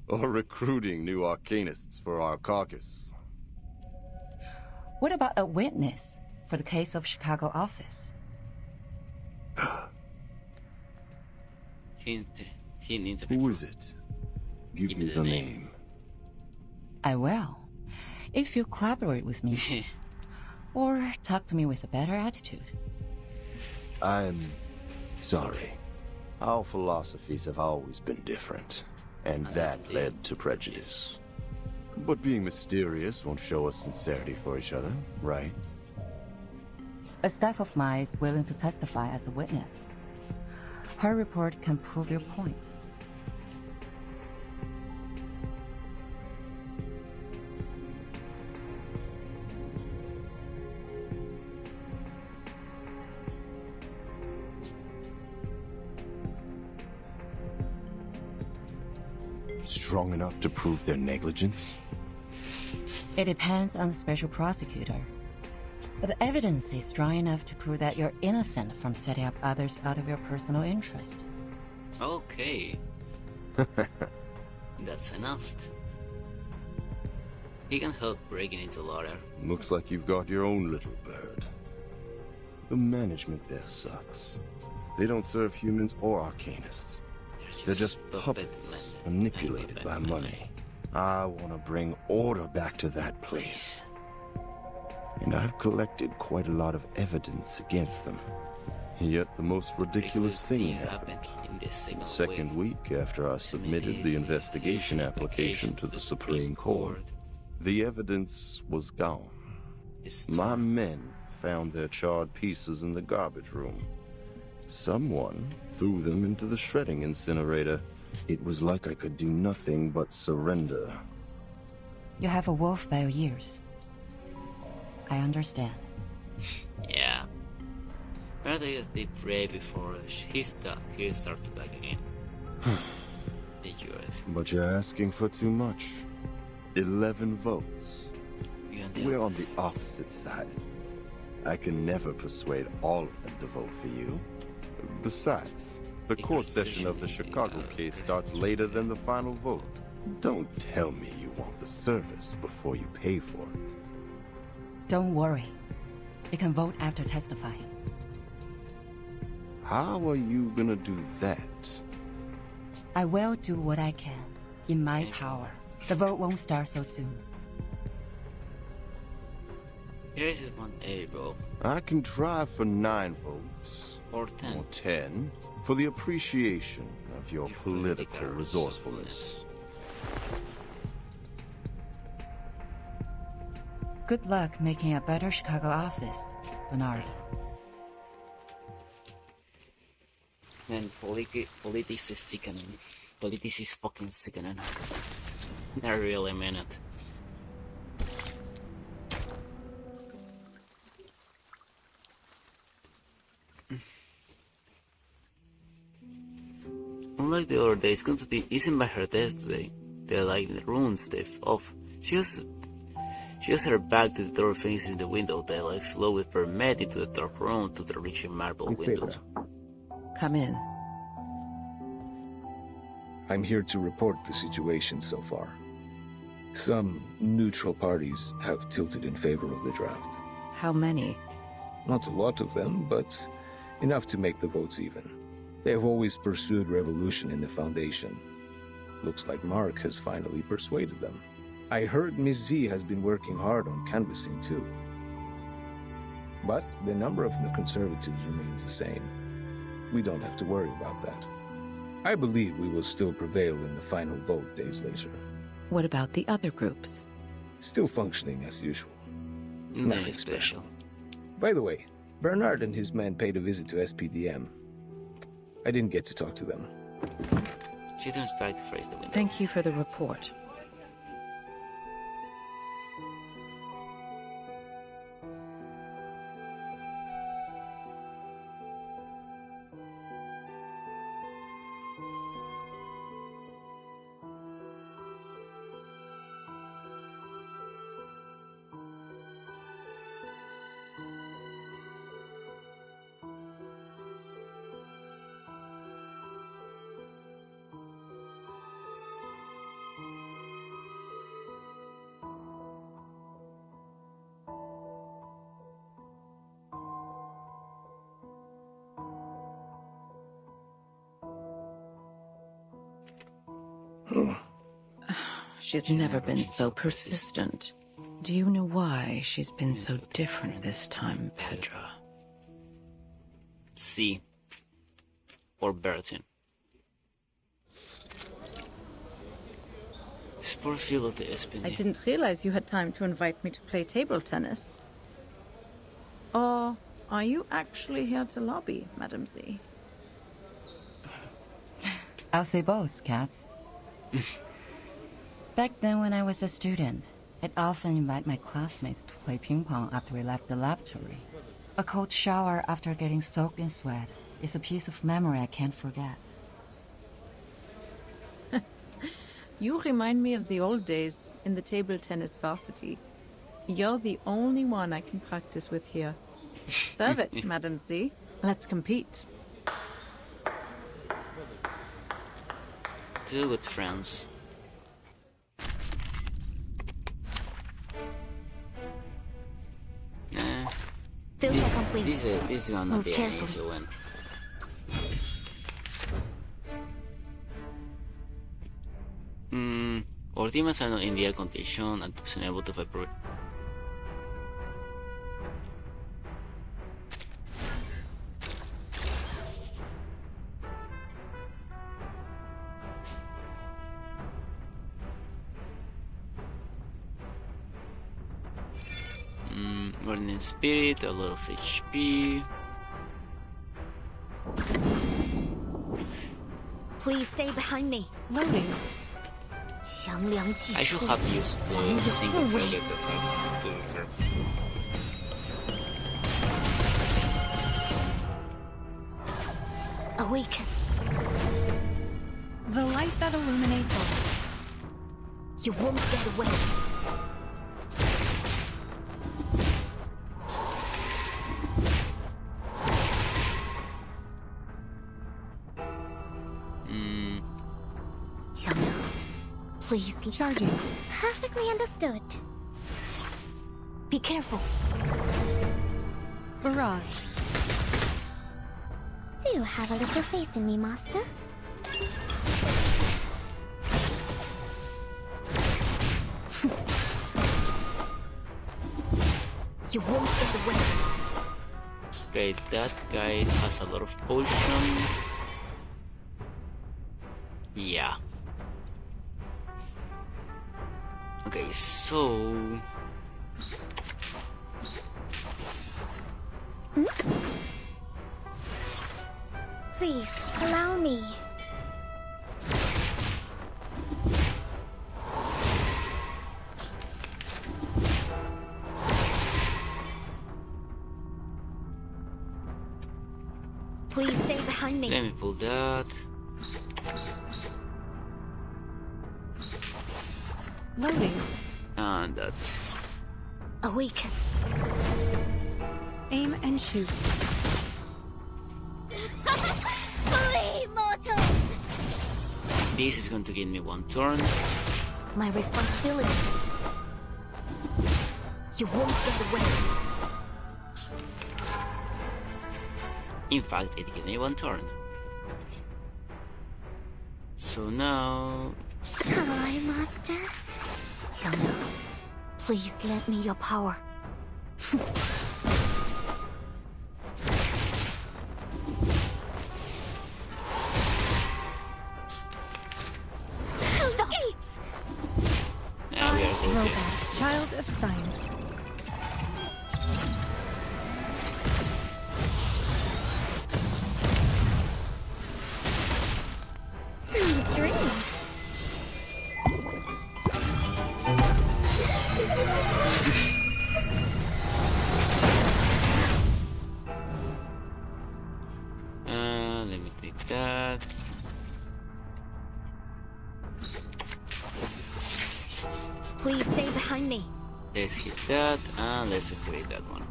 Or recruiting new Arcanists for our caucus? What about a witness for the case of Chicago office? Who is it? Give me the name. I will, if you collaborate with me. Or talk to me with a better attitude. I'm sorry. Our philosophies have always been different, and that led to prejudice. But being mysterious won't show us sincerity for each other, right? A staff of mine is willing to testify as a witness. Her report can prove your point. Strong enough to prove their negligence? It depends on the special prosecutor. But the evidence is strong enough to prove that you're innocent from setting up others out of your personal interest. Okay. That's enough. He can help breaking into Laura. Looks like you've got your own little bird. The management there sucks. They don't serve humans or Arcanists. They're just puppets, manipulated by money. I want to bring order back to that place. And I've collected quite a lot of evidence against them. Yet the most ridiculous thing happened. The second week after I submitted the investigation application to the Supreme Court, the evidence was gone. My men found their charred pieces in the garbage room. Someone threw them into the shredding incinerator. It was like I could do nothing but surrender. You have a wolf by your ears. I understand. Yeah. Rather you stay brave before he starts to back again. Dangerous. But you're asking for too much. 11 votes. We're on the opposite side. I can never persuade all of them to vote for you. Besides, the court session of the Chicago case starts later than the final vote. Don't tell me you want the service before you pay for it. Don't worry. You can vote after testifying. How are you gonna do that? I will do what I can, in my power. The vote won't start so soon. Here's one able. I can try for 9 votes. Or 10. Or 10. For the appreciation of your political resourcefulness. Good luck making a better Chicago office, Bernard. Man, politics is sickening. Politics is fucking sickening. I really mean it. Unlike the other days, Constantine isn't by her desk today. They're like the runes they've off. She has her back to the door facing the window. They like slowly permit into the dark room to the rich marble windows. Come in. I'm here to report the situation so far. Some neutral parties have tilted in favor of the draft. How many? Not a lot of them, but enough to make the votes even. They have always pursued revolution in the Foundation. Looks like Mark has finally persuaded them. I heard Miss Z has been working hard on canvassing too. But the number of the conservatives remains the same. We don't have to worry about that. I believe we will still prevail in the final vote days later. What about the other groups? Still functioning as usual. Nothing special. By the way, Bernard and his men paid a visit to SPDM. I didn't get to talk to them. She turns back to face the window. Thank you for the report. She's never been so persistent. Do you know why she's been so different this time, Pedro? C. Or Bertin. This poor feel of the SPD. I didn't realize you had time to invite me to play table tennis. Or are you actually here to lobby, Madam Z? I'll say both, Cats. Back then when I was a student, I'd often invite my classmates to play ping pong after we left the laboratory. A cold shower after getting soaked in sweat is a piece of memory I can't forget. You remind me of the old days in the table tennis varsity. You're the only one I can practice with here. Serve it, Madam Z. Let's compete. Two good friends. Nah. This is gonna be an easy win. Our teams are not in the air condition and to be able to vibrate. Burning spirit, a lot of HP. Please stay behind me. Loading. I should have used the single target attack to refer. Awaken. The light that illuminates all. You won't get away. Please. Charging. Perfectly understood. Be careful. Barrage. Do have a little faith in me, Master. You won't get away. Okay, that guy has a lot of potion. Yeah. Okay, so... Please, allow me. Please stay behind me. Let me pull that. Loading. And that. Awaken. Aim and shoot. Flee, mortals! This is going to give me one turn. My responsibility. You won't get away. In fact, it gave me one turn. So now... Shall I, Master? Yana, please lend me your power. Those gates! Yeah, we are good. Robot. Child of science. Sweet dreams. Let me take that. Please stay behind me. Let's hit that and let's activate that one.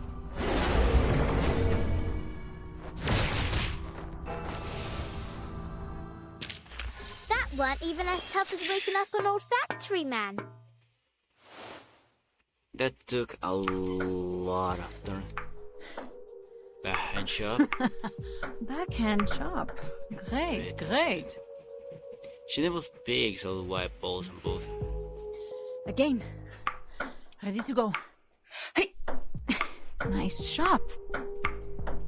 That weren't even as tough as waking up an old factory man. That took a lot of turn. Backhand shot. Backhand chop. Great, great. She was big, so I'll wipe balls on both. Again. Ready to go. Hey. Nice shot.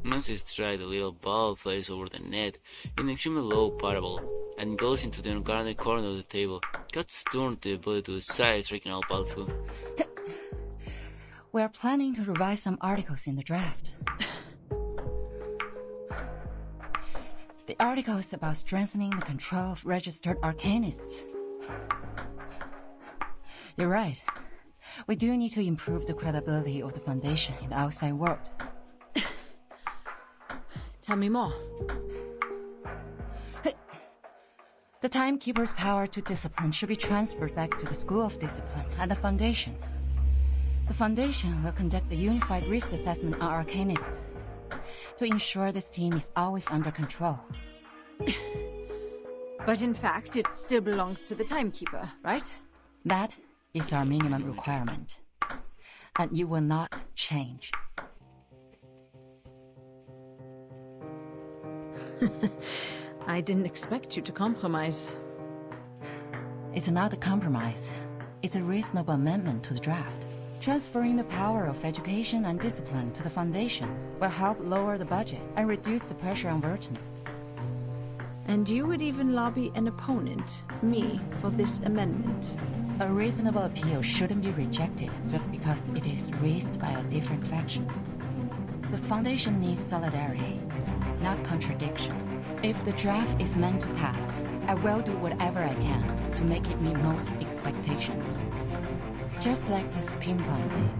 Once he strikes, the little ball flies over the net in an extremely low parabole and goes into the unguarded corner of the table. Cuts turned the bullet to the side, striking out Vai-suil. We're planning to revise some articles in the draft. The article is about strengthening the control of registered arcanists. You're right. We do need to improve the credibility of the Foundation in the outside world. Tell me more. The Timekeeper's power to discipline should be transferred back to the School of Discipline and the Foundation. The Foundation will conduct a unified risk assessment on arcanists to ensure this team is always under control. But in fact, it still belongs to the Timekeeper, right? That is our minimum requirement. And you will not change. I didn't expect you to compromise. It's not a compromise. It's a reasonable amendment to the draft. Transferring the power of education and discipline to the Foundation will help lower the budget and reduce the pressure on Burton. And you would even lobby an opponent, me, for this amendment. A reasonable appeal shouldn't be rejected just because it is raised by a different faction. The Foundation needs solidarity, not contradiction. If the draft is meant to pass, I will do whatever I can to make it meet most expectations. Just like this ping pong game.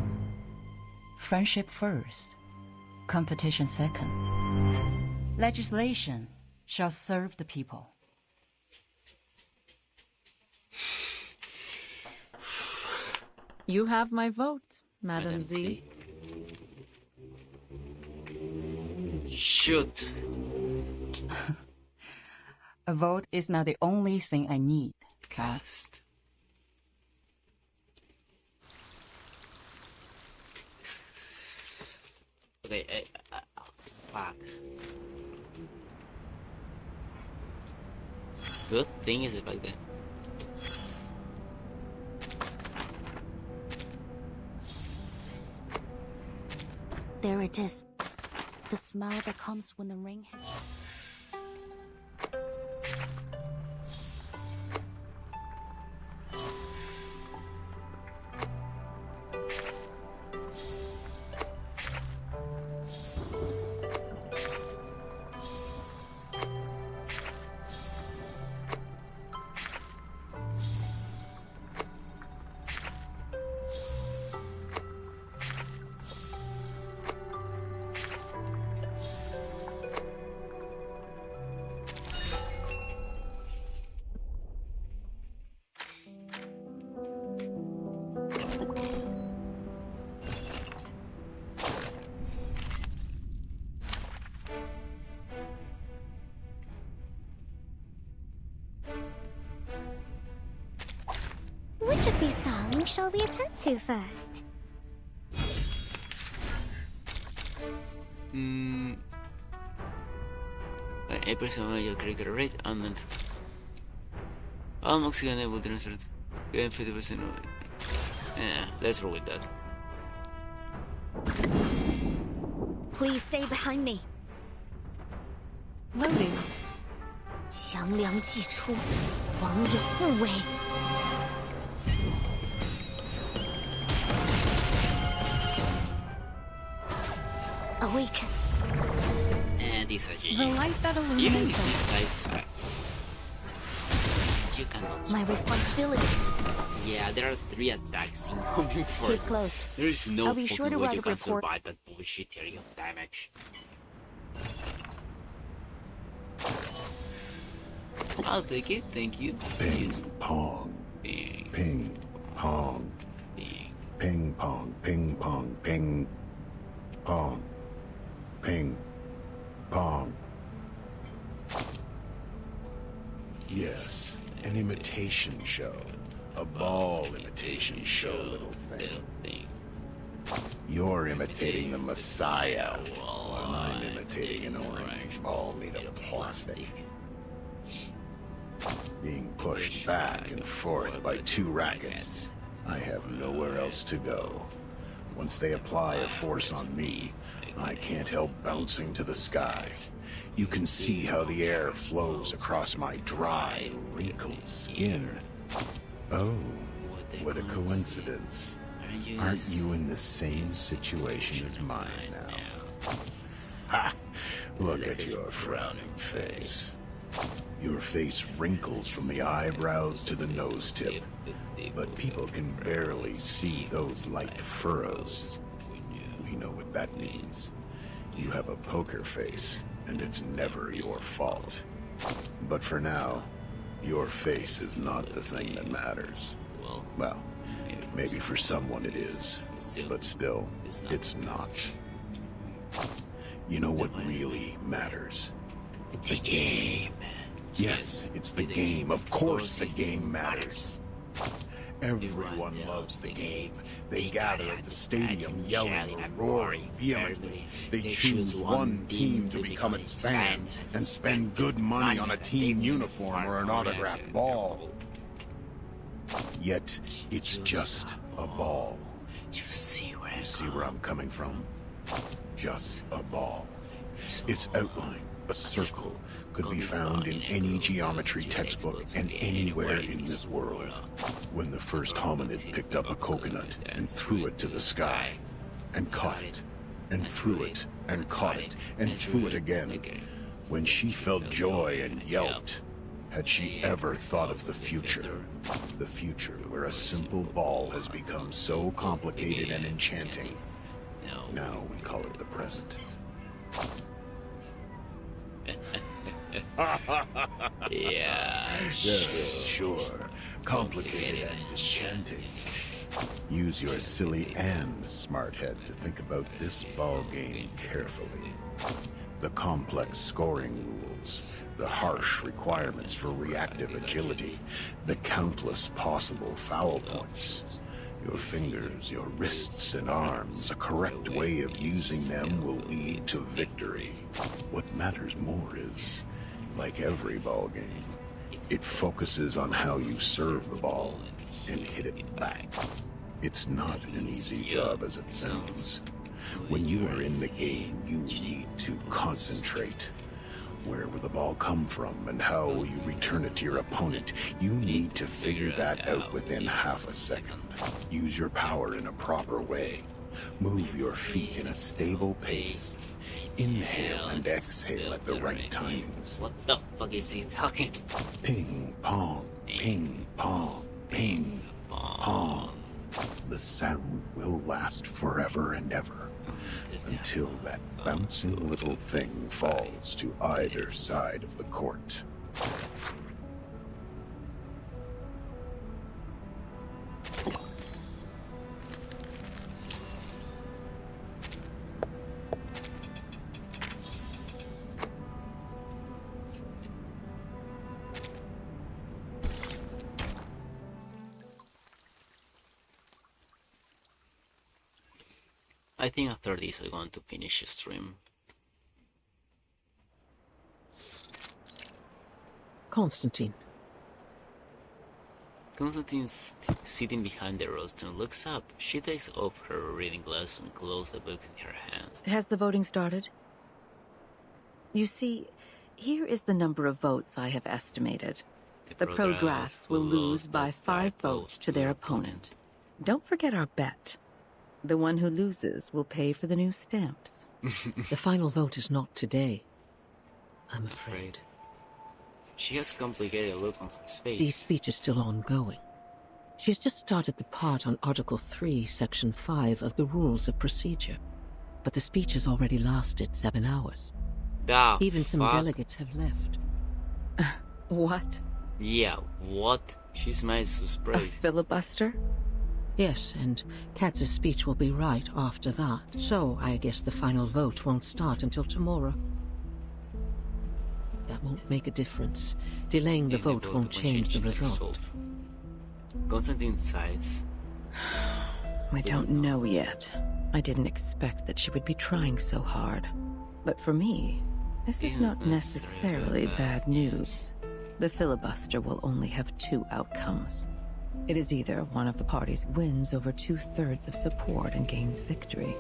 Friendship first, competition second. Legislation shall serve the people. You have my vote, Madam Z. Shoot! A vote is not the only thing I need. Cast. Okay, fuck. Good thing is it back there. There it is. The smile that comes when the ring hits. Which of these darlings shall we attend to first? Every time you create a rate and almost unable to answer it. Game 50%. Yeah, let's roll with that. Please stay behind me. Loading. 强梁既出，王有不为。 Awaken. And this is The light that even illuminates if this us. guy sucks, you cannot. My responsibility. Yeah, there are 3 attacks incoming for. Case closed. There is no I'll be sure to fucking way write you a can report. survive that bullshit area of damage. I'll take it, thank you. Ping pong. Ping. Ping pong. Ping. Ping pong. Ping pong. Ping pong. Ping pong. Yes, an imitation show. A ball imitation show, little thing. You're imitating the Messiah, while I'm imitating an orange ball made of plastic. Being pushed back and forth by 2 rackets, I have nowhere else to go. Once they apply a force on me, I can't help bouncing to the sky. You can see how the air flows across my dry, wrinkled skin. Oh, what a coincidence. Aren't you in the same situation as mine now? Ha! Look at your frowning face. Your face wrinkles from the eyebrows to the nose tip, but people can barely see those light furrows. We know what that means. You have a poker face, and it's never your fault. But for now, your face is not the thing that matters. Well, maybe for someone it is, but still, it's not. You know what really matters? The game. Yes, it's the game. Of course the game matters. Everyone loves the game. They gather at the stadium yelling and roaring vehemently. They choose one team to become its fan and spend good money on a team uniform or an autographed ball. Yet, it's just a ball. You see where I'm coming from? Just a ball. Its outline, a circle, could be found in any geometry textbook and anywhere in this world. When the first hominid picked up a coconut and threw it to the sky, and caught it, and threw it, and caught it, and threw it again, when she felt joy and yelped, had she ever thought of the future? The future where a simple ball has become so complicated and enchanting. Now we call it the present. Yeah, sure. Complicated and enchanting. Use your silly and smart head to think about this ball game carefully. The complex scoring rules, the harsh requirements for reactive agility, the countless possible foul points. Your fingers, your wrists and arms, a correct way of using them will lead to victory. What matters more is, like every ball game, it focuses on how you serve the ball and hit it back. It's not an easy job as it sounds. When you are in the game, you need to concentrate. Where will the ball come from and how will you return it to your opponent? You need to figure that out within half a second. Use your power in a proper way. Move your feet in a stable pace. Inhale and exhale at the right timings. What the fuck is he talking? Ping, pong, ping, pong, ping, pong. The sound will last forever and ever, until that bouncing little thing falls to either side of the court. I think after this I'm going to finish the stream. Constantine. Constantine's sitting behind the rostrum, looks up. She takes off her reading glasses and closes the book in her hands. Has the voting started? You see, here is the number of votes I have estimated. The pro-drafts will lose by 5 votes to their opponent. Don't forget our bet. The one who loses will pay for the new stamps. The final vote is not today, I'm afraid. She has a complicated look on her face. Zee's speech is still ongoing. She has just started the part on Article 3, Section 5 of the Rules of Procedure. But the speech has already lasted 7 hours. Even some delegates have left. What? Yeah, what? She's made so spray. A filibuster? Yes, and Katz's speech will be right after that. So I guess the final vote won't start until tomorrow. That won't make a difference. Delaying the vote won't change the result. Constantine sighs. I don't know yet. I didn't expect that she would be trying so hard. But for me, this is not necessarily bad news. The filibuster will only have 2 outcomes. It is either one of the parties wins over 2/3 of support and gains victory,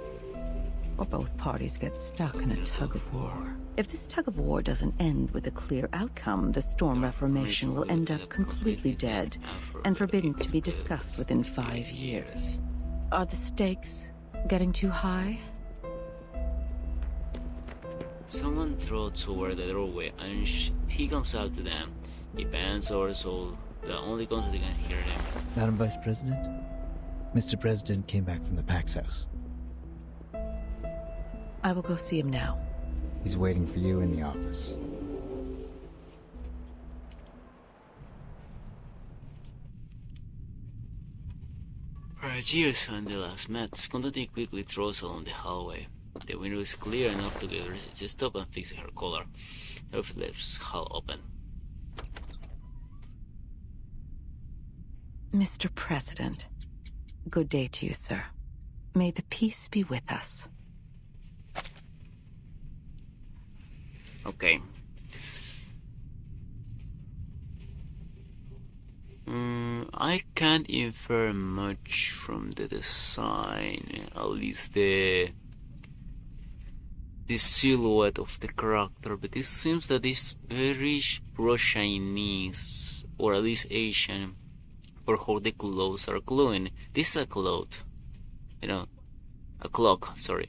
or both parties get stuck in a tug-of-war. If this tug-of-war doesn't end with a clear outcome, the Storm Reformation will end up completely dead and forbidden to be discussed within 5 years. Are the stakes getting too high? Someone throws toward the doorway and he comes out to them. He bends over so the only Constantine can hear him. Madam Vice President, Mr. President came back from the Pax House. I will go see him now. He's waiting for you in the office. For years when they last met, Constantine quickly throws along the hallway. The window is clear enough to get her to stop and fix her collar. The left hall open. Mr. President, good day to you, sir. May the peace be with us. Okay. I can't infer much from the design, at least the silhouette of the character, but it seems that it's very pro-Chinese, or at least Asian, for how the clothes are glowing. This is a cloth, a clock, sorry.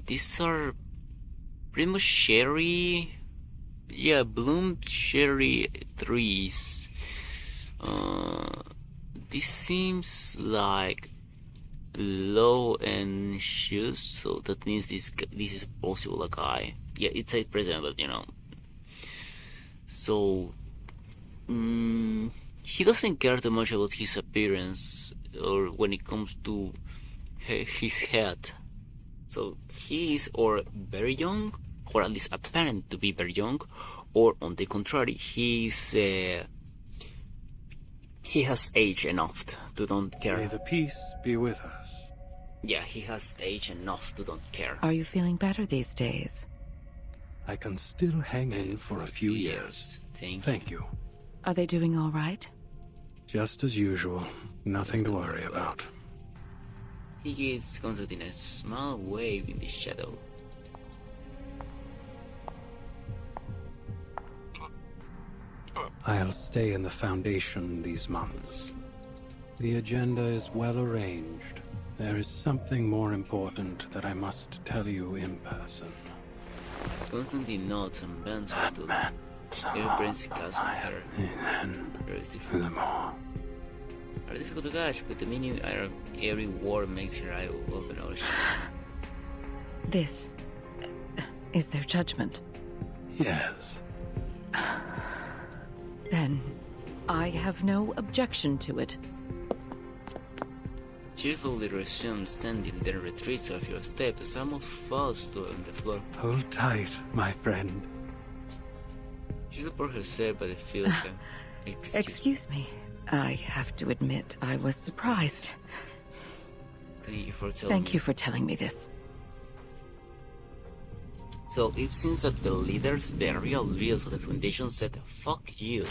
These are pretty much cherry, bloomed cherry trees. This seems like low-end shoes, so that means this is possible a guy. Yeah, it's a president, but so he doesn't care too much about his appearance or when it comes to his head. So he is or very young, or at least apparent to be very young, or on the contrary, he has aged enough to don't care. May the peace be with us. Yeah, he has age enough to don't care. Are you feeling better these days? I can still hang in for a few years. Thank you. Are they doing all right? Just as usual. Nothing to worry about. He gives Constantine a small wave in the shadow. I'll stay in the Foundation these months. The agenda is well arranged. There is something more important that I must tell you in person. Constantine nods and bends her to her brains cast on her. Very difficult. Very difficult to catch, but the meaning of every word makes her eye open ocean. This is their judgment. Yes. Then I have no objection to it. She slowly resumes standing, then retreats a few steps as almost falls to on the floor. Hold tight, my friend. She supports herself by the field. Excuse me. I have to admit, I was surprised. Thank you for telling me this. So it seems that the leaders, the real leaders of the Foundation said, fuck you.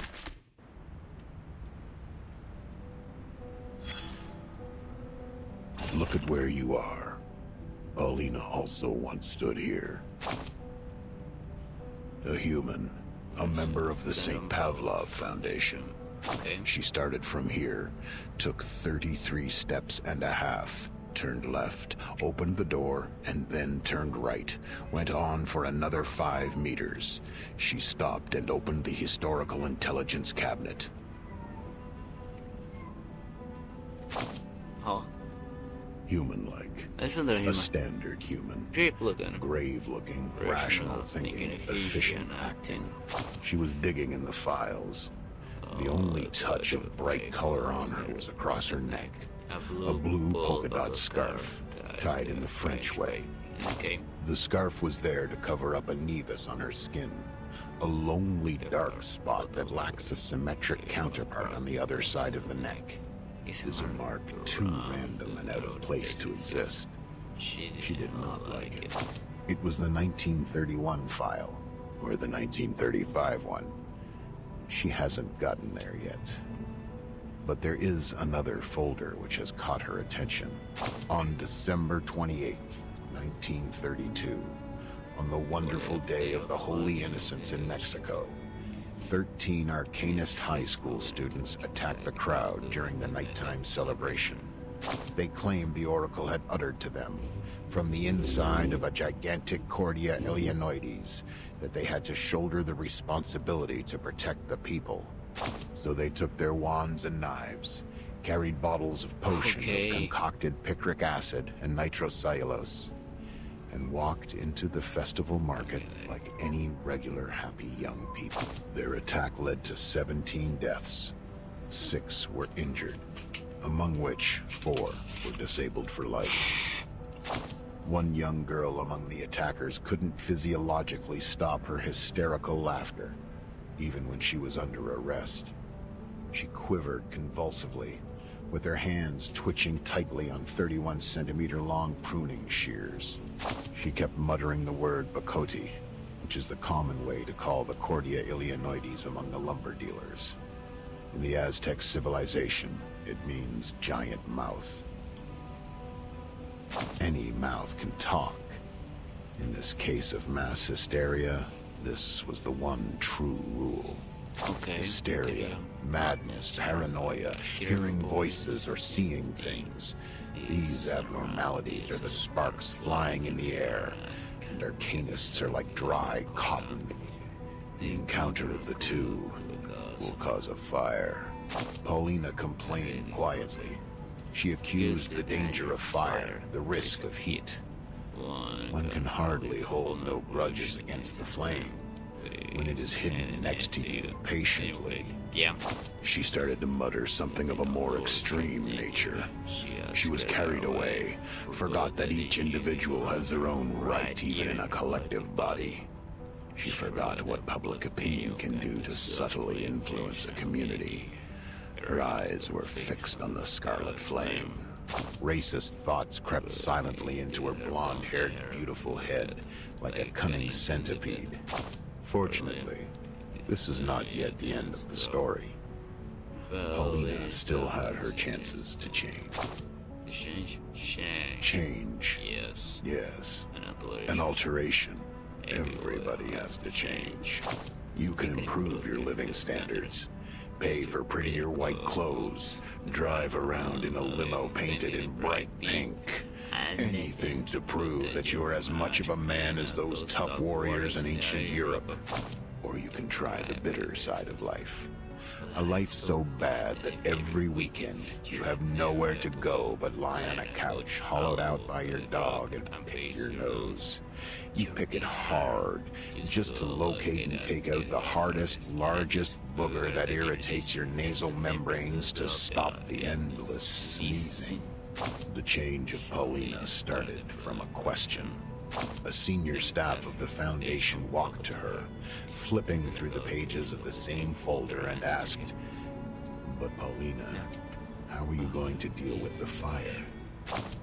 Look at where you are. Paulina also once stood here. A human, a member of the St. Pavlov Foundation. She started from here, took 33 steps and a half, turned left, opened the door, and then turned right, went on for another 5 meters. She stopped and opened the historical intelligence cabinet. Huh? Human-like. A standard human. Grave-looking, rational thinking, efficient acting. She was digging in the files. The only touch of bright color on her was across her neck. A blue polka dot scarf, tied in the French way. The scarf was there to cover up a nevus on her skin. A lonely dark spot that lacks a symmetric counterpart on the other side of the neck. Is a mark too random and out of place to exist. She did not like it. It was the 1931 file, or the 1935 one. She hasn't gotten there yet. But there is another folder which has caught her attention. On December 28th, 1932, on the wonderful day of the Holy Innocents in Mexico, 13 Arcanist high school students attacked the crowd during the nighttime celebration. They claimed the Oracle had uttered to them, from the inside of a gigantic Cordia Ilianoides, that they had to shoulder the responsibility to protect the people. So they took their wands and knives, carried bottles of potion of concocted picric acid and nitrocellulose, and walked into the festival market like any regular happy young people. Their attack led to 17 deaths. 6 were injured, among which 4 were disabled for life. One young girl among the attackers couldn't physiologically stop her hysterical laughter, even when she was under arrest. She quivered convulsively, with her hands twitching tightly on 31-centimeter-long pruning shears. She kept muttering the word Bakoti, which is the common way to call the Cordia Ilianoides among the lumber dealers. In the Aztec civilization, it means giant mouth. Any mouth can talk. In this case of mass hysteria, this was the one true rule. Hysteria, madness, paranoia, hearing voices or seeing things. These abnormalities are the sparks flying in the air, and Arcanists are like dry cotton. The encounter of the two will cause a fire. Paulina complained quietly. She accused the danger of fire, the risk of heat. One can hardly hold no grudges against the flame when it is hidden next to you patiently. She started to mutter something of a more extreme nature. She was carried away, forgot that each individual has their own right even in a collective body. She forgot what public opinion can do to subtly influence a community. Her eyes were fixed on the scarlet flame. Racist thoughts crept silently into her blonde-haired, beautiful head, like a cunning centipede. Fortunately, this is not yet the end of the story. Paulina still had her chances to change. Change. Yes. An alteration. Everybody has to change. You can improve your living standards. Pay for prettier white clothes. Drive around in a limo painted in bright pink. Anything to prove that you're as much of a man as those tough warriors in ancient Europe. Or you can try the bitter side of life. A life so bad that every weekend you have nowhere to go but lie on a couch hollowed out by your dog and pick your nose. You pick it hard, just to locate and take out the hardest, largest booger that irritates your nasal membranes to stop the endless sneezing. The change of Paulina started from a question. A senior staff of the Foundation walked to her, flipping through the pages of the same folder and asked, "But Paulina, how are you going to deal with the fire?"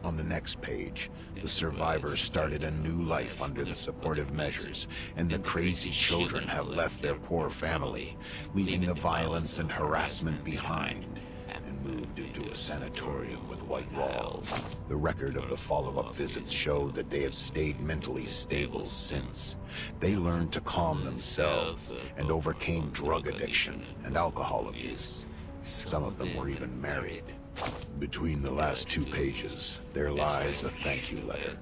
On the next page, the survivors started a new life under the supportive measures, and the crazy children have left their poor family, leaving the violence and harassment behind, and moved into a sanatorium with white walls. The record of the follow-up visits showed that they have stayed mentally stable since. They learned to calm themselves and overcame drug addiction and alcohol abuse. Some of them were even married. Between the last 2 pages, there lies a thank you letter.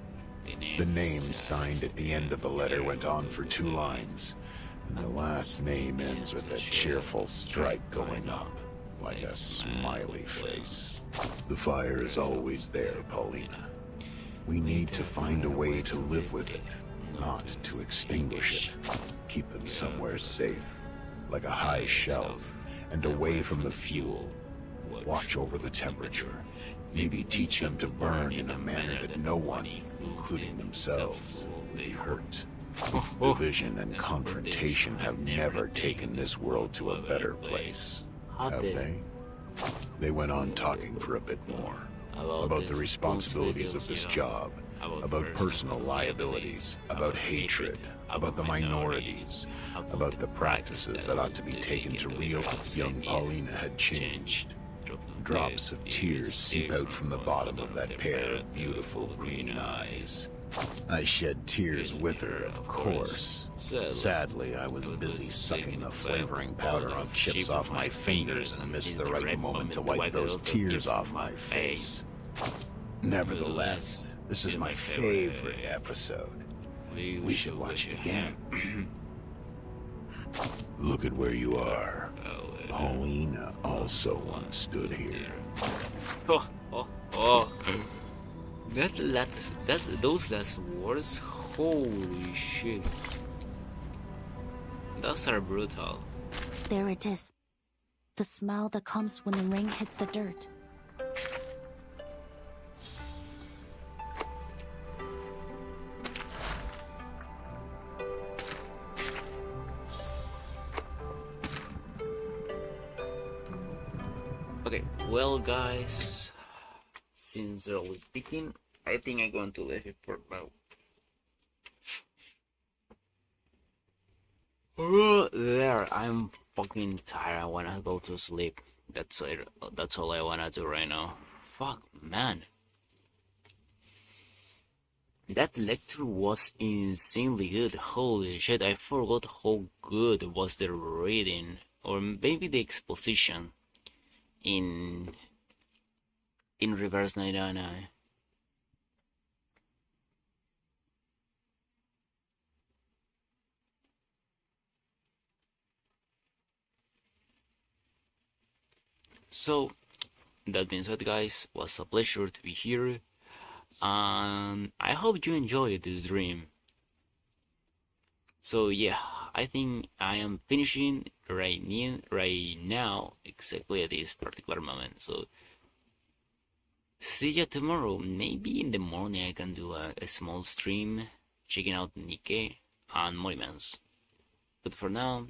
The name signed at the end of the letter went on for 2 lines, and the last name ends with a cheerful stripe going up, like a smiley face. The fire is always there, Paulina. We need to find a way to live with it, not to extinguish it. Keep them somewhere safe, like a high shelf, and away from the fuel. Watch over the temperature. Maybe teach them to burn in a manner that no one, including themselves, will be hurt. Division and confrontation have never taken this world to a better place, have they? They went on talking for a bit more. About the responsibilities of this job, about personal liabilities, about hatred, about the minorities, about the practices that ought to be taken to realize young Paulina had changed. Drops of tears seep out from the bottom of that pair of beautiful green eyes. I shed tears with her, of course. Sadly, I was busy sucking the flavoring powder on chips off my fingers and missed the right moment to wipe those tears off my face. Nevertheless, this is my favorite episode. We should watch it again. Look at where you are. Paulina also once stood here. Those last words, holy shit. Those are brutal. There it is. The smile that comes when the rain hits the dirt. Okay, well guys, sincerely speaking, I think I'm going to leave it for now. There, I'm fucking tired. I wanna go to sleep. That's it. That's all I wanna do right now. Fuck, man. That lecture was insanely good. Holy shit, I forgot how good was the reading, or maybe the exposition in Reverse 99. So that being said, guys, it was a pleasure to be here, and I hope you enjoyed this dream. So yeah, I think I am finishing right now, exactly at this particular moment. So see ya tomorrow. Maybe in the morning I can do a small stream checking out Nikke and Monuments. But for now,